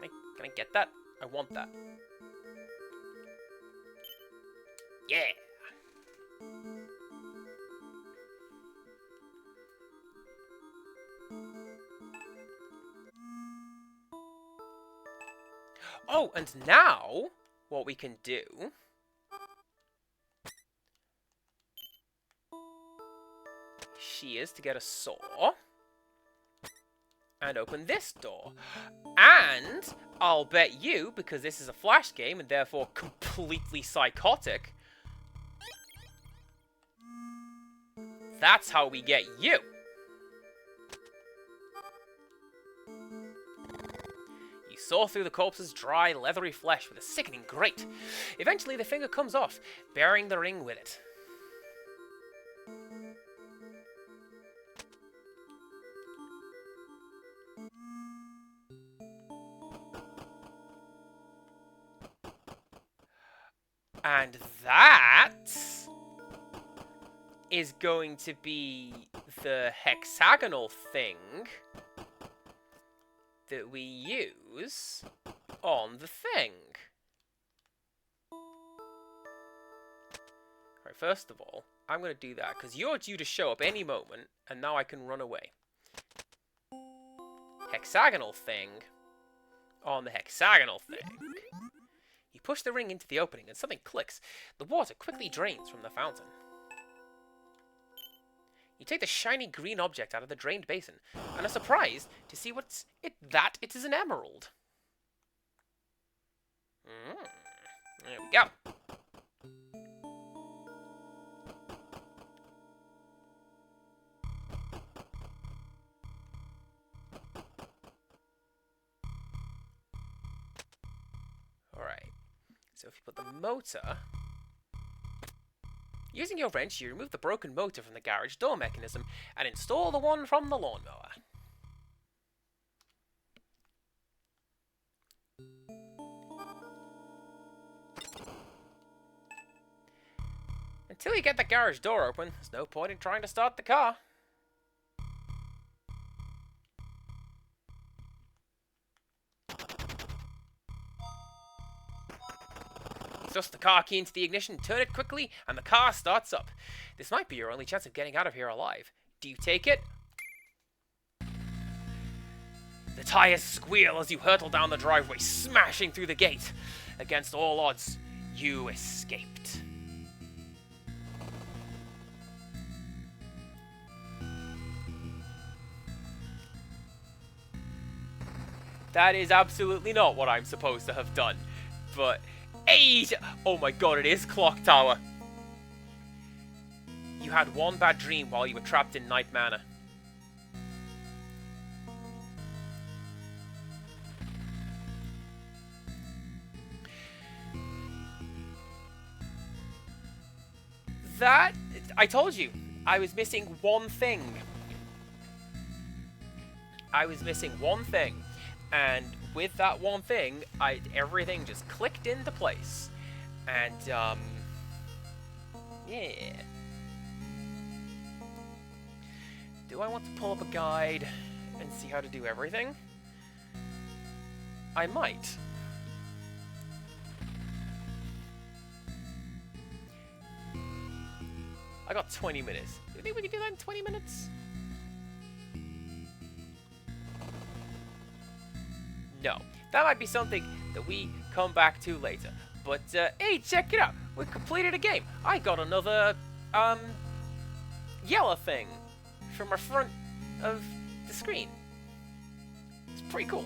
Can I get that? I want that. Yeah! Oh, and now, what we can do is to get a saw and open this door. And I'll bet you, because this is a Flash game and therefore completely psychotic, that's how we get you. You saw through the corpse's dry, leathery flesh with a sickening grate. Eventually, the finger comes off, bearing the ring with it. And that is going to be the hexagonal thing that we use on the thing. Right, first of all, I'm going to do that because you're due to show up any moment, and now I can run away. Hexagonal thing on the hexagonal thing. You push the ring into the opening and something clicks. The water quickly drains from the fountain. You take the shiny green object out of the drained basin and are surprised to see it is an emerald. There we go. Alright. So if you put the motor... Using your wrench, you remove the broken motor from the garage door mechanism and install the one from the lawnmower. Until you get the garage door open, there's no point in trying to start the car. Thrust the car key into the ignition, turn it quickly, and the car starts up. This might be your only chance of getting out of here alive. Do you take it? The tires squeal as you hurtle down the driveway, smashing through the gate. Against all odds, you escaped. That is absolutely not what I'm supposed to have done. But, 8! Oh my god, it is Clock Tower. You had one bad dream while you were trapped in Night Manor. That... I told you. I was missing one thing. I was missing one thing. And with that one thing, everything just clicked into place. And, yeah. Do I want to pull up a guide and see how to do everything? I might. I got 20 minutes. Do you think we can do that in 20 minutes? No. That might be something that we come back to later. But, hey, check it out. We completed a game. I got another, yellow thing from the front of the screen. It's pretty cool.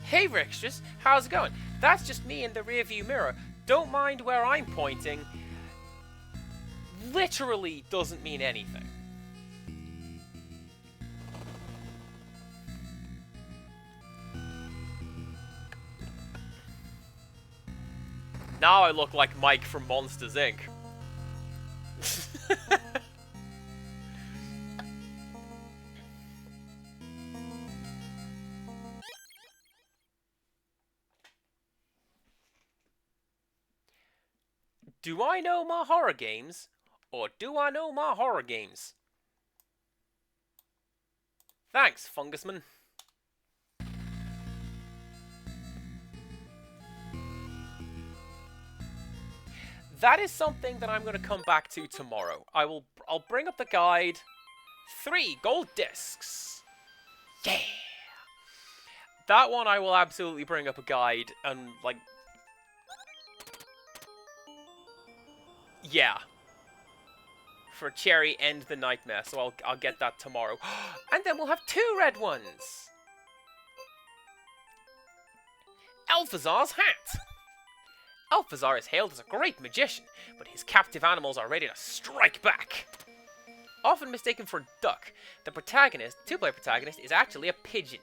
Hey, Rextras, how's it going? That's just me in the rearview mirror. Don't mind where I'm pointing. Literally doesn't mean anything. Now I look like Mike from Monsters, Inc. Do I know my horror games? Or do I know my horror games? Thanks, Fungusman. That is something that I'm going to come back to tomorrow. I'll bring up the guide. 3 gold discs. Yeah. That one I will absolutely bring up a guide and, like... Yeah. For Cherry and the Nightmare, so I'll get that tomorrow. And then we'll have 2 red ones. Alphazar's hat. Alphazar is hailed as a great magician, but his captive animals are ready to strike back. Often mistaken for a duck, the protagonist, two-player protagonist, is actually a pigeon.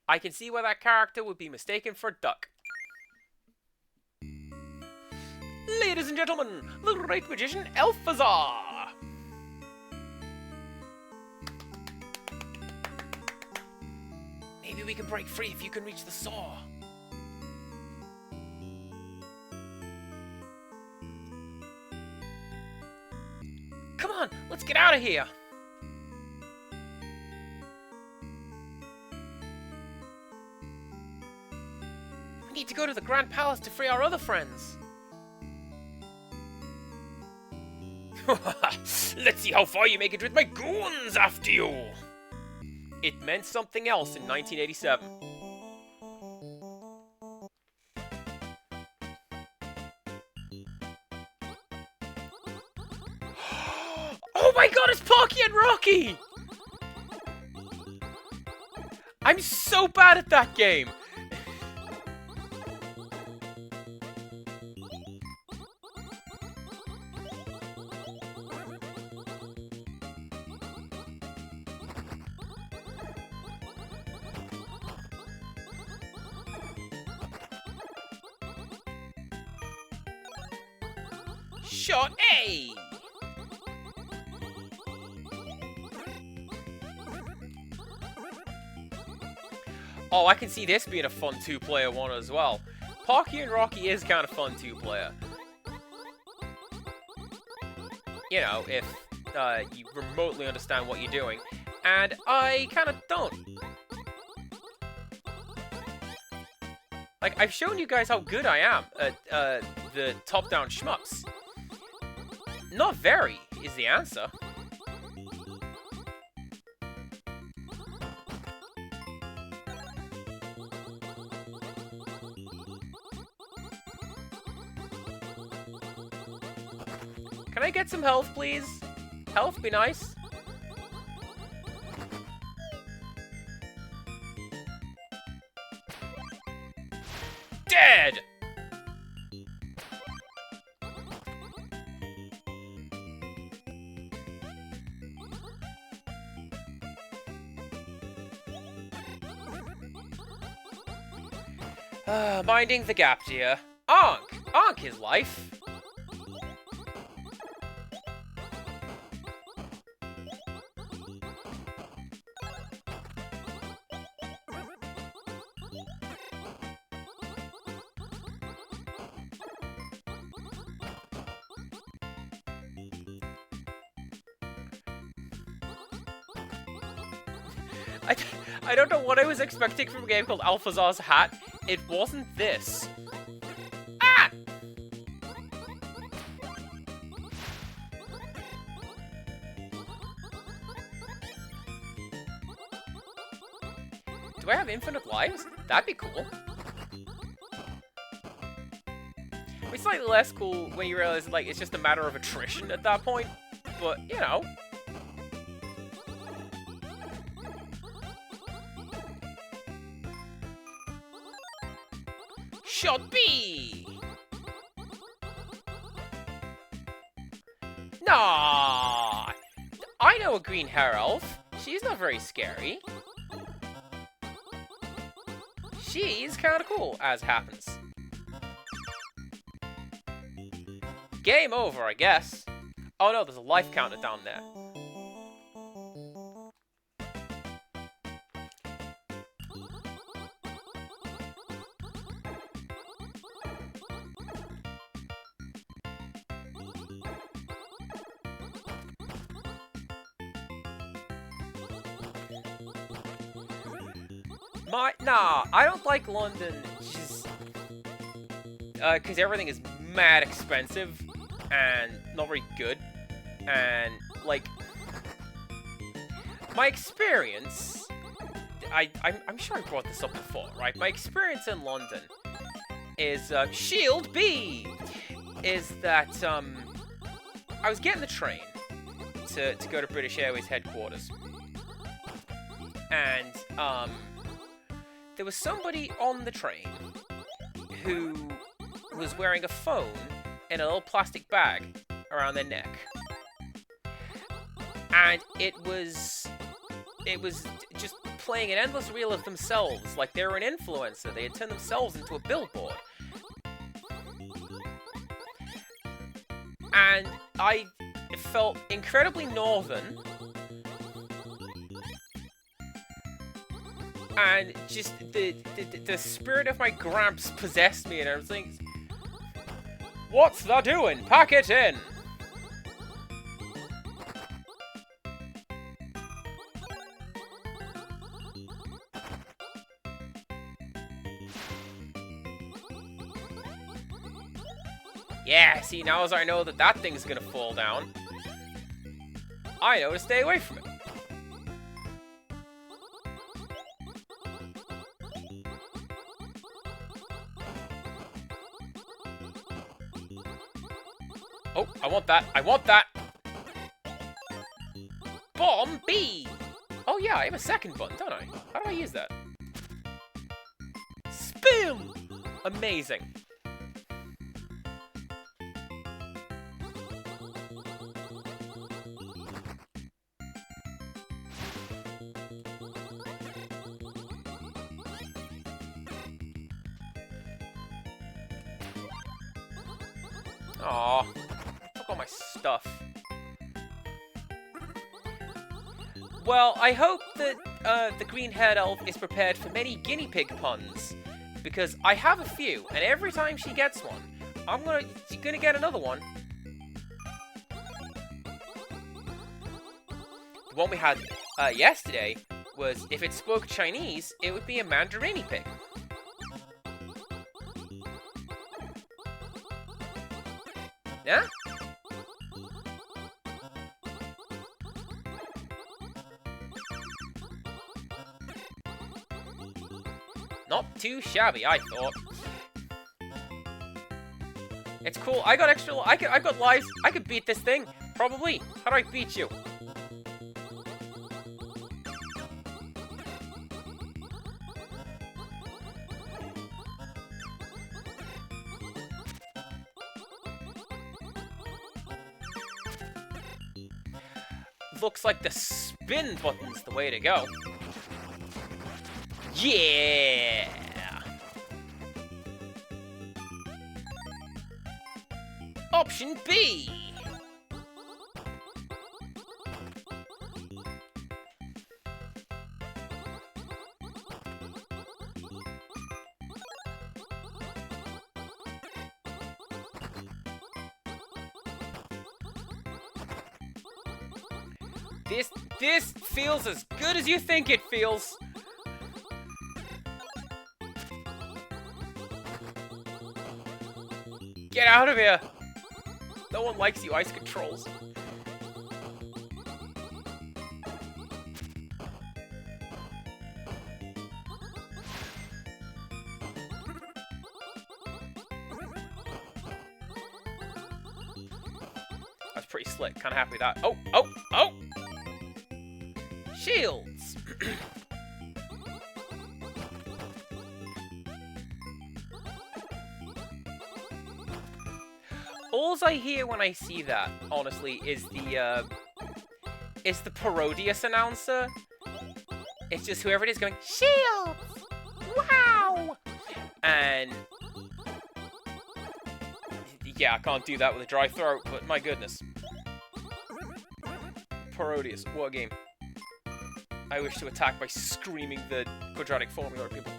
I can see why that character would be mistaken for a duck. Ladies and gentlemen, the great magician Alphazar! Maybe we can break free if you can reach the saw. Come on, let's get out of here! We need to go to the Grand Palace to free our other friends. Let's see how far you make it with my goons after you! It meant something else in 1987. Oh my god, it's Porky and Rocky! I'm so bad at that game! Shot A! Oh, I can see this being a fun two-player one as well. Parky and Rocky is kind of fun two-player. You know, if you remotely understand what you're doing. And I kind of don't. Like, I've shown you guys how good I am at the top-down shmups. Not very is the answer. Can I get some health, please? Health be nice. Dead! Minding the gap, dear. Ankh! Ankh is life. I don't know what I was expecting from a game called Alphazar's Hat. It wasn't this. Ah! Do I have infinite lives? That'd be cool. It's slightly less cool when you realize, like, it's just a matter of attrition at that point. But, you know. Shot B! Nah! I know a green hair elf. She's not very scary. She's kinda cool, as happens. Game over, I guess. Oh no, there's a life counter down there. Nah, I don't like London, just... cause everything is mad expensive, and not very good, and, like... My experience... I'm sure I brought this up before, right? My experience in London is, Shield B! Is that, I was getting the train to go to British Airways headquarters. And, there was somebody on the train who was wearing a phone in a little plastic bag around their neck. And it was just playing an endless reel of themselves, like they were an influencer. They had turned themselves into a billboard. And I felt incredibly northern. And just the spirit of my gramps possessed me, and I was like, "What's that doing? Pack it in!" Yeah, see, now as I know that that thing's gonna fall down, I know to stay away from it. Oh, I want that. I want that. Bomb B. Oh yeah, I have a second button, don't I? How do I use that? Spin. Amazing. Aww. took all my stuff. Well, I hope that the green-haired elf is prepared for many guinea pig puns, because I have a few, and every time she gets one, she's gonna get another one. The one we had yesterday was, if it spoke Chinese, it would be a Mandarini pig. Yeah? Not too shabby, I thought. It's cool. I got extra. I got lives. I could beat this thing. Probably. How do I beat you? Looks like the spin button's the way to go. Yeah! Option B! This feels as good as you think it feels. Get out of here! No one likes you ice controls. That's pretty slick. Kind of happy with that. Oh! Oh! Oh! Shields! Alls I hear when I see that, honestly, is the Parodius announcer. It's just whoever it is going, Shields! Wow! And yeah, I can't do that with a dry throat, but my goodness. Parodius, what a game. I wish to attack by screaming the quadratic formula at people.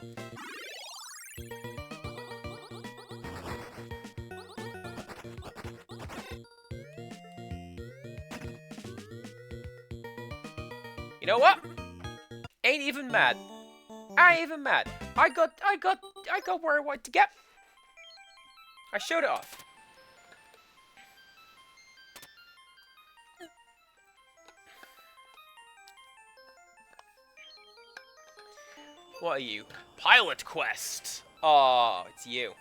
You know what? Ain't even mad. I ain't even mad. I got where I wanted to get. I showed it off. What are you? Pilot Quest! Oh, it's you.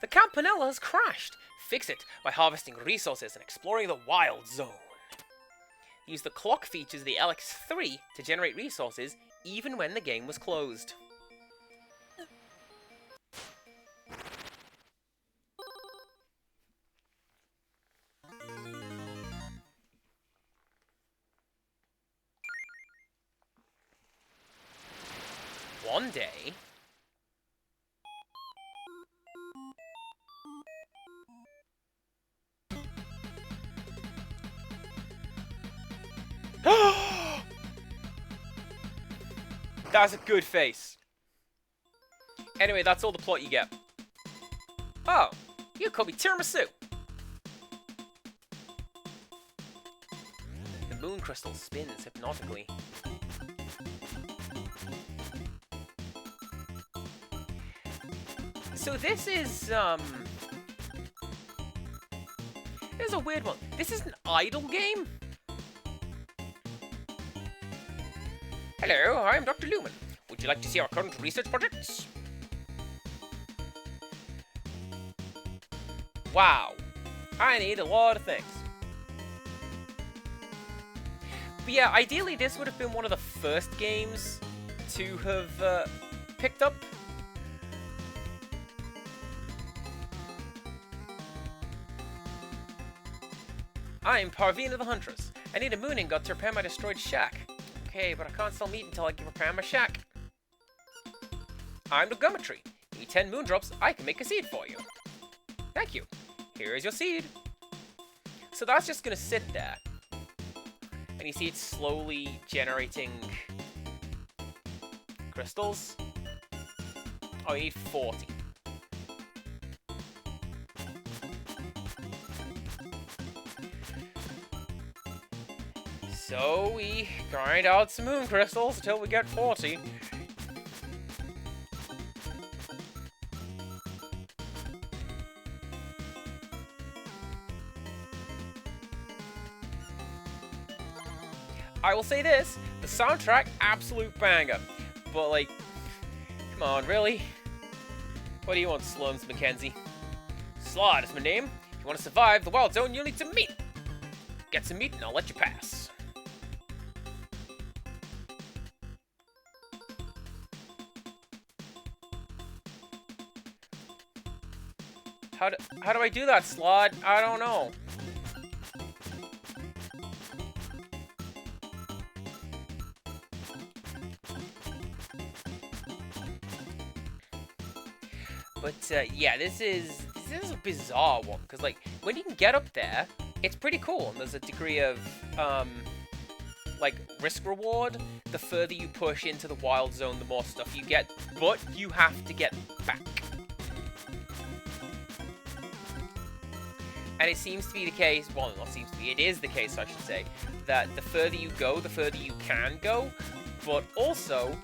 The Campanella has crashed. Fix it by harvesting resources and exploring the wild zone. Use the clock features of the LX3 to generate resources even when the game was closed. One day... That's a good face. Anyway, that's all the plot you get. Oh, you call me Tiramisu. The moon crystal spins hypnotically. So this is, Here's a weird one. This is an idle game? Hello, I'm Dr. Lumen. Would you like to see our current research projects? Wow. I need a lot of things. But yeah, ideally this would have been one of the first games to have picked up. I'm Parvina the Huntress. I need a moon ingot to repair my destroyed shack. Okay, but I can't sell meat until I can repair my shack. I'm the Gummetry. You need 10 moon drops, I can make a seed for you. Thank you. Here is your seed. So that's just going to sit there. And you see it's slowly generating crystals. Oh, you need 40. So we grind out some moon crystals until we get 40. I will say this, the soundtrack, absolute banger. But like, come on, really? What do you want, Slums Mackenzie? Slod is my name. If you want to survive the wild zone, you'll need some meat. Get some meat and I'll let you pass. How do I do that, Slod? I don't know. But yeah, this is a bizarre one because like when you can get up there, it's pretty cool. And there's a degree of like risk reward. The further you push into the wild zone, the more stuff you get, but you have to get back. And it seems to be the case, well, not seems to be, it is the case, I should say, that the further you go, the further you can go, but also,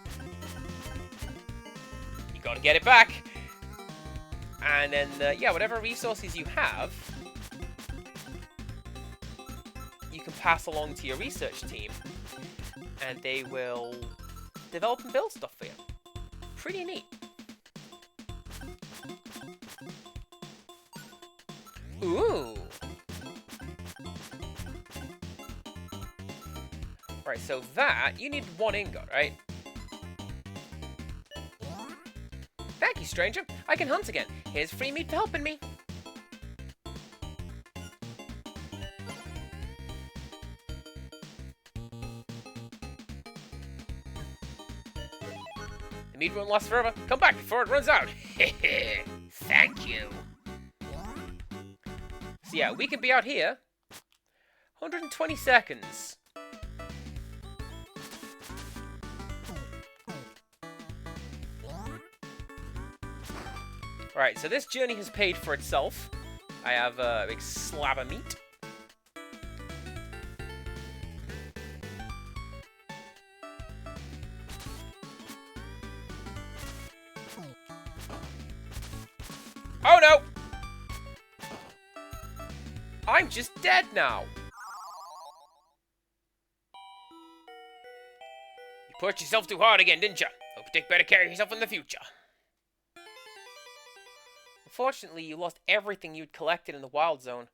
you gotta get it back. And then, yeah, whatever resources you have, you can pass along to your research team, and they will develop and build stuff for you. Pretty neat. Ooh. Right, so that, you need 1 ingot, right? Thank you, stranger. I can hunt again. Here's free meat for helping me. The meat won't last forever. Come back before it runs out. Thank you. So yeah, we can be out here. 120 seconds. Alright, so this journey has paid for itself. I have a big slab of meat. Oh no! I'm just dead now! You pushed yourself too hard again, didn't you? Hope you take better care of yourself in the future. Unfortunately, you lost everything you'd collected in the wild zone.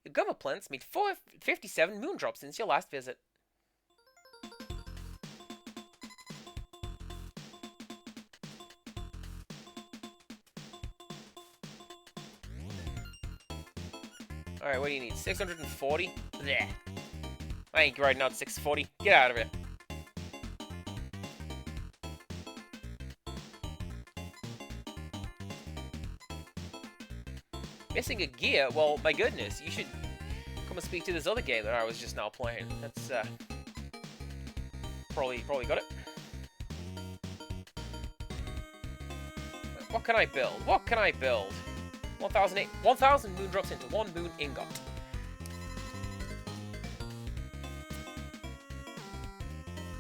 Your gumma plants made 57 moon drops since your last visit. Alright, what do you need? 640? Blech. I ain't riding out 640. Get out of here. Missing a gear? Well, my goodness, you should come and speak to this other game that I was just now playing. That's, probably got it. What can I build? What can I build? 1,000 moon drops into 1 moon ingot.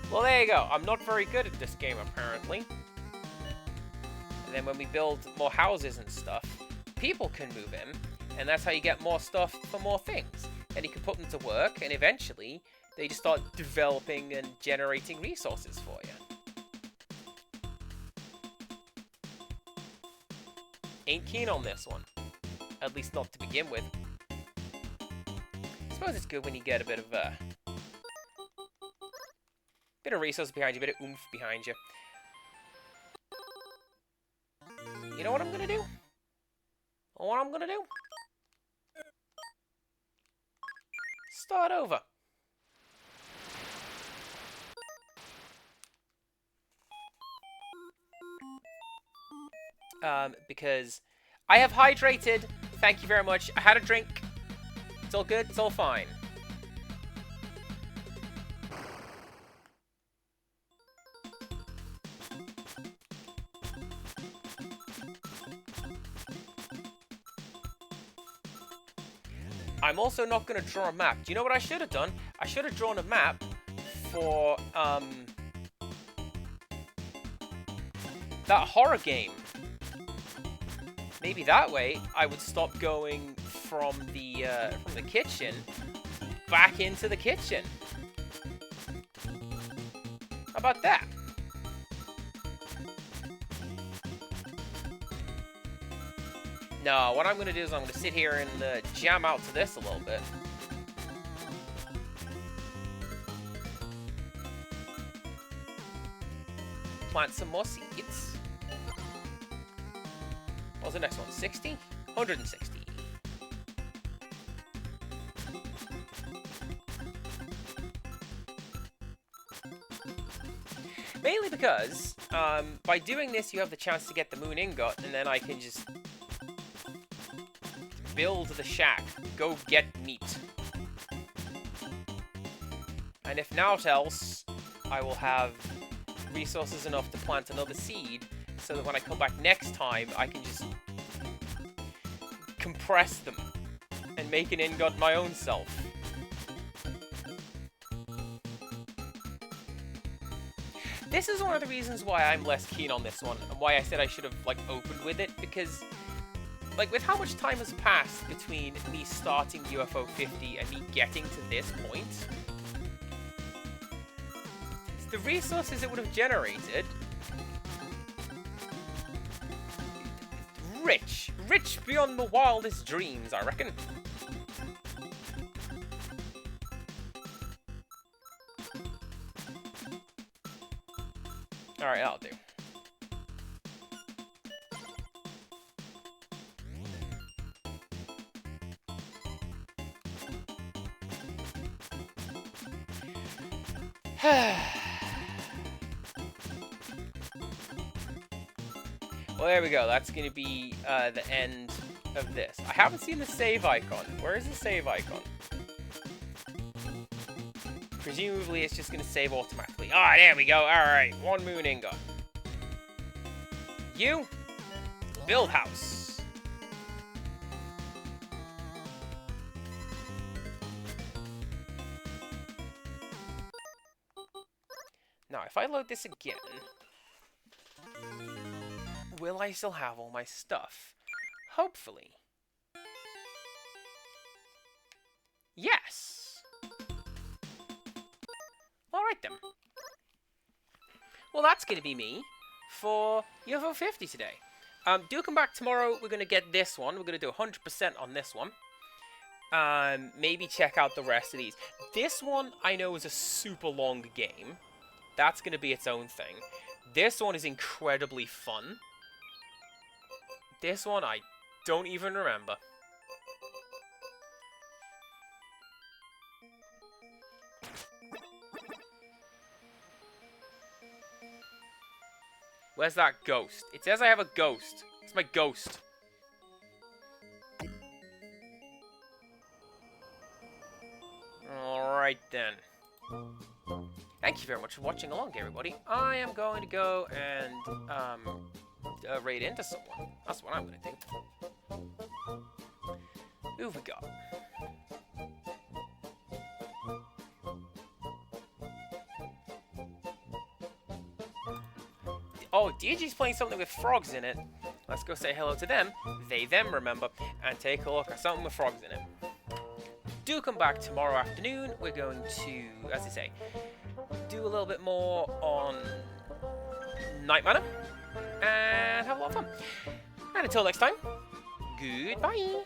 Well, there you go. I'm not very good at this game, apparently. And then when we build more houses and stuff, people can move in, and that's how you get more stuff for more things. And you can put them to work, and eventually, they just start developing and generating resources for you. Ain't keen on this one. At least not to begin with. I suppose it's good when you get a bit of resources behind you, a bit of oomph behind you. You know what I'm gonna do? What I'm gonna do? Start over. Because I have hydrated. Thank you very much. I had a drink. It's all good. It's all fine. I'm also not going to draw a map. Do you know what I should have done? I should have drawn a map for, that horror game. Maybe that way I would stop going from the kitchen back into the kitchen. How about that? No, what I'm going to do is I'm going to sit here and jam out to this a little bit. Plant some more seeds. What was the next one? 60? 160. Mainly because, by doing this, you have the chance to get the moon ingot, and then I can just build the shack. Go get meat. And if naught else, I will have resources enough to plant another seed, so that when I come back next time, I can just compress them and make an ingot my own self. This is one of the reasons why I'm less keen on this one, and why I said I should have, like, opened with it, because, like, with how much time has passed between me starting UFO 50 and me getting to this point, the resources it would have generated, rich beyond the wildest dreams, I reckon. Alright, that'll do. Well, there we go. That's going to be the end of this. I haven't seen the save icon. Where is the save icon? Presumably, it's just going to save automatically. Ah, there we go. All right, one moon ingot. You build house. Now, if I load this again, will I still have all my stuff? Hopefully. Yes! Alright then. Well, that's going to be me for UFO 50 today. Do come back tomorrow. We're going to get this one. We're going to do 100% on this one. Maybe check out the rest of these. This one, I know, is a super long game. That's going to be its own thing. This one is incredibly fun. This one, I don't even remember. Where's that ghost? It says I have a ghost. It's my ghost. Alright then. Thank you very much for watching along, everybody. I am going to go and raid into someone. That's what I'm going to do. Who have we got? Oh, DG's playing something with frogs in it. Let's go say hello to them. They, them, remember. And take a look at something with frogs in it. Do come back tomorrow afternoon. We're going to, as I say, do a little bit more on Night Manor. And have a lot of fun. And until next time, goodbye.